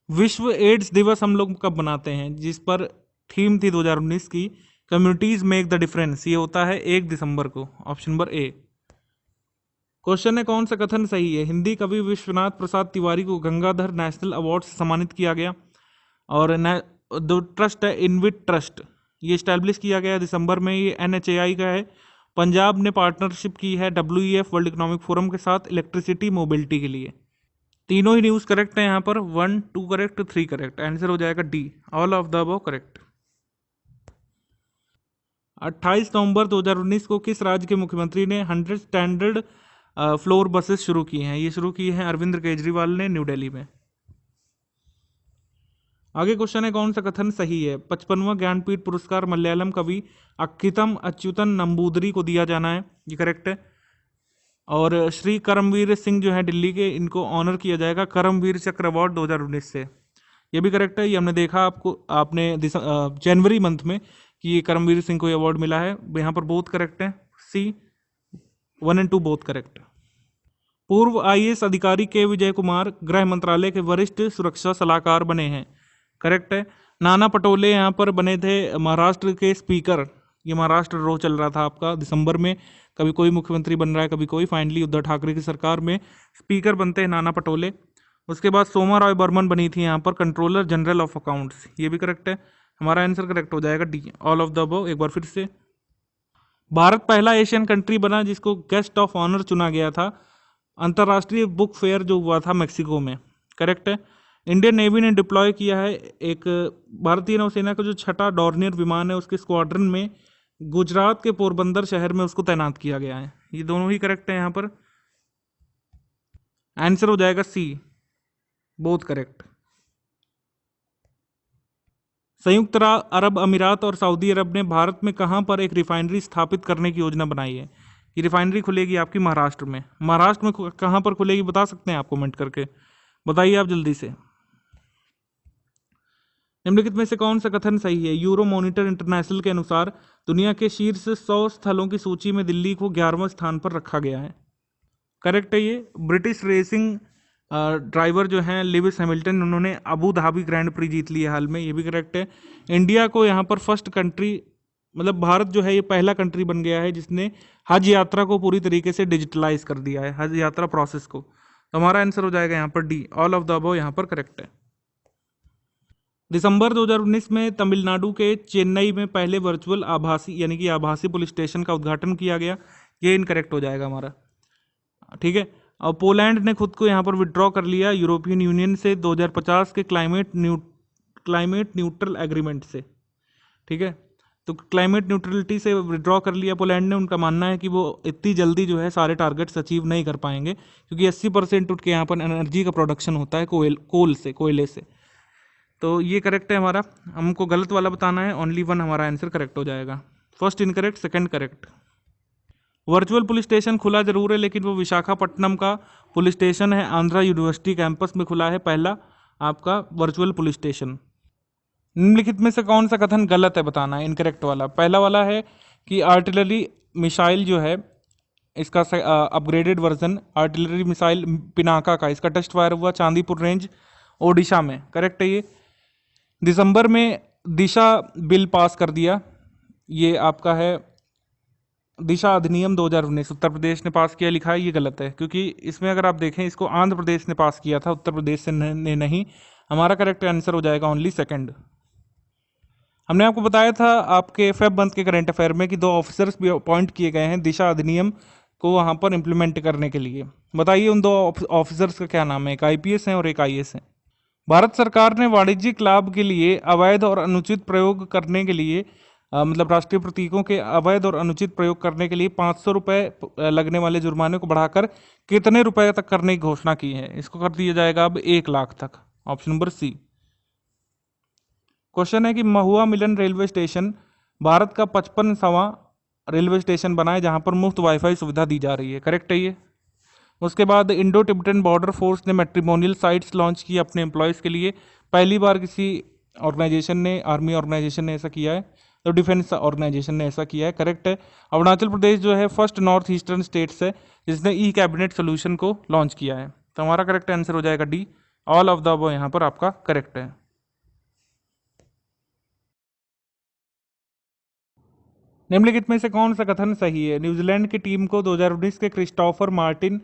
विश्व एड्स दिवस हम लोग कब मनाते हैं? जिस पर थीम थी 2019 की कम्युनिटीज मेक द डिफरेंस, ये होता है 1 दिसंबर को, ऑप्शन नंबर ए। क्वेश्चन है कौन सा कथन सही है? हिंदी कवि विश्वनाथ प्रसाद तिवारी को गंगाधर नेशनल अवार्ड से सम्मानित किया गया। और जो ट्रस्ट है इनविट ट्रस्ट, ये स्टैब्लिश किया गया दिसंबर में, ये NHAI का है। पंजाब ने पार्टनरशिप की है WEF वर्ल्ड इकोनॉमिक फोरम के साथ इलेक्ट्रिसिटी मोबिलिटी के लिए। तीनों ही न्यूज़ करेक्ट है यहाँ पर, 1 2 करेक्ट 3 करेक्ट। आंसर हो जाएगा D, all of the above correct. 28 नवंबर 2019 को किस राज्य के मुख्यमंत्री ने 100 स्टैंडर्ड फ्लोर बसेस शुरू की हैं? ये शुरू की हैं अरविंद केजरीवाल ने न्यू दिल्ली में। आगे क्वेश्चन है, कौन सा कथन सही है? 55वां ज्ञानपीठ पुरस्कार मलयालम कवि अक्कितम अच्युतन नंबूदरी को दिया जाना है, ये करेक्ट है। और श्री करमवीर सिंह जो है दिल्ली के, इनको ऑनर किया जाएगा करमवीर चक्र अवार्ड 2019 से, ये भी करेक्ट है। ये हमने देखा आपने जनवरी मंथ में कि ये करमवीर सिंह को ये अवार्ड मिला है। यहाँ पर बोथ करेक्ट है, सी 1 और 2 बोथ करेक्ट। पूर्व आईएएस अधिकारी के विजय कुमार गृह मंत्रालय के वरिष्ठ सुरक्षा सलाहकार बने हैं, करेक्ट है। नाना पटोले यहाँ पर बने थे महाराष्ट्र के स्पीकर। ये महाराष्ट्र रो चल रहा था आपका दिसंबर में, कभी कोई मुख्यमंत्री बन रहा है कभी कोई। फाइनली उद्धव ठाकरे की सरकार में स्पीकर बनते हैं नाना पटोले। उसके बाद सोमा रॉय बर्मन बनी थी यहाँ पर कंट्रोलर जनरल ऑफ अकाउंट्स, ये भी करेक्ट है। हमारा आंसर करेक्ट हो जाएगा D, all of the above. एक बार फिर से, भारत पहला एशियन कंट्री बना जिसको गेस्ट ऑफ ऑनर चुना गया था अंतर्राष्ट्रीय बुक फेयर जो हुआ था मेक्सिको में, करेक्ट है। इंडियन नेवी ने डिप्लॉय किया है एक भारतीय नौसेना का जो 6ठा डॉर्नियर विमान है, उसके स्क्वाड्रन में गुजरात के पोरबंदर शहर में उसको तैनात किया गया है। ये दोनों ही करेक्ट है यहाँ पर। आंसर हो जाएगा सी, बोथ करेक्ट। संयुक्त अरब अमीरात और सऊदी अरब ने भारत में कहां पर एक रिफाइनरी स्थापित करने की योजना बनाई है? ये रिफाइनरी खुलेगी आपकी महाराष्ट्र में। महाराष्ट्र में कहां पर खुलेगी बता सकते हैं आप कमेंट करके, बताइए आप जल्दी से। निम्नलिखित में से कौन सा कथन सही है? यूरो मॉनिटर इंटरनेशनल के अनुसार दुनिया के शीर्ष 100 स्थलों की सूची में दिल्ली को 11वें स्थान पर रखा गया है, करेक्ट है। ये ब्रिटिश रेसिंग ड्राइवर जो हैं लेविस हैमिल्टन, उन्होंने अबू धाबी ग्रैंड प्री जीत लिया हाल में, ये भी करेक्ट है। इंडिया को यहाँ पर फर्स्ट कंट्री, मतलब भारत जो है ये पहला कंट्री बन गया है जिसने हज यात्रा को पूरी तरीके से डिजिटलाइज कर दिया है, हज यात्रा प्रोसेस को। तो हमारा आंसर हो जाएगा यहाँ पर D, all of the above यहाँ पर करेक्ट है। दिसंबर 2019 में तमिलनाडु के चेन्नई में पहले वर्चुअल आभासी यानी कि आभासी पुलिस स्टेशन का उद्घाटन किया गया, ये इनकरेक्ट हो जाएगा हमारा, ठीक है। और पोलैंड ने खुद को यहाँ पर विड्रॉ कर लिया यूरोपियन यूनियन से 2050 के क्लाइमेट न्यूट्रल एग्रीमेंट से, ठीक है। तो क्लाइमेट न्यूट्रलिटी से विड्रॉ कर लिया पोलैंड ने। उनका मानना है कि वो इतनी जल्दी जो है सारे टारगेट्स अचीव नहीं कर पाएंगे, क्योंकि 80% उनके यहाँ पर एनर्जी का प्रोडक्शन होता है कोयले से। तो ये करेक्ट है हमारा, हमको गलत वाला बताना है, ओनली 1 हमारा आंसर करेक्ट हो जाएगा। First incorrect, second correct. Virtual police station खुला जरूर है, लेकिन वो विशाखापट्टनम का पुलिस स्टेशन है, आंध्रा यूनिवर्सिटी कैंपस में खुला है पहला आपका वर्चुअल पुलिस स्टेशन। निम्नलिखित में से कौन सा कथन गलत है बताना है, इनकरेक्ट वाला। पहला वाला है कि आर्टिलरी मिसाइल जो है इसका upgraded version artillery missile Pinaka का, इसका टेस्ट फायर हुआ चांदीपुर रेंज ओडिशा में, करेक्ट है ये। दिसंबर में दिशा बिल पास कर दिया, ये आपका है दिशा अधिनियम 2019 उत्तर प्रदेश ने पास किया, लिखा है, ये गलत है, क्योंकि इसमें अगर आप देखें इसको आंध्र प्रदेश ने पास किया था, उत्तर प्रदेश से ने नहीं। हमारा करेक्ट आंसर हो जाएगा ओनली सेकंड। हमने आपको बताया था आपके फेब मंथ के करंट अफेयर में कि 2 ऑफिसर्स भी अपॉइंट किए गए हैं दिशा अधिनियम को वहाँ पर इम्प्लीमेंट करने के लिए। बताइए उन 2 ऑफिसर्स का क्या नाम है? एक आईपीएस है और एक आईएएस है। भारत सरकार ने वाणिज्यिक लाभ के लिए अवैध और अनुचित प्रयोग करने के लिए मतलब राष्ट्रीय प्रतीकों के अवैध और अनुचित प्रयोग करने के लिए 500 रुपये लगने वाले जुर्माने को बढ़ाकर कितने रुपए तक करने की घोषणा की है? इसको कर दिया जाएगा अब 1 लाख तक, ऑप्शन नंबर सी। क्वेश्चन है कि महुआ मिलन रेलवे स्टेशन भारत का 55वां रेलवे स्टेशन बना है जहां पर मुफ्त वाईफाई सुविधा दी जा रही है, करेक्ट है ये। उसके बाद इंडो टिबेटन बॉर्डर फोर्स ने मैट्रिमोनियल साइट्स लॉन्च की अपने एम्प्लॉयज़ के लिए, पहली बार किसी ऑर्गेनाइजेशन ने, आर्मी ऑर्गेनाइजेशन ने ऐसा किया है, तो डिफेंस ऑर्गेनाइजेशन ने ऐसा किया है, करेक्ट है। अरुणाचल प्रदेश जो है फर्स्ट नॉर्थ ईस्टर्न स्टेट्स है जिसने ई कैबिनेट सोल्यूशन को लॉन्च किया है, तो हमारा करेक्ट आंसर हो जाएगा D, all of the above यहाँ पर आपका करेक्ट है। निम्नलिखित में से कौन सा कथन सही है? न्यूजीलैंड की टीम को 2019 के Christopher Martin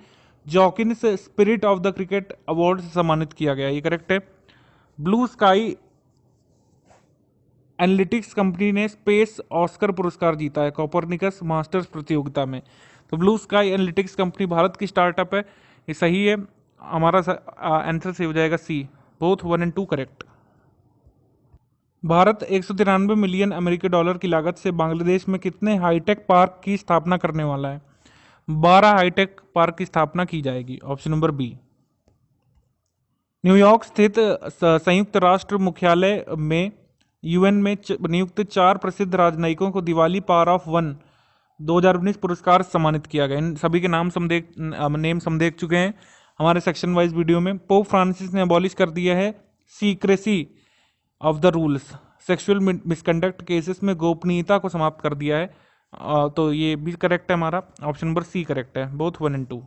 Jenkins spirit of the cricket award से सम्मानित किया गया, ये करेक्ट है। ब्लू स्काई एनालिटिक्स कंपनी ने स्पेस ऑस्कर पुरस्कार जीता है कोपरनिकस मास्टर्स प्रतियोगिता में। तो Blue Sky Analytics company Bharat की स्टार्टअप है, ये सही है। हमारा आंसर से हो जाएगा C, both 1 and 2 correct. Bharat 193 million अमेरिकी डॉलर की लागत से बांग्लादेश में कितने हाईटेक पार्क की स्थापना करने वाला है? 12 हाईटेक पार्क की स्थापना की जाएगी, ऑप्शन नंबर बी। न्यूयॉर्क स्थित संयुक्त राष्ट्र मुख्यालय में यूएन में नियुक्त 4 प्रसिद्ध राजनयिकों को दिवाली पावर ऑफ वन 2019 पुरस्कार सम्मानित किया गया। इन सभी के नेम हम देख चुके हैं हमारे सेक्शन वाइज वीडियो में। पोप फ्रांसिस ने अबॉलिश कर दिया है secrecy of the rules, sexual misconduct cases में गोपनीयता को समाप्त कर दिया है। तो ये भी करेक्ट है, हमारा ऑप्शन नंबर सी करेक्ट है, बोथ 1 एंड 2।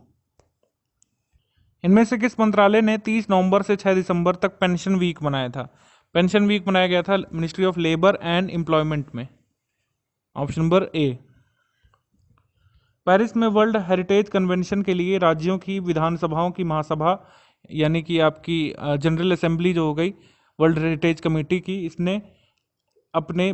इनमें से किस मंत्रालय ने 30 नवंबर से 6 दिसंबर तक पेंशन वीक मनाया था? पेंशन वीक मनाया गया था ministry of labour and employment में, ऑप्शन नंबर ए। पेरिस में वर्ल्ड हेरिटेज कन्वेंशन के लिए राज्यों की विधानसभाओं की महासभा, यानी कि आपकी जनरल असेंबली जो हो गई वर्ल्ड हेरिटेज कमेटी की, इसने अपने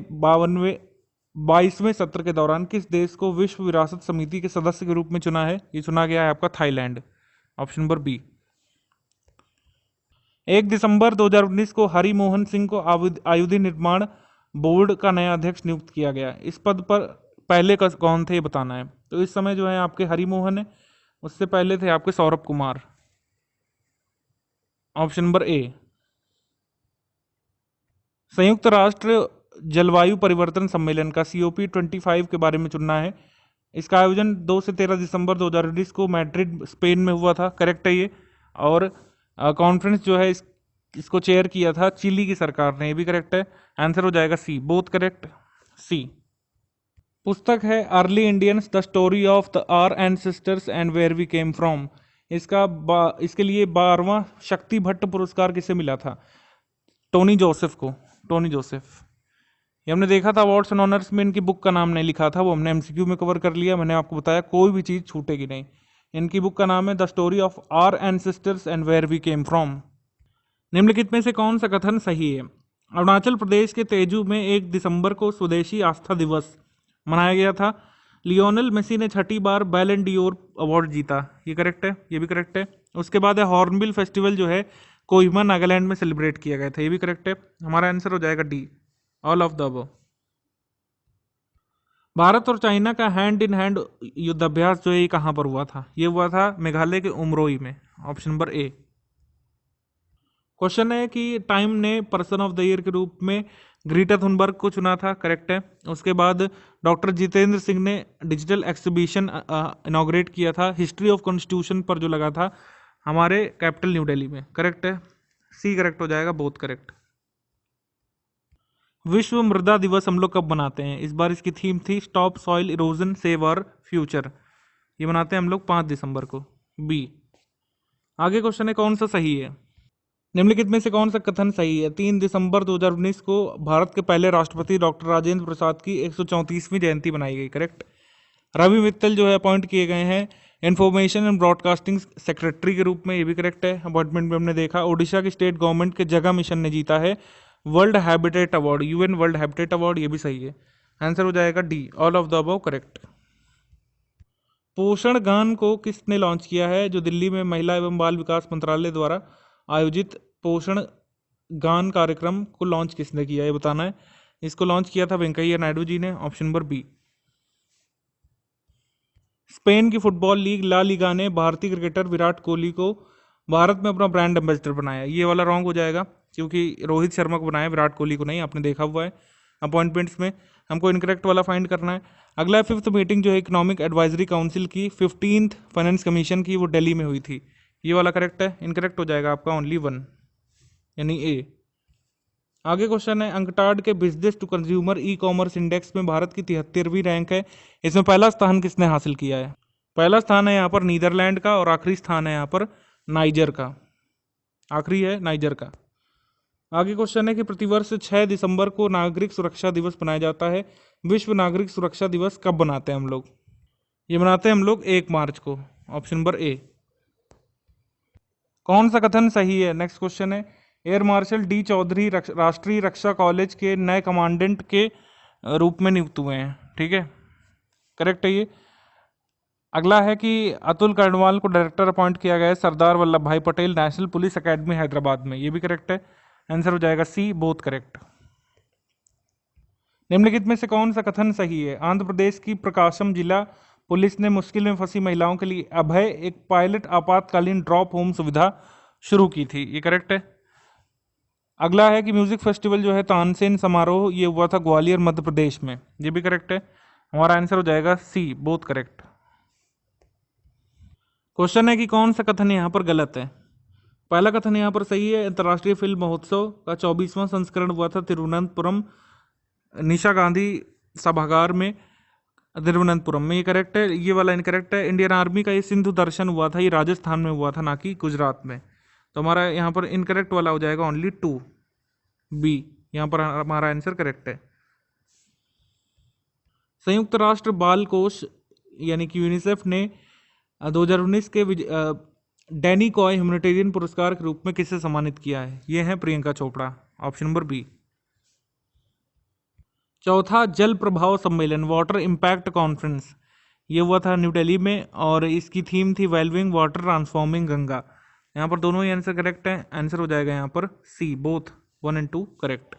22वें सत्र के दौरान किस देश को विश्व विरासत समिति के सदस्य के रूप में चुना है? ये चुना गया है आपका थाईलैंड, ऑप्शन नंबर बी। 1 दिसंबर 2019 को हरि मोहन सिंह को आयुधि निर्माण बोर्ड का नया अध्यक्ष नियुक्त किया गया। इस पद पर पहले कौन थे ये बताना है। तो इस समय जो है आपके हरि मोहन है, उससे पहले थे आपके सौरभ कुमार, ऑप्शन नंबर ए। संयुक्त राष्ट्र जलवायु परिवर्तन सम्मेलन का COP25 के बारे में चुनना है। इसका आयोजन 2 से 13 दिसंबर 2019 को मैड्रिड स्पेन में हुआ था, करेक्ट है ये। और कॉन्फ्रेंस जो है इसको चेयर किया था चिली की सरकार ने, ये भी करेक्ट है। आंसर हो जाएगा सी, बोथ करेक्ट, सी। पुस्तक है early Indians the story of the our ancestors and where we came from. इसके लिए 12वां शक्ति भट्ट पुरस्कार किसे मिला था? टोनी जोसेफ को, टोनी जोसेफ। ये हमने देखा था अवार्ड्स एंड ऑनर्स में, इनकी बुक का नाम नहीं लिखा था, वो हमने MCQ में कवर कर लिया। मैंने आपको बताया कोई भी चीज़ छूटेगी नहीं। इनकी बुक का नाम है the story of our ancestors and where we came from. निम्नलिखित में से कौन सा कथन सही है? अरुणाचल प्रदेश के तेजू में 1 दिसंबर को स्वदेशी आस्था दिवस मनाया गया था। लियोनेल मेसी ने 6ठी बार बैलन डियोर अवार्ड जीता, ये करेक्ट है, ये भी करेक्ट है। उसके बाद है हॉर्नबिल फेस्टिवल जो है कोहिमा नागालैंड में सेलिब्रेट किया गया था, ये भी करेक्ट है। हमारा आंसर हो जाएगा D, all of the above. Bharat और चाइना का हैंड इन हैंड युद्धाभ्यास जो है ये कहाँ पर हुआ था? ये हुआ था मेघालय के उमरोई में, ऑप्शन नंबर ए। क्वेश्चन है कि टाइम ने पर्सन ऑफ द ईयर के रूप में ग्रीटा थुनबर्ग को चुना था, करेक्ट है। उसके बाद डॉक्टर जितेंद्र सिंह ने डिजिटल एग्जीबिशन इनॉग्रेट किया था हिस्ट्री ऑफ कॉन्स्टिट्यूशन पर जो लगा था हमारे कैपिटल न्यू दिल्ली में, करेक्ट है, सी करेक्ट हो जाएगा, बोथ करेक्ट। विश्व मृदा दिवस हम लोग कब मनाते हैं? इस बार इसकी थीम थी stop soil erosion save our future. ये मनाते हैं हम लोग 5 दिसंबर को, बी। आगे क्वेश्चन है कौन सा सही है? निम्नलिखित में से कौन सा कथन सही है? 3 दिसंबर 2019 को भारत के पहले राष्ट्रपति डॉक्टर राजेंद्र प्रसाद की 134वीं जयंती मनाई गई, करेक्ट। रवि मित्तल जो है अपॉइंट किए गए हैं इन्फॉर्मेशन एंड ब्रॉडकास्टिंग सेक्रेटरी के रूप में, ये भी करेक्ट है। अपॉइंटमेंट में हमने देखा ओडिशा की स्टेट गवर्नमेंट के जगह मिशन ने जीता है world habitat award, UN world habitat award, ये भी सही है। आंसर हो जाएगा D, all of the above correct. पोषण गान को किसने लॉन्च किया है? जो दिल्ली में महिला एवं बाल विकास मंत्रालय द्वारा आयोजित पोषण गान कार्यक्रम को लॉन्च किसने किया है बताना है। इसको लॉन्च किया था वेंकैया नायडू जी ने, ऑप्शन नंबर बी। स्पेन की फुटबॉल लीग ला लीगा ने भारतीय क्रिकेटर विराट कोहली को भारत में अपना ब्रांड एम्बेसडर बनाया। ये वाला रॉन्ग हो जाएगा क्योंकि रोहित शर्मा को बनाया, विराट कोहली को नहीं, आपने देखा हुआ है अपॉइंटमेंट्स में। हमको इनकरेक्ट वाला फाइंड करना है। अगला 5th मीटिंग जो है इकोनॉमिक एडवाइजरी काउंसिल की 15th फाइनेंस कमीशन की, वो दिल्ली में हुई थी। ये वाला करेक्ट है, इनकरेक्ट हो जाएगा आपका ओनली 1, यानी ए। आगे क्वेश्चन है अंकटाड के business to consumer e commerce index में भारत की 73वीं रैंक है। इसमें पहला स्थान किसने हासिल किया है? पहला स्थान है यहाँ पर नीदरलैंड का और आखिरी स्थान है यहाँ पर नाइजर का, आखिरी है नाइजर का। आगे क्वेश्चन है कि प्रतिवर्ष 6 दिसंबर को नागरिक सुरक्षा दिवस मनाया जाता है। विश्व नागरिक सुरक्षा दिवस कब बनाते हैं हम लोग? ये मनाते हैं हम लोग 1 मार्च को, ऑप्शन नंबर ए। कौन सा कथन सही है? नेक्स्ट क्वेश्चन है एयर मार्शल डी चौधरी राष्ट्रीय रक्षा कॉलेज के नए कमांडेंट के रूप में नियुक्त हुए हैं, ठीक है, करेक्ट है ये। अगला है कि अतुल कर्णवाल को डायरेक्टर अपॉइंट किया गया है सरदार वल्लभ भाई Patel national police academy Hyderabad में, ये भी करेक्ट है। आंसर हो जाएगा सी, बोथ करेक्ट। निम्नलिखित में से कौन सा कथन सही है? आंध्र प्रदेश की प्रकाशम जिला पुलिस ने मुश्किल में फंसी महिलाओं के लिए अभय एक पायलट आपातकालीन ड्रॉप होम सुविधा शुरू की थी, ये करेक्ट है। अगला है कि म्यूजिक फेस्टिवल जो है तानसेन समारोह, ये हुआ था ग्वालियर मध्य प्रदेश में, ये भी करेक्ट है। हमारा आंसर हो जाएगा सी, बोथ करेक्ट। क्वेश्चन है कि कौन सा कथन यहाँ पर गलत है? पहला कथन यहाँ पर सही है, अंतर्राष्ट्रीय फिल्म महोत्सव का 24वां संस्करण हुआ था तिरुवनंतपुरम निशा गांधी सभागार में, तिरुवनंतपुरम में, ये करेक्ट है। ये वाला इनकरेक्ट है। इंडियन आर्मी का ये सिंधु दर्शन हुआ था, ये राजस्थान में हुआ था, ना कि गुजरात में। तो हमारा यहाँ पर इनकरेक्ट वाला हो जाएगा ओनली 2 बी, यहाँ पर हमारा आंसर करेक्ट है। संयुक्त राष्ट्र बाल कोष यानी कि यूनिसेफ ने 2019 के डैनी कॉय ह्यूमैनिटेरियन पुरस्कार के रूप में किसे सम्मानित किया है? ये है Priyanka Chopra, option number B. चौथा जल प्रभाव सम्मेलन वाटर इम्पैक्ट कॉन्फ्रेंस, ये हुआ था न्यू दिल्ली में और इसकी थीम थी वैल्यूइंग वाटर ट्रांसफॉर्मिंग गंगा। यहाँ पर दोनों ही आंसर करेक्ट है। आंसर हो जाएगा यहाँ पर सी, बोथ 1 और 2 करेक्ट।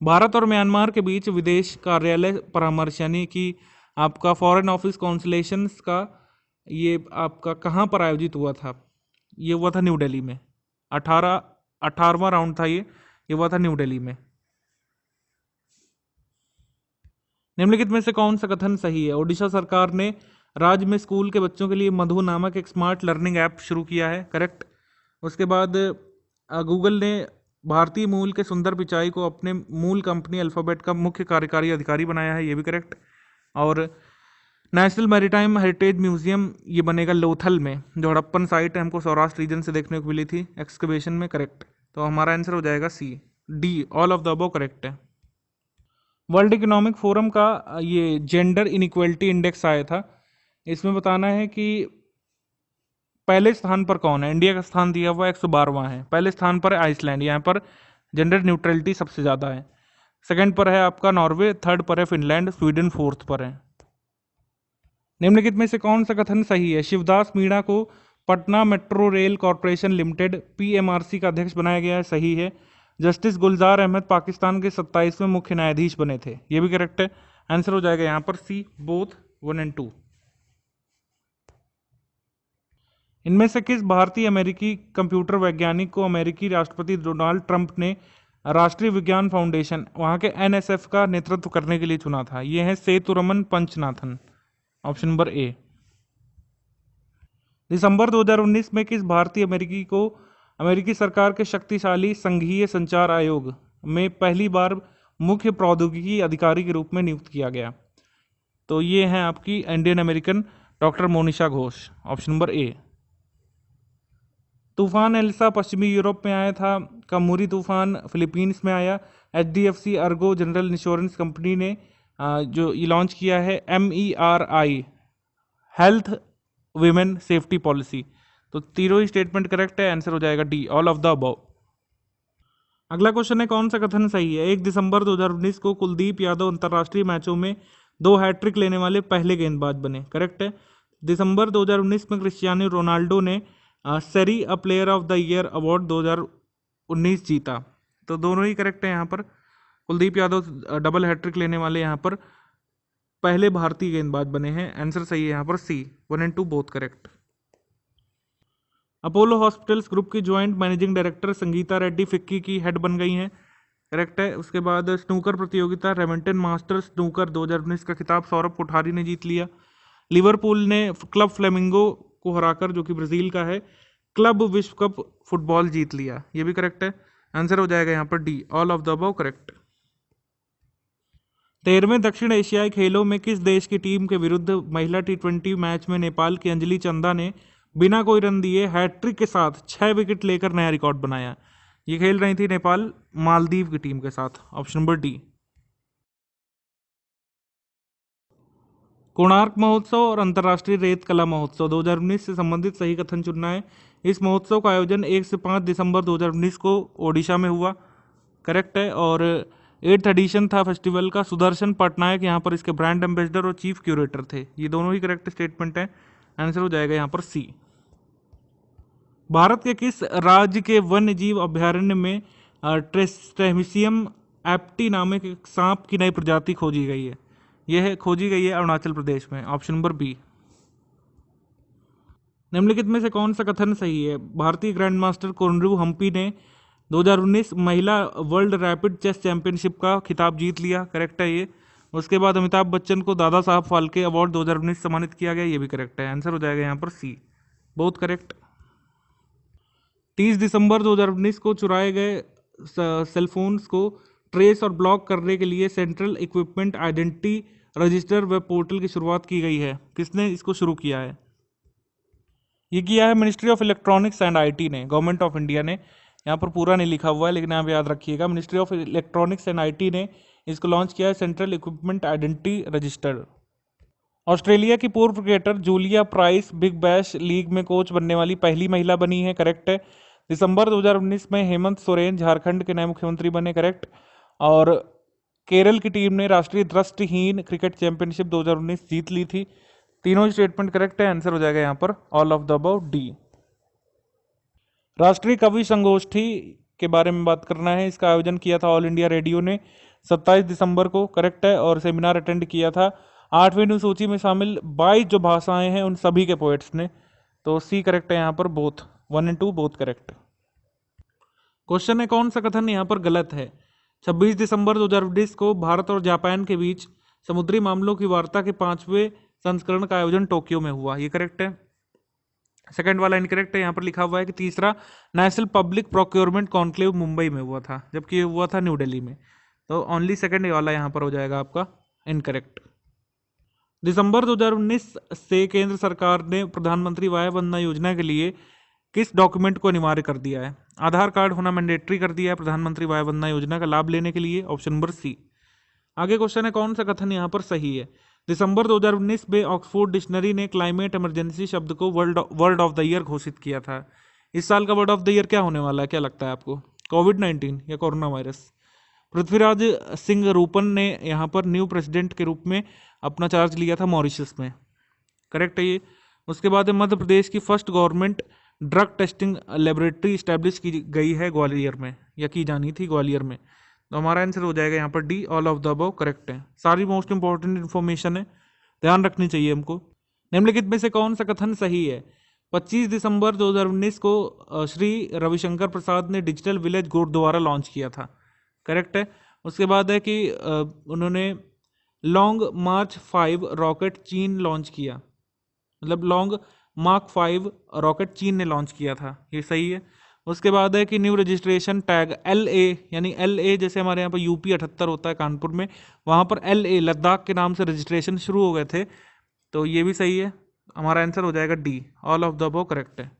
भारत और म्यांमार के बीच विदेश कार्यालय परामर्श यानी कि आपका फॉरेन ऑफिस कॉन्सुलेशंस का ये आपका कहाँ पर आयोजित हुआ था? ये हुआ था न्यू दिल्ली में। 18वां राउंड था ये हुआ था न्यू दिल्ली में। निम्नलिखित में से कौन सा कथन सही है? ओडिशा सरकार ने राज्य में स्कूल के बच्चों के लिए मधु नामक एक स्मार्ट लर्निंग ऐप शुरू किया है, करेक्ट। उसके बाद गूगल ने भारतीय मूल के सुंदर पिचाई को अपने मूल कंपनी अल्फाबेट का मुख्य कार्यकारी अधिकारी बनाया है, ये भी करेक्ट। और नेशनल मैरीटाइम हेरिटेज म्यूजियम ये बनेगा लोथल में, जो हड़प्पन साइट है हमको सौराष्ट्र रीजन से देखने को मिली थी एक्सकवेशन में, करेक्ट। तो हमारा आंसर हो जाएगा C, D, all of the above correct है। वर्ल्ड इकोनॉमिक फोरम का ये जेंडर इनइक्वलिटी इंडेक्स आया था, इसमें बताना है कि पहले स्थान पर कौन है। इंडिया का स्थान दिया हुआ 112वां है, पहले स्थान पर है आइसलैंड, यहाँ पर जेंडर न्यूट्रलिटी सबसे ज़्यादा है। सेकंड पर है आपका नॉर्वे, थर्ड पर है फिनलैंड, स्वीडन फोर्थ पर है। निम्नलिखित में से कौन सा कथन सही है? शिवदास मीणा को Patna metro rail corporation limited PMRC का अध्यक्ष बनाया गया है, सही है। जस्टिस गुलजार अहमद पाकिस्तान के 27वें मुख्य न्यायाधीश बने थे, ये भी करेक्ट है। आंसर हो जाएगा यहाँ पर सी, बोथ 1 और 2। इनमें से किस भारतीय अमेरिकी कंप्यूटर वैज्ञानिक को अमेरिकी राष्ट्रपति डोनाल्ड ट्रंप ने राष्ट्रीय विज्ञान फाउंडेशन वहां के एनएसएफ का नेतृत्व करने के लिए चुना था? ये है Sethuraman Panchanathan, option number A. दिसंबर 2019 में किस भारतीय अमेरिकी को अमेरिकी सरकार के शक्तिशाली संघीय संचार आयोग में पहली बार मुख्य प्रौद्योगिकी अधिकारी के रूप में नियुक्त किया गया? तो ये है आपकी Indian American doctor Monisha Ghosh, option number ए। तूफान एल्सा पश्चिमी यूरोप में आया था, कमूरी तूफान फिलीपींस में आया। HDFC Ergo general insurance company ने जो ये लॉन्च किया है MERI health women safety policy. तो तीनों ही स्टेटमेंट करेक्ट है, आंसर हो जाएगा D, all of the above. अगला क्वेश्चन है कौन सा कथन सही है? 1 दिसंबर 2019 को कुलदीप यादव अंतरराष्ट्रीय मैचों में 2 हैट्रिक लेने वाले पहले गेंदबाज बने, करेक्ट है। दिसंबर 2019 में क्रिस्टियानो रोनाल्डो ने Serie A player of the year award 2019 जीता। तो दोनों ही करेक्ट है यहाँ पर। कुलदीप यादव डबल हैट्रिक लेने वाले यहाँ पर पहले भारतीय गेंदबाज बने हैं, आंसर सही है यहाँ पर सी, 1 और 2 both correct. Apollo hospitals group की joint managing director Sangita Reddy FICCI की हेड बन गई हैं, करेक्ट है। उसके बाद स्नूकर प्रतियोगिता रेमिंटन मास्टर्स स्नूकर 2019 का खिताब सौरभ कोठारी ने जीत लिया। लिवरपूल ने क्लब फ्लेमिंगो को हराकर, जो कि ब्राजील का है, क्लब विश्व कप फुटबॉल जीत लिया, ये भी करेक्ट है। आंसर हो जाएगा यहाँ पर D, all of the above correct. 13वें दक्षिण एशियाई खेलों में किस देश की टीम के विरुद्ध महिला T20 मैच में नेपाल की अंजलि चंदा ने बिना कोई रन दिए हैट्रिक के साथ 6 विकेट लेकर नया रिकॉर्ड बनाया? ये खेल रही थी नेपाल मालदीव की टीम के साथ, ऑप्शन नंबर डी। कोणार्क महोत्सव और अंतर्राष्ट्रीय रेत कला महोत्सव 2019 से संबंधित सही कथन चुनना है। इस महोत्सव का आयोजन 1 से 5 दिसंबर 2019 को ओडिशा में हुआ, करेक्ट है। और 8th एडिशन था फेस्टिवल का। सुदर्शन पटनायक यहाँ पर इसके ब्रांड एम्बेसडर और चीफ क्यूरेटर थे। ये दोनों ही करेक्ट स्टेटमेंट है। आंसर हो जाएगा यहाँ पर सी। भारत के किस राज्य के वन्य जीव अभयारण्य में ट्रेस्टेमिसियम एप्टी नामक एक सांप की नई प्रजाति खोजी गई है? यह खोजी गई है अरुणाचल प्रदेश में। Option number B. निम्नलिखित में से कौन सा कथन सही है? भारतीय ग्रैंड मास्टर कोनरू हम्पी ने 2019 महिला वर्ल्ड रैपिड चेस चैंपियनशिप का खिताब जीत लिया। करेक्ट है ये। उसके बाद अमिताभ बच्चन को दादा साहब फाल्के अवार्ड 2019 सम्मानित किया गया। ये भी करेक्ट है। आंसर हो जाएगा यहाँ पर सी। बहुत करेक्ट। 30 दिसंबर 2019 को चुराए गए सेलफोन्स को ट्रेस और ब्लॉक करने के लिए central equipment identity register web portal की शुरुआत की गई है। किसने इसको शुरू किया है? ये किया है ministry of electronics and IT ने, गवर्नमेंट ऑफ इंडिया ने। यहाँ पर पूरा नहीं लिखा हुआ है लेकिन आप याद रखिएगा, ministry of electronics and IT ने इसको लॉन्च किया है, central equipment identity register. Australia की पूर्व cricketer Julia price big bash league में कोच बनने वाली पहली महिला बनी है। करेक्ट है। दिसंबर 2019 में हेमंत सोरेन झारखंड के नए मुख्यमंत्री बने। करेक्ट। और केरल की टीम ने राष्ट्रीय दृष्टिहीन क्रिकेट चैंपियनशिप 2019 जीत ली थी। तीनों ही स्टेटमेंट करेक्ट है। आंसर हो जाएगा यहाँ पर all of the above D. राष्ट्रीय कवि संगोष्ठी के बारे में बात करना है। इसका आयोजन किया था ऑल इंडिया रेडियो ने 27 दिसंबर को। करेक्ट है। और सेमिनार अटेंड किया था 8वीं अनुसूची में शामिल 22 जो भाषाएं हैं उन सभी के पोएट्स ने। तो सी करेक्ट है यहाँ पर, बोथ 1 और 2 बोथ करेक्ट। क्वेश्चन है कौन सा कथन यहाँ पर गलत है? 26 दिसंबर 2020 को भारत और जापान के बीच समुद्री मामलों की वार्ता के 5वें संस्करण का आयोजन टोक्यो में हुआ। ये करेक्ट है। सेकंड वाला इनकरेक्ट है। यहाँ पर लिखा हुआ है कि तीसरा national public procurement conclave Mumbai में हुआ था, जबकि ये हुआ था न्यू दिल्ली में। तो ओनली सेकंड वाला यहाँ पर हो जाएगा आपका इनकरेक्ट। दिसंबर 2019 से केंद्र सरकार ने प्रधानमंत्री वय वंदना योजना के लिए किस डॉक्यूमेंट को अनिवार्य कर दिया है? आधार कार्ड होना मैंडेटरी कर दिया है प्रधानमंत्री वय वंदना योजना का लाभ लेने के लिए। Option number C. आगे क्वेश्चन है कौन सा कथन यहाँ पर सही है? दिसंबर 2019 में ऑक्सफोर्ड डिक्शनरी ने क्लाइमेट इमरजेंसी शब्द को वर्ड ऑफ द ईयर घोषित किया था। इस साल का वर्ड ऑफ द ईयर क्या होने वाला है, क्या लगता है आपको? कोविड-19 या कोरोना वायरस? पृथ्वीराज सिंह रूपन ने यहाँ पर न्यू प्रेसिडेंट के रूप में अपना चार्ज लिया था मॉरिशस में। करेक्ट है ये। उसके बाद मध्य प्रदेश की first government drug testing laboratory establish की गई है ग्वालियर में, या की जानी थी ग्वालियर में। तो हमारा आंसर हो जाएगा यहाँ पर D, all of the above correct है। सारी मोस्ट इंपॉर्टेंट इन्फॉर्मेशन है, ध्यान रखनी चाहिए हमको। निम्नलिखित में से कौन सा कथन सही है? 25 दिसंबर 2019 को श्री रविशंकर प्रसाद ने डिजिटल विलेज गुरुद्वारा लॉन्च किया था। करेक्ट है। उसके बाद है कि उन्होंने लॉन्ग मार्च 5 रॉकेट चीन लॉन्च किया, मतलब लॉन्ग मार्क 5 रॉकेट चीन ने लॉन्च किया था। ये सही है। उसके बाद है कि न्यू रजिस्ट्रेशन टैग LA, यानी LA जैसे हमारे यहाँ पर UP 78 होता है कानपुर में, वहाँ पर LA लद्दाख के नाम से रजिस्ट्रेशन शुरू हो गए थे। तो ये भी सही है। हमारा आंसर हो जाएगा D, all of the above correct है।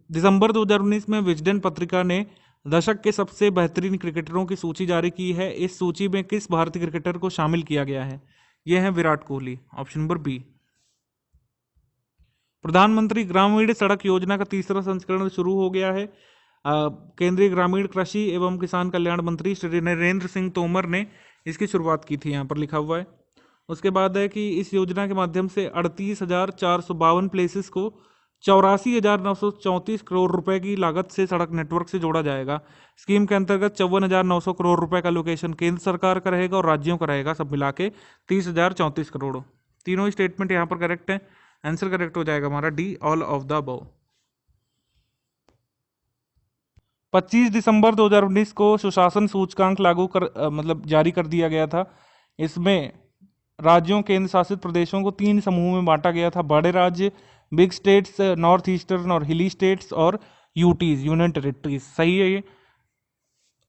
दिसंबर 2019 में विजडन पत्रिका ने दशक के सबसे बेहतरीन क्रिकेटरों की सूची जारी की है। इस सूची में किस भारतीय क्रिकेटर को शामिल किया गया है? यह है Virat Kohli. Option number B. प्रधानमंत्री ग्रामीण सड़क योजना का तीसरा संस्करण शुरू हो गया है। केंद्रीय ग्रामीण कृषि एवं किसान कल्याण मंत्री श्री नरेंद्र सिंह तोमर ने इसकी शुरुआत की थी, यहाँ पर लिखा हुआ है। उसके बाद है कि इस योजना के माध्यम से 38,452 प्लेसेस को 84,934 करोड़ रुपए की लागत से सड़क नेटवर्क से जोड़ा जाएगा। स्कीम के अंतर्गत 54,900 करोड़ रुपए का लोकेशन केंद्र सरकार का रहेगा और राज्यों का रहेगा, सब मिला के 30,034 करोड़। तीनों ही स्टेटमेंट यहाँ पर करेक्ट है। आंसर करेक्ट हो जाएगा हमारा D, all of the above. 25 दिसंबर 2019 को सुशासन सूचकांक मतलब जारी कर दिया गया था। इसमें राज्यों केंद्र शासित प्रदेशों को 3 समूह में बांटा गया था। बड़े राज्य, बिग स्टेट्स, नॉर्थ ईस्टर्न और हिली स्टेट्स, और यूटीज, यूनियन टेरिटरीज। सही है ये।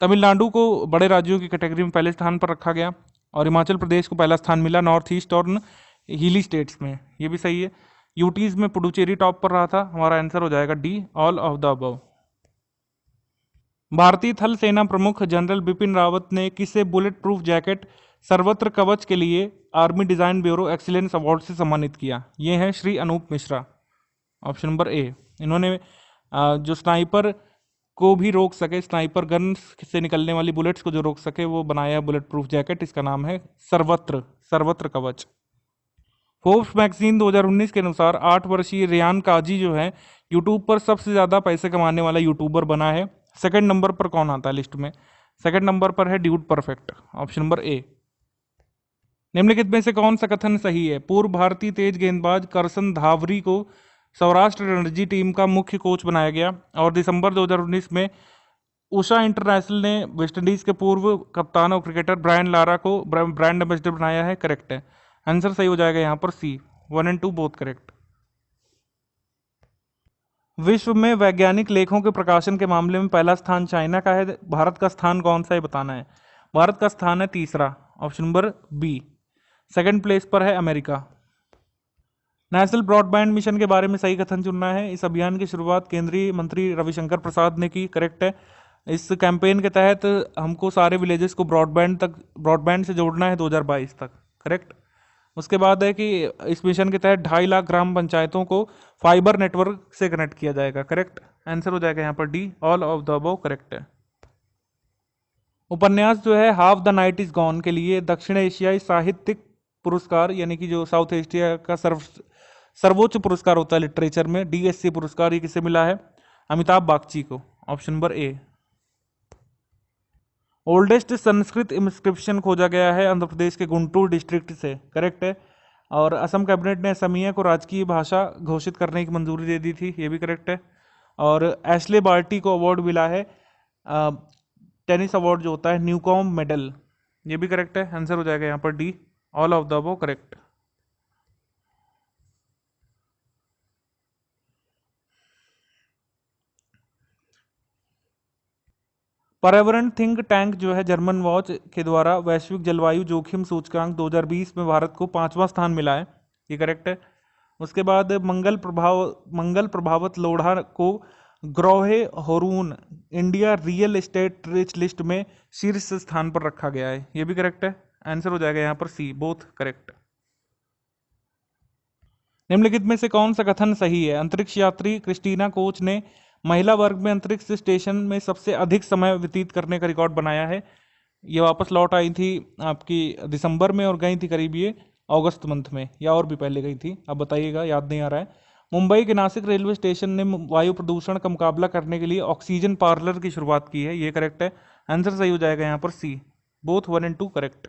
तमिलनाडु को बड़े राज्यों की कैटेगरी में पहले स्थान पर रखा गया और हिमाचल प्रदेश को पहला स्थान मिला नॉर्थ ईस्ट और हिली स्टेट्स में। ये भी सही है। यूटीज में पुडुचेरी टॉप पर रहा था। हमारा आंसर हो जाएगा D, all of the above. भारतीय थल सेना प्रमुख जनरल बिपिन रावत ने किसे बुलेट प्रूफ जैकेट सर्वत्र कवच के लिए army design bureau excellence award से सम्मानित किया? ये है Shri Anup Mishra. Option number A. इन्होंने जो स्नाइपर को भी रोक सके, स्नाइपर गन से निकलने वाली बुलेट्स को जो रोक सके, वो बनाया है बुलेट प्रूफ जैकेट। इसका नाम है सर्वत्र सर्वत्र कवच। फोर्ब्स मैगजीन 2019 के अनुसार 8 वर्षीय रेयान काजी जो है यूट्यूब पर सबसे ज़्यादा पैसे कमाने वाला यूट्यूबर बना है। सेकंड नंबर पर कौन आता है लिस्ट में? सेकंड नंबर पर है ड्यूड परफेक्ट, ऑप्शन नंबर ए। निम्नलिखित में से कौन सा कथन सही है? पूर्व भारतीय तेज गेंदबाज करसन धावरी को सौराष्ट्र रणजी टीम का मुख्य कोच बनाया गया, और दिसंबर 2019 में उषा इंटरनेशनल ने वेस्टइंडीज के पूर्व कप्तान और क्रिकेटर ब्रायन लारा को ब्रांड एम्बेसडर बनाया है। करेक्ट है, आंसर सही हो जाएगा यहाँ पर सी, 1 और 2 बोथ करेक्ट। विश्व में वैज्ञानिक लेखों के प्रकाशन के मामले में पहला स्थान चाइना का है। भारत का स्थान कौन सा है बताना है। भारत का स्थान है तीसरा, option number B. Second place पर है अमेरिका। नेशनल ब्रॉडबैंड मिशन के बारे में सही कथन चुनना है। इस अभियान की शुरुआत केंद्रीय मंत्री रविशंकर प्रसाद ने की। करेक्ट है। इस कैंपेन के तहत हमको सारे विलेजेस को ब्रॉडबैंड से जोड़ना है 2022 तक। करेक्ट। उसके बाद है कि इस मिशन के तहत 2.5 लाख ग्राम पंचायतों को फाइबर नेटवर्क से कनेक्ट किया जाएगा। करेक्ट, आंसर हो जाएगा यहाँ पर D, all of the above correct है। उपन्यास जो है half the night is gone के लिए दक्षिण एशियाई साहित्यिक पुरस्कार, यानी कि जो साउथ एशिया का सर्वोच्च पुरस्कार होता है लिटरेचर में, डीएससी पुरस्कार, ये किसे मिला है? अमिताभ बागची को, ऑप्शन नंबर ए। ओल्डेस्ट संस्कृत इंस्क्रिप्शन खोजा गया है आंध्र प्रदेश के गुंटूर डिस्ट्रिक्ट से। करेक्ट है। और असम कैबिनेट ने असमिया को राजकीय भाषा घोषित करने की मंजूरी दे दी थी, ये भी करेक्ट है। और एशले बार्टी को अवार्ड मिला है टेनिस अवार्ड जो होता है न्यूकॉम मेडल, ये भी करेक्ट है। आंसर हो जाएगा यहाँ पर D, all of the above correct. पर्यावरण थिंक टैंक जो है जर्मन वॉच के द्वारा वैश्विक जलवायु जोखिम सूचकांक 2020 में भारत को 5वां स्थान मिला है, ये करेक्ट है। उसके बाद मंगल प्रभावत लोढ़ा को Grohe Hurun India real estate rich list में शीर्ष स्थान पर रखा गया है, ये भी करेक्ट है। आंसर हो जाएगा यहाँ पर सी, बोथ करेक्ट। निम्नलिखित में से कौन सा कथन सही है? अंतरिक्ष यात्री क्रिस्टीना कोच ने महिला वर्ग में अंतरिक्ष स्टेशन में सबसे अधिक समय व्यतीत करने का रिकॉर्ड बनाया है। ये वापस लौट आई थी आपकी दिसंबर में और गई थी करीब ये अगस्त मंथ में, या और भी पहले गई थी, अब बताइएगा, याद नहीं आ रहा है। मुंबई के नासिक रेलवे स्टेशन ने वायु प्रदूषण का मुकाबला करने के लिए ऑक्सीजन पार्लर की शुरुआत की है, ये करेक्ट है। आंसर सही हो जाएगा यहाँ पर सी, बोथ 1 और 2 करेक्ट।